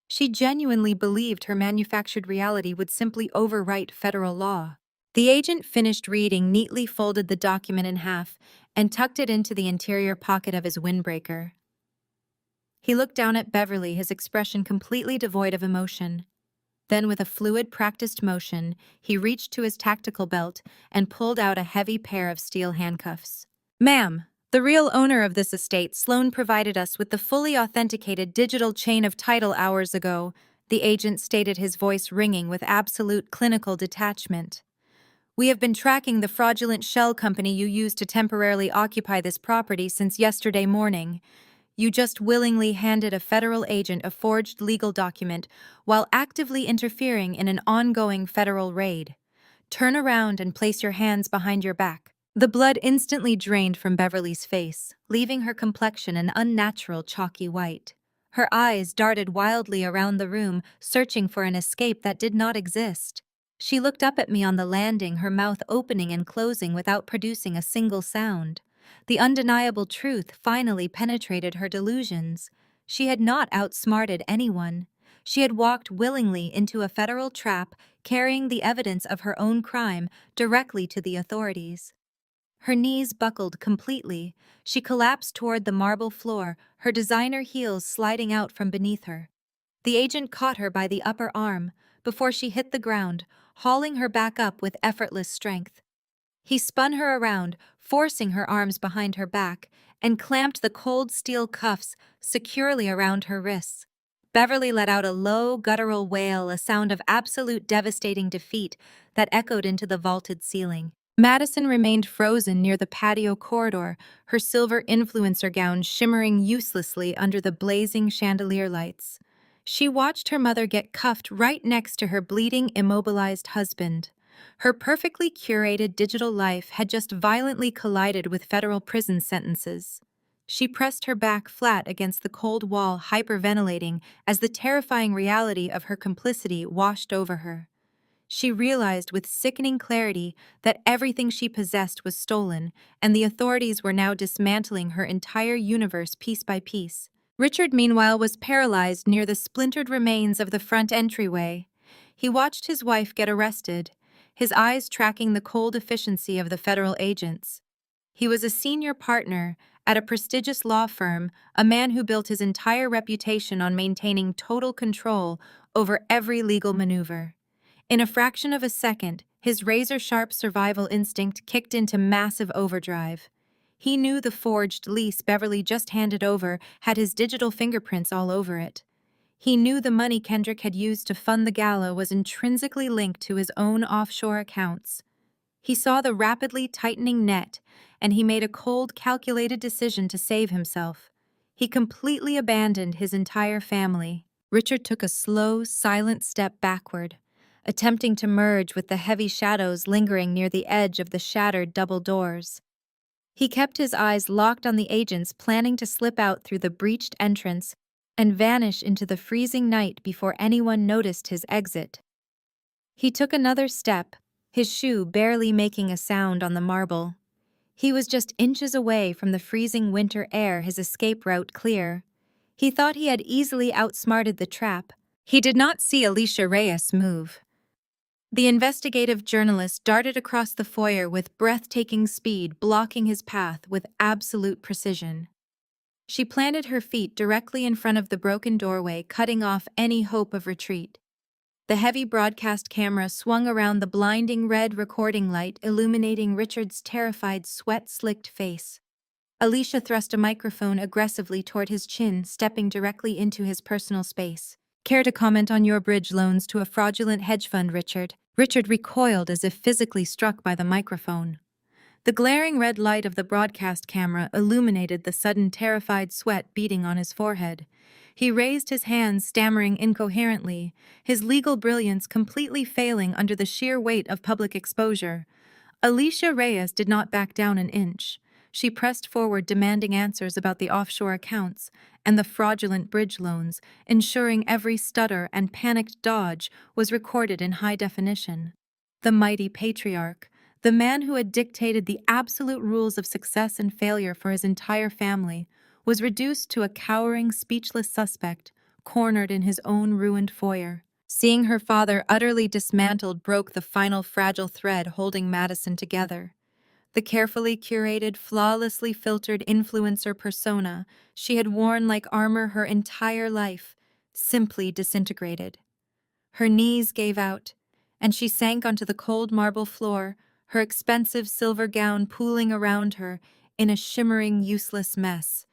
She genuinely believed her manufactured reality would simply overwrite federal law. The agent finished reading, neatly folded the document in half, and tucked it into the interior pocket of his windbreaker. He looked down at Beverly, his expression completely devoid of emotion. Then, with a fluid, practiced motion, he reached to his tactical belt and pulled out a heavy pair of steel handcuffs. "Ma'am, the real owner of this estate, Sloane, provided us with the fully authenticated digital chain of title hours ago," the agent stated, his voice ringing with absolute clinical detachment. "We have been tracking the fraudulent shell company you used to temporarily occupy this property since yesterday morning. You just willingly handed a federal agent a forged legal document while actively interfering in an ongoing federal raid. Turn around and place your hands behind your back." The blood instantly drained from Beverly's face, leaving her complexion an unnatural chalky white. Her eyes darted wildly around the room, searching for an escape that did not exist. She looked up at me on the landing, her mouth opening and closing without producing a single sound. The undeniable truth finally penetrated her delusions. She had not outsmarted anyone. She had walked willingly into a federal trap, carrying the evidence of her own crime directly to the authorities. Her knees buckled completely. She collapsed toward the marble floor, her designer heels sliding out from beneath her. The agent caught her by the upper arm before she hit the ground, hauling her back up with effortless strength. He spun her around, forcing her arms behind her back, and clamped the cold steel cuffs securely around her wrists. Beverly let out a low, guttural wail, a sound of absolute devastating defeat that echoed into the vaulted ceiling. Madison remained frozen near the patio corridor, her silver influencer gown shimmering uselessly under the blazing chandelier lights. She watched her mother get cuffed right next to her bleeding, immobilized husband. Her perfectly curated digital life had just violently collided with federal prison sentences. She pressed her back flat against the cold wall, hyperventilating as the terrifying reality of her complicity washed over her. She realized with sickening clarity that everything she possessed was stolen, and the authorities were now dismantling her entire universe piece by piece. Richard, meanwhile, was paralyzed near the splintered remains of the front entryway. He watched his wife get arrested, his eyes tracking the cold efficiency of the federal agents. He was a senior partner at a prestigious law firm, a man who built his entire reputation on maintaining total control over every legal maneuver. In a fraction of a second, his razor-sharp survival instinct kicked into massive overdrive. He knew the forged lease Beverly just handed over had his digital fingerprints all over it. He knew the money Kendrick had used to fund the gala was intrinsically linked to his own offshore accounts. He saw the rapidly tightening net, and he made a cold, calculated decision to save himself. He completely abandoned his entire family. Richard took a slow, silent step backward, attempting to merge with the heavy shadows lingering near the edge of the shattered double doors. He kept his eyes locked on the agents, planning to slip out through the breached entrance and vanish into the freezing night before anyone noticed his exit. He took another step, his shoe barely making a sound on the marble. He was just inches away from the freezing winter air, his escape route clear. He thought he had easily outsmarted the trap. He did not see Alicia Reyes move. The investigative journalist darted across the foyer with breathtaking speed, blocking his path with absolute precision. She planted her feet directly in front of the broken doorway, cutting off any hope of retreat. The heavy broadcast camera swung around the blinding red recording light, illuminating Richard's terrified, sweat-slicked face. Alicia thrust a microphone aggressively toward his chin, stepping directly into his personal space. "Care to comment on your bridge loans to a fraudulent hedge fund, Richard?" Richard recoiled as if physically struck by the microphone. The glaring red light of the broadcast camera illuminated the sudden terrified sweat beading on his forehead. He raised his hands, stammering incoherently, his legal brilliance completely failing under the sheer weight of public exposure. Alicia Reyes did not back down an inch. She pressed forward, demanding answers about the offshore accounts and the fraudulent bridge loans, ensuring every stutter and panicked dodge was recorded in high definition. The mighty patriarch, the man who had dictated the absolute rules of success and failure for his entire family, was reduced to a cowering, speechless suspect, cornered in his own ruined foyer. Seeing her father utterly dismantled broke the final fragile thread holding Madison together. The carefully curated, flawlessly filtered influencer persona she had worn like armor her entire life simply disintegrated. Her knees gave out, and she sank onto the cold marble floor, her expensive silver gown pooling around her in a shimmering, useless mess.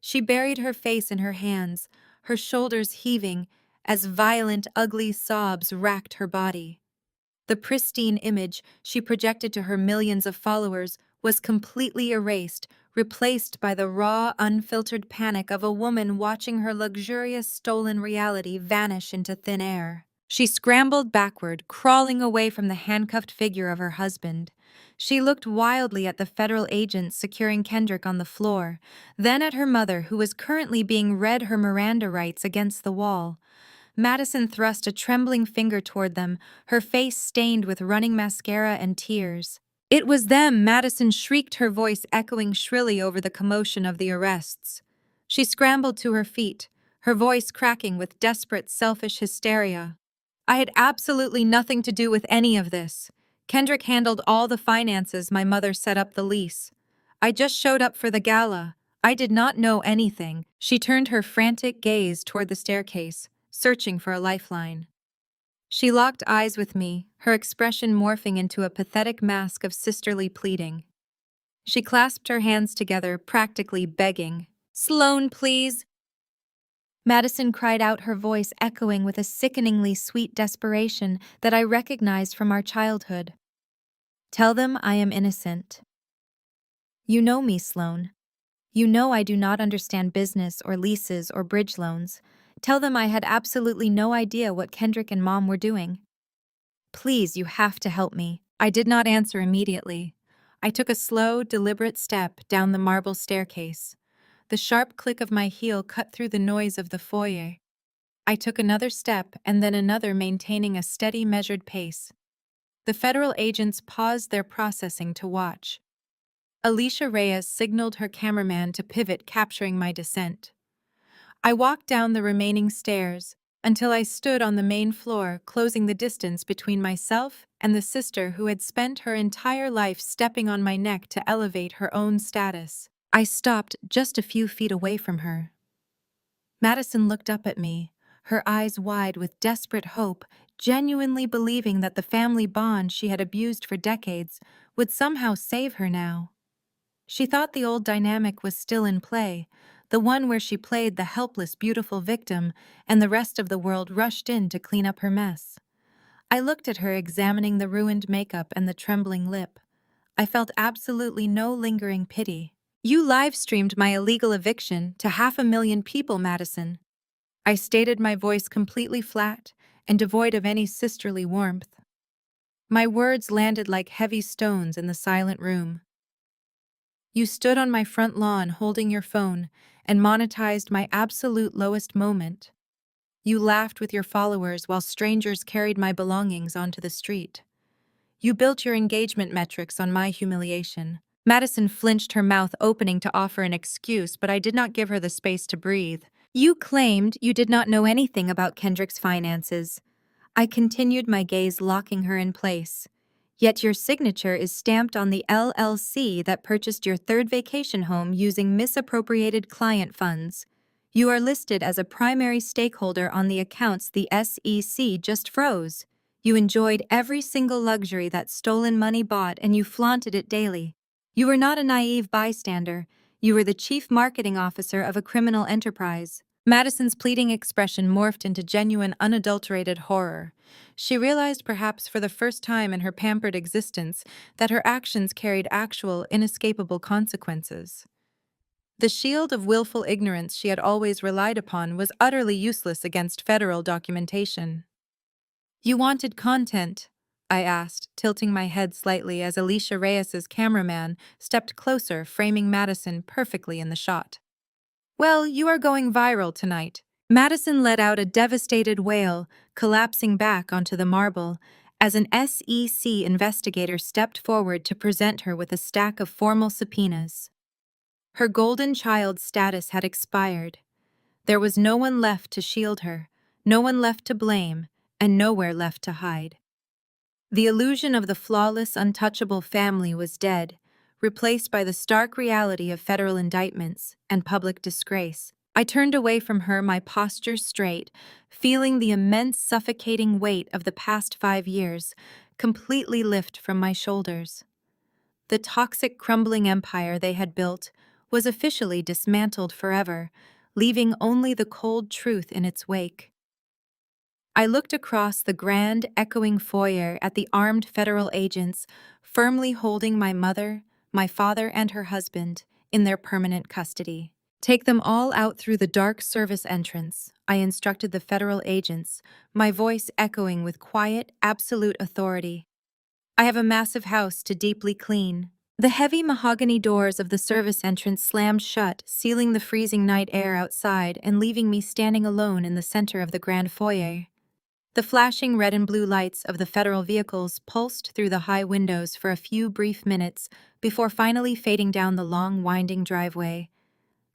She buried her face in her hands, her shoulders heaving as violent, ugly sobs racked her body. The pristine image she projected to her millions of followers was completely erased, replaced by the raw, unfiltered panic of a woman watching her luxurious stolen reality vanish into thin air. She scrambled backward, crawling away from the handcuffed figure of her husband. She looked wildly at the federal agents securing Kendrick on the floor, then at her mother, who was currently being read her Miranda rights against the wall. Madison thrust a trembling finger toward them, her face stained with running mascara and tears. "It was them!" Madison shrieked, her voice echoing shrilly over the commotion of the arrests. She scrambled to her feet, her voice cracking with desperate, selfish hysteria. "I had absolutely nothing to do with any of this. Kendrick handled all the finances, my mother set up the lease. I just showed up for the gala. I did not know anything." She turned her frantic gaze toward the staircase, searching for a lifeline. She locked eyes with me, her expression morphing into a pathetic mask of sisterly pleading. She clasped her hands together, practically begging. "Sloane, please!" Madison cried out, her voice echoing with a sickeningly sweet desperation that I recognized from our childhood. "Tell them I am innocent. You know me, Sloane. You know I do not understand business or leases or bridge loans. Tell them I had absolutely no idea what Kendrick and Mom were doing. Please, you have to help me." I did not answer immediately. I took a slow, deliberate step down the marble staircase. The sharp click of my heel cut through the noise of the foyer. I took another step and then another, maintaining a steady, measured pace. The federal agents paused their processing to watch. Alicia Reyes signaled her cameraman to pivot, capturing my descent. I walked down the remaining stairs until I stood on the main floor, closing the distance between myself and the sister who had spent her entire life stepping on my neck to elevate her own status. I stopped just a few feet away from her. Madison looked up at me, her eyes wide with desperate hope, genuinely believing that the family bond she had abused for decades would somehow save her now. She thought the old dynamic was still in play, the one where she played the helpless, beautiful victim and the rest of the world rushed in to clean up her mess. I looked at her, examining the ruined makeup and the trembling lip. I felt absolutely no lingering pity. "You live-streamed my illegal eviction to 500,000 people, Madison." I stated, my voice completely flat and devoid of any sisterly warmth. My words landed like heavy stones in the silent room. "You stood on my front lawn holding your phone and monetized my absolute lowest moment. You laughed with your followers while strangers carried my belongings onto the street. You built your engagement metrics on my humiliation." Madison flinched, her mouth opening to offer an excuse, but I did not give her the space to breathe. "You claimed you did not know anything about Kendrick's finances." I continued, my gaze locking her in place. "Yet your signature is stamped on the LLC that purchased your third vacation home using misappropriated client funds. You are listed as a primary stakeholder on the accounts the SEC just froze. You enjoyed every single luxury that stolen money bought, and you flaunted it daily. You were not a naive bystander. You were the chief marketing officer of a criminal enterprise." Madison's pleading expression morphed into genuine, unadulterated horror. She realized, perhaps for the first time in her pampered existence, that her actions carried actual, inescapable consequences. The shield of willful ignorance she had always relied upon was utterly useless against federal documentation. "You wanted content?" I asked, tilting my head slightly as Alicia Reyes's cameraman stepped closer, framing Madison perfectly in the shot. "Well, you are going viral tonight." Madison let out a devastated wail, collapsing back onto the marble, as an SEC investigator stepped forward to present her with a stack of formal subpoenas. Her golden child status had expired. There was no one left to shield her, no one left to blame, and nowhere left to hide. The illusion of the flawless, untouchable family was dead, replaced by the stark reality of federal indictments and public disgrace. I turned away from her, my posture straight, feeling the immense, suffocating weight of the past 5 years completely lift from my shoulders. The toxic, crumbling empire they had built was officially dismantled forever, leaving only the cold truth in its wake. I looked across the grand, echoing foyer at the armed federal agents, firmly holding my mother, my father, and her husband in their permanent custody. "Take them all out through the dark service entrance," I instructed the federal agents, my voice echoing with quiet, absolute authority. I have a massive house to deeply clean. The heavy mahogany doors of the service entrance slammed shut, sealing the freezing night air outside and leaving me standing alone in the center of the grand foyer. The flashing red and blue lights of the federal vehicles pulsed through the high windows for a few brief minutes before finally fading down the long, winding driveway.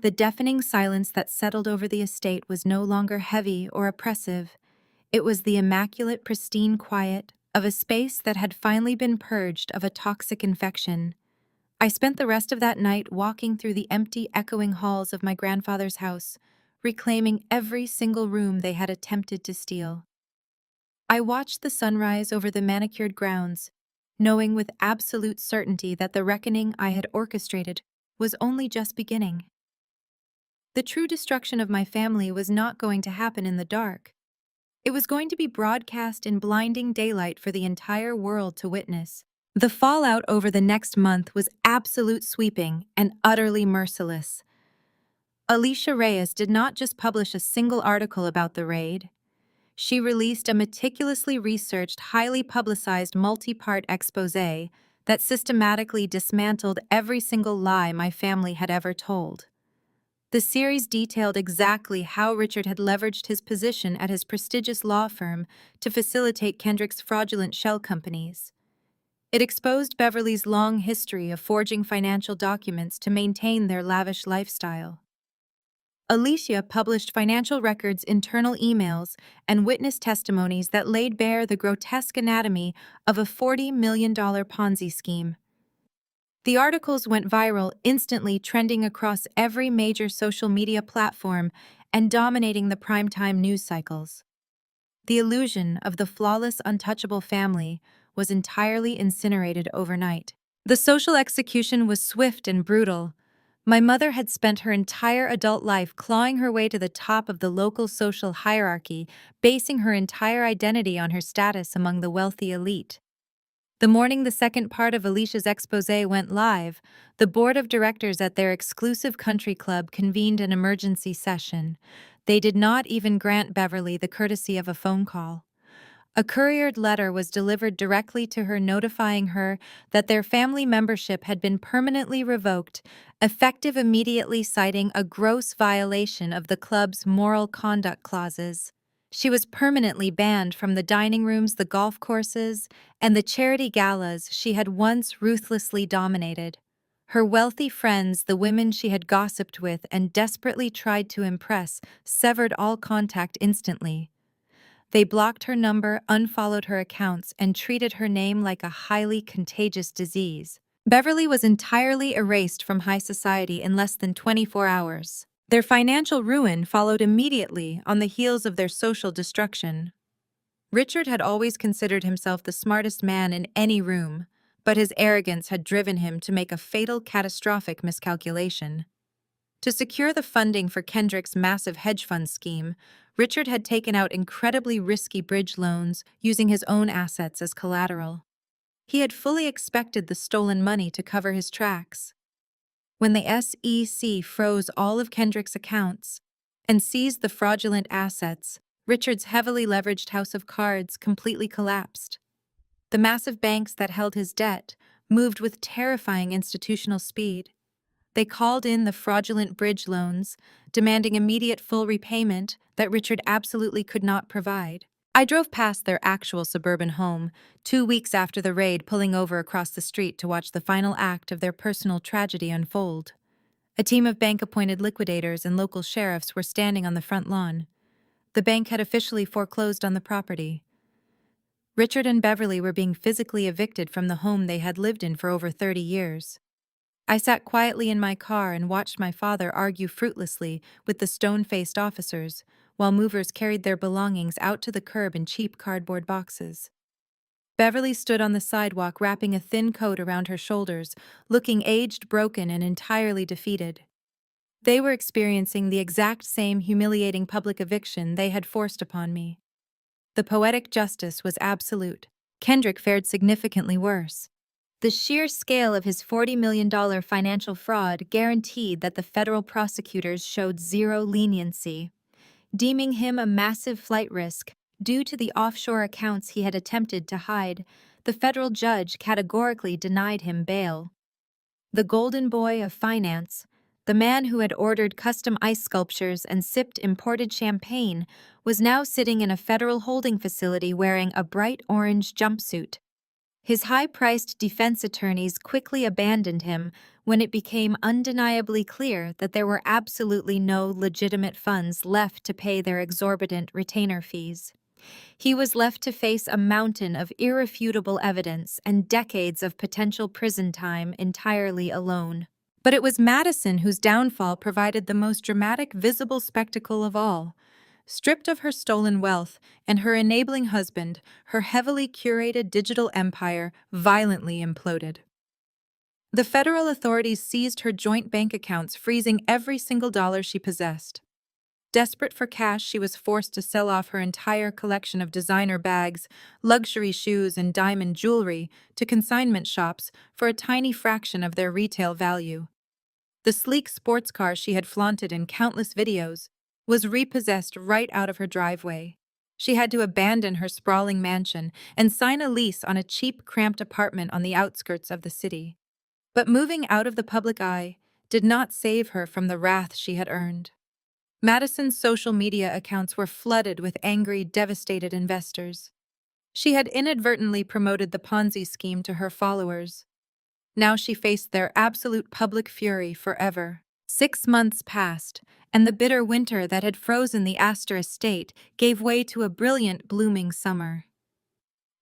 The deafening silence that settled over the estate was no longer heavy or oppressive. It was the immaculate, pristine quiet of a space that had finally been purged of a toxic infection. I spent the rest of that night walking through the empty, echoing halls of my grandfather's house, reclaiming every single room they had attempted to steal. I watched the sunrise over the manicured grounds, knowing with absolute certainty that the reckoning I had orchestrated was only just beginning. The true destruction of my family was not going to happen in the dark. It was going to be broadcast in blinding daylight for the entire world to witness. The fallout over the next month was absolute, sweeping, and utterly merciless. Alicia Reyes did not just publish a single article about the raid. She released a meticulously researched, highly publicized multi-part exposé that systematically dismantled every single lie my family had ever told. The series detailed exactly how Richard had leveraged his position at his prestigious law firm to facilitate Kendrick's fraudulent shell companies. It exposed Beverly's long history of forging financial documents to maintain their lavish lifestyle. Alicia published financial records, internal emails, and witness testimonies that laid bare the grotesque anatomy of a $40 million Ponzi scheme. The articles went viral, instantly trending across every major social media platform and dominating the primetime news cycles. The illusion of the flawless, untouchable family was entirely incinerated overnight. The social execution was swift and brutal. My mother had spent her entire adult life clawing her way to the top of the local social hierarchy, basing her entire identity on her status among the wealthy elite. The morning the second part of Alicia's exposé went live, the board of directors at their exclusive country club convened an emergency session. They did not even grant Beverly the courtesy of a phone call. A couriered letter was delivered directly to her notifying her that their family membership had been permanently revoked, effective immediately, citing a gross violation of the club's moral conduct clauses. She was permanently banned from the dining rooms, the golf courses, and the charity galas she had once ruthlessly dominated. Her wealthy friends, the women she had gossiped with and desperately tried to impress, severed all contact instantly. They blocked her number, unfollowed her accounts, and treated her name like a highly contagious disease. Beverly was entirely erased from high society in less than 24 hours. Their financial ruin followed immediately on the heels of their social destruction. Richard had always considered himself the smartest man in any room, but his arrogance had driven him to make a fatal, catastrophic miscalculation. To secure the funding for Kendrick's massive hedge fund scheme, Richard had taken out incredibly risky bridge loans using his own assets as collateral. He had fully expected the stolen money to cover his tracks. When the SEC froze all of Kendrick's accounts and seized the fraudulent assets, Richard's heavily leveraged house of cards completely collapsed. The massive banks that held his debt moved with terrifying institutional speed. They called in the fraudulent bridge loans, demanding immediate full repayment that Richard absolutely could not provide. I drove past their actual suburban home 2 weeks after the raid, pulling over across the street to watch the final act of their personal tragedy unfold. A team of bank-appointed liquidators and local sheriffs were standing on the front lawn. The bank had officially foreclosed on the property. Richard and Beverly were being physically evicted from the home they had lived in for over 30 years. I sat quietly in my car and watched my father argue fruitlessly with the stone-faced officers, while movers carried their belongings out to the curb in cheap cardboard boxes. Beverly stood on the sidewalk, wrapping a thin coat around her shoulders, looking aged, broken, and entirely defeated. They were experiencing the exact same humiliating public eviction they had forced upon me. The poetic justice was absolute. Kendrick fared significantly worse. The sheer scale of his $40 million financial fraud guaranteed that the federal prosecutors showed zero leniency, deeming him a massive flight risk due to the offshore accounts he had attempted to hide. the federal judge categorically denied him bail. The golden boy of finance, the man who had ordered custom ice sculptures and sipped imported champagne, was now sitting in a federal holding facility wearing a bright orange jumpsuit. His high-priced defense attorneys quickly abandoned him when it became undeniably clear that there were absolutely no legitimate funds left to pay their exorbitant retainer fees. He was left to face a mountain of irrefutable evidence and decades of potential prison time entirely alone. But it was Madison whose downfall provided the most dramatic visible spectacle of all. Stripped of her stolen wealth and her enabling husband, her heavily curated digital empire violently imploded. The federal authorities seized her joint bank accounts, freezing every single dollar she possessed. Desperate for cash, she was forced to sell off her entire collection of designer bags, luxury shoes, and diamond jewelry to consignment shops for a tiny fraction of their retail value. The sleek sports car she had flaunted in countless videos was repossessed right out of her driveway. She had to abandon her sprawling mansion and sign a lease on a cheap, cramped apartment on the outskirts of the city. But moving out of the public eye did not save her from the wrath she had earned. Madison's social media accounts were flooded with angry, devastated investors. She had inadvertently promoted the Ponzi scheme to her followers. Now she faced their absolute public fury forever. 6 months passed, and the bitter winter that had frozen the Astor estate gave way to a brilliant, blooming summer.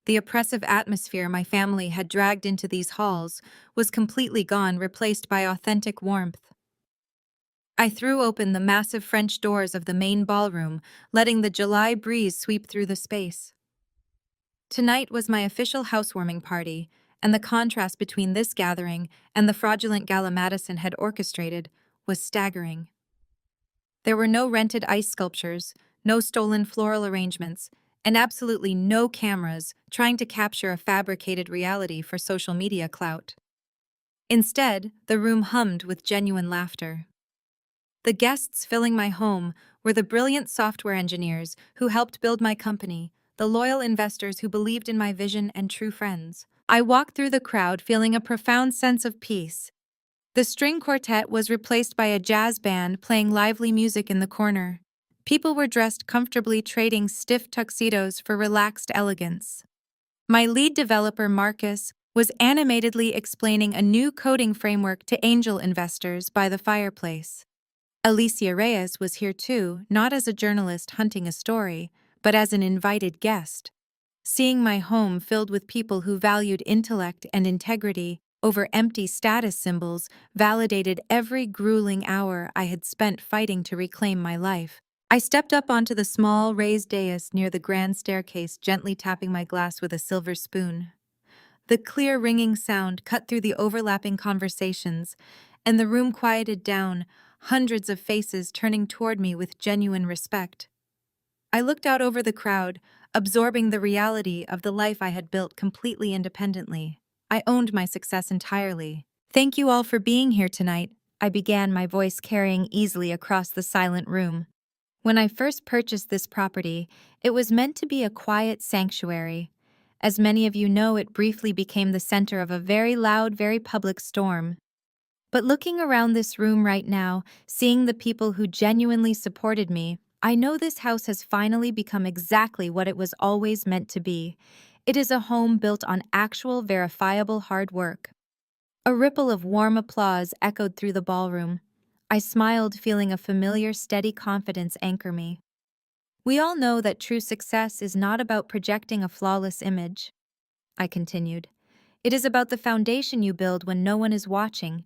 The oppressive atmosphere my family had dragged into these halls was completely gone, replaced by authentic warmth. I threw open the massive French doors of the main ballroom, letting the July breeze sweep through the space. Tonight was my official housewarming party, and the contrast between this gathering and the fraudulent gala Madison had orchestrated was staggering. There were no rented ice sculptures, no stolen floral arrangements, and absolutely no cameras trying to capture a fabricated reality for social media clout. Instead, the room hummed with genuine laughter. The guests filling my home were the brilliant software engineers who helped build my company, the loyal investors who believed in my vision, and true friends. I walked through the crowd feeling a profound sense of peace. The string quartet was replaced by a jazz band playing lively music in the corner. People were dressed comfortably, trading stiff tuxedos for relaxed elegance. My lead developer, Marcus, was animatedly explaining a new coding framework to angel investors by the fireplace. Alicia Reyes was here too, not as a journalist hunting a story, but as an invited guest. Seeing my home filled with people who valued intellect and integrity over empty status symbols validated every grueling hour I had spent fighting to reclaim my life. I stepped up onto the small, raised dais near the grand staircase, gently tapping my glass with a silver spoon. The clear, ringing sound cut through the overlapping conversations, and the room quieted down, hundreds of faces turning toward me with genuine respect. I looked out over the crowd, absorbing the reality of the life I had built completely independently. I owned my success entirely. "Thank you all for being here tonight," I began, my voice carrying easily across the silent room. When I first purchased this property, it was meant to be a quiet sanctuary. As many of you know, it briefly became the center of a very loud, very public storm. But looking around this room right now, seeing the people who genuinely supported me, I know this house has finally become exactly what it was always meant to be. It is a home built on actual, verifiable hard work. A ripple of warm applause echoed through the ballroom. I smiled, feeling a familiar, steady confidence anchor me. "We all know that true success is not about projecting a flawless image," I continued. "It is about the foundation you build when no one is watching.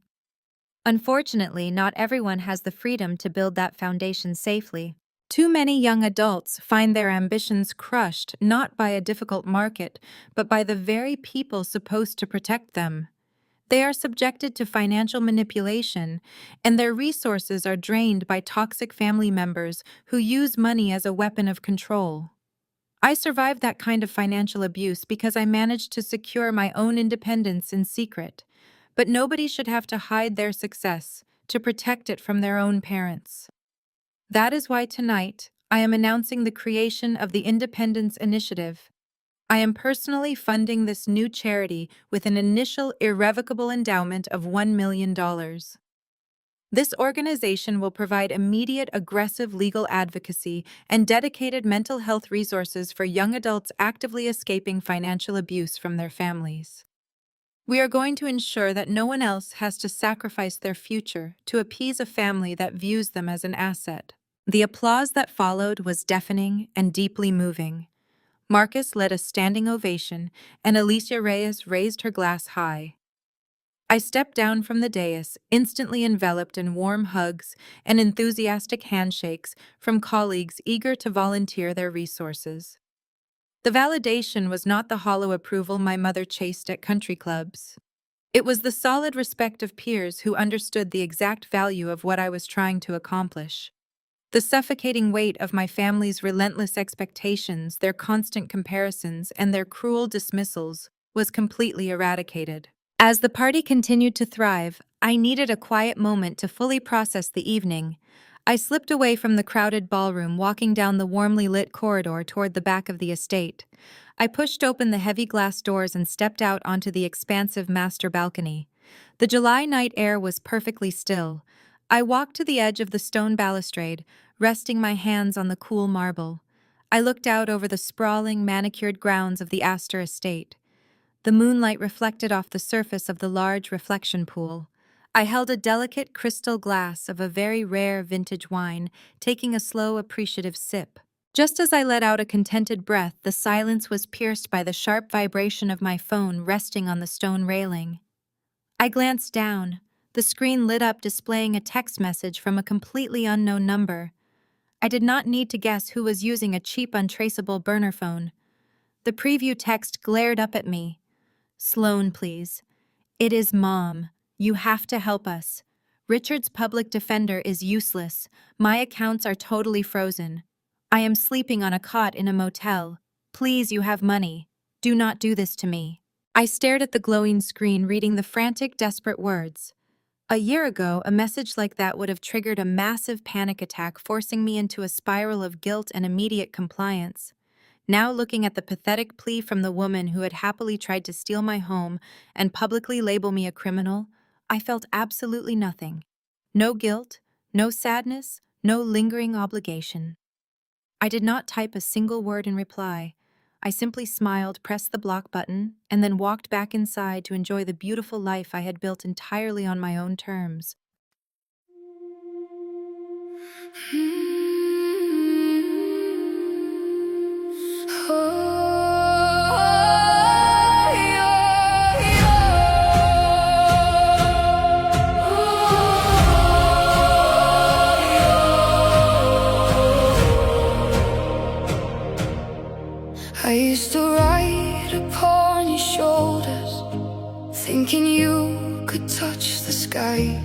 Unfortunately, not everyone has the freedom to build that foundation safely. Too many young adults find their ambitions crushed not by a difficult market, but by the very people supposed to protect them. They are subjected to financial manipulation, and their resources are drained by toxic family members who use money as a weapon of control. I survived that kind of financial abuse because I managed to secure my own independence in secret. But nobody should have to hide their success to protect it from their own parents. That is why tonight I am announcing the creation of the Independence Initiative. I am personally funding this new charity with an initial irrevocable endowment of $1 million. This organization will provide immediate aggressive legal advocacy and dedicated mental health resources for young adults actively escaping financial abuse from their families. We are going to ensure that no one else has to sacrifice their future to appease a family that views them as an asset. The applause that followed was deafening and deeply moving. Marcus led a standing ovation, and Alicia Reyes raised her glass high. I stepped down from the dais, instantly enveloped in warm hugs and enthusiastic handshakes from colleagues eager to volunteer their resources. The validation was not the hollow approval my mother chased at country clubs. It was the solid respect of peers who understood the exact value of what I was trying to accomplish. The suffocating weight of my family's relentless expectations, their constant comparisons, and their cruel dismissals was completely eradicated. As the party continued to thrive, I needed a quiet moment to fully process the evening. I slipped away from the crowded ballroom, walking down the warmly lit corridor toward the back of the estate. I pushed open the heavy glass doors and stepped out onto the expansive master balcony. The July night air was perfectly still. I walked to the edge of the stone balustrade, resting my hands on the cool marble. I looked out over the sprawling, manicured grounds of the Astor estate. The moonlight reflected off the surface of the large reflection pool. I held a delicate crystal glass of a very rare vintage wine, taking a slow, appreciative sip. Just as I let out a contented breath, the silence was pierced by the sharp vibration of my phone resting on the stone railing. I glanced down. The screen lit up, displaying a text message from a completely unknown number. I did not need to guess who was using a cheap, untraceable burner phone. The preview text glared up at me. "Sloane, please. It is Mom. You have to help us. Richard's public defender is useless. My accounts are totally frozen. I am sleeping on a cot in a motel. Please, you have money. Do not do this to me." I stared at the glowing screen, reading the frantic, desperate words. A year ago, a message like that would have triggered a massive panic attack, forcing me into a spiral of guilt and immediate compliance. Now, looking at the pathetic plea from the woman who had happily tried to steal my home and publicly label me a criminal, I felt absolutely nothing. No guilt, no sadness, no lingering obligation. I did not type a single word in reply. I simply smiled, pressed the block button, and then walked back inside to enjoy the beautiful life I had built entirely on my own terms. I used to ride upon your shoulders, thinking you could touch the sky.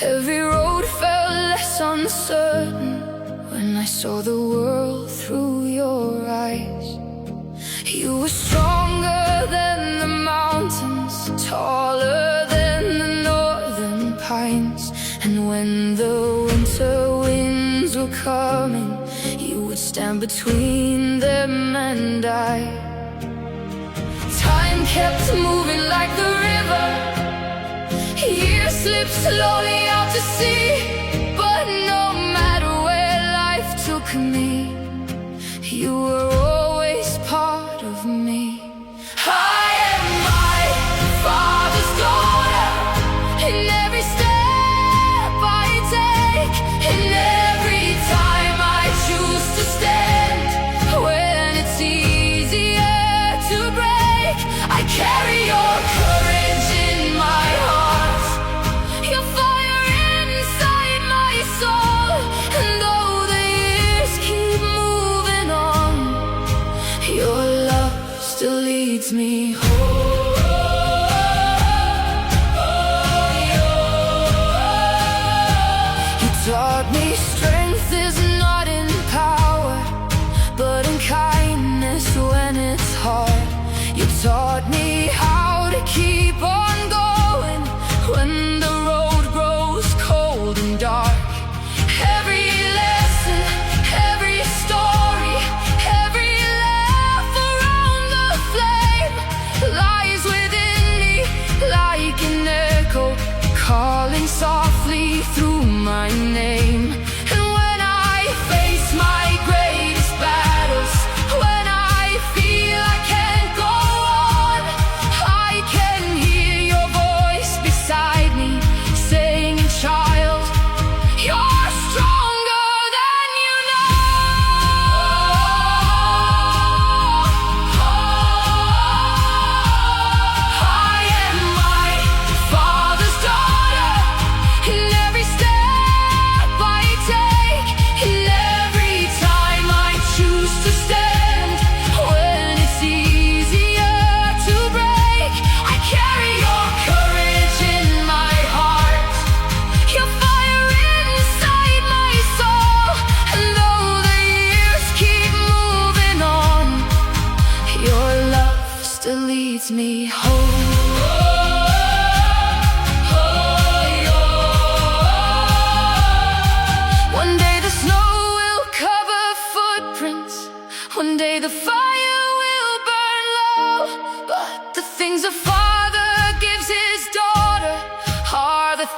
Every road felt less uncertain when I saw the world through your eyes. You were stronger than the mountains, taller than the northern pines. And when the winter winds were coming, you would stand between them and I. Time kept moving like the river. Years slipped slowly out to sea. But no matter where life took me, you were always part of me. I am my father's daughter. In every step I take, in every time I choose to stand. When it's easier to break, I carry your courage in my heart, your fire inside my soul. And though the years keep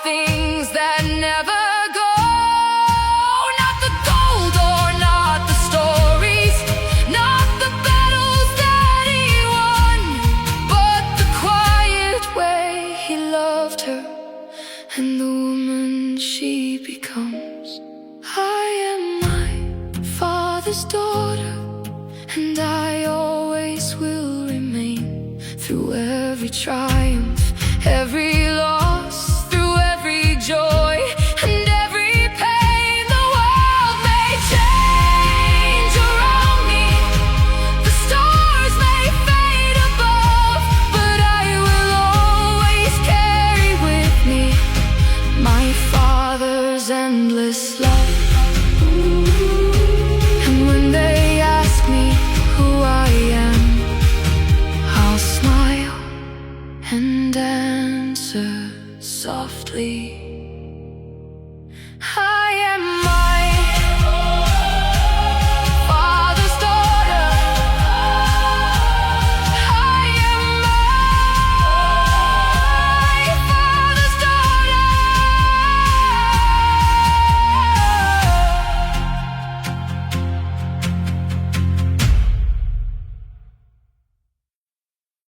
things that never go. Not the gold or not the stories, not the battles that he won, but the quiet way he loved her and the woman she becomes. I am my father's daughter, and I always will remain. Through every triumph, every loss, through every joy and every pain, the world may change around me, the stars may fade above, but I will always carry with me my Father's endless love. And when they ask me who I am, I'll smile and answer softly.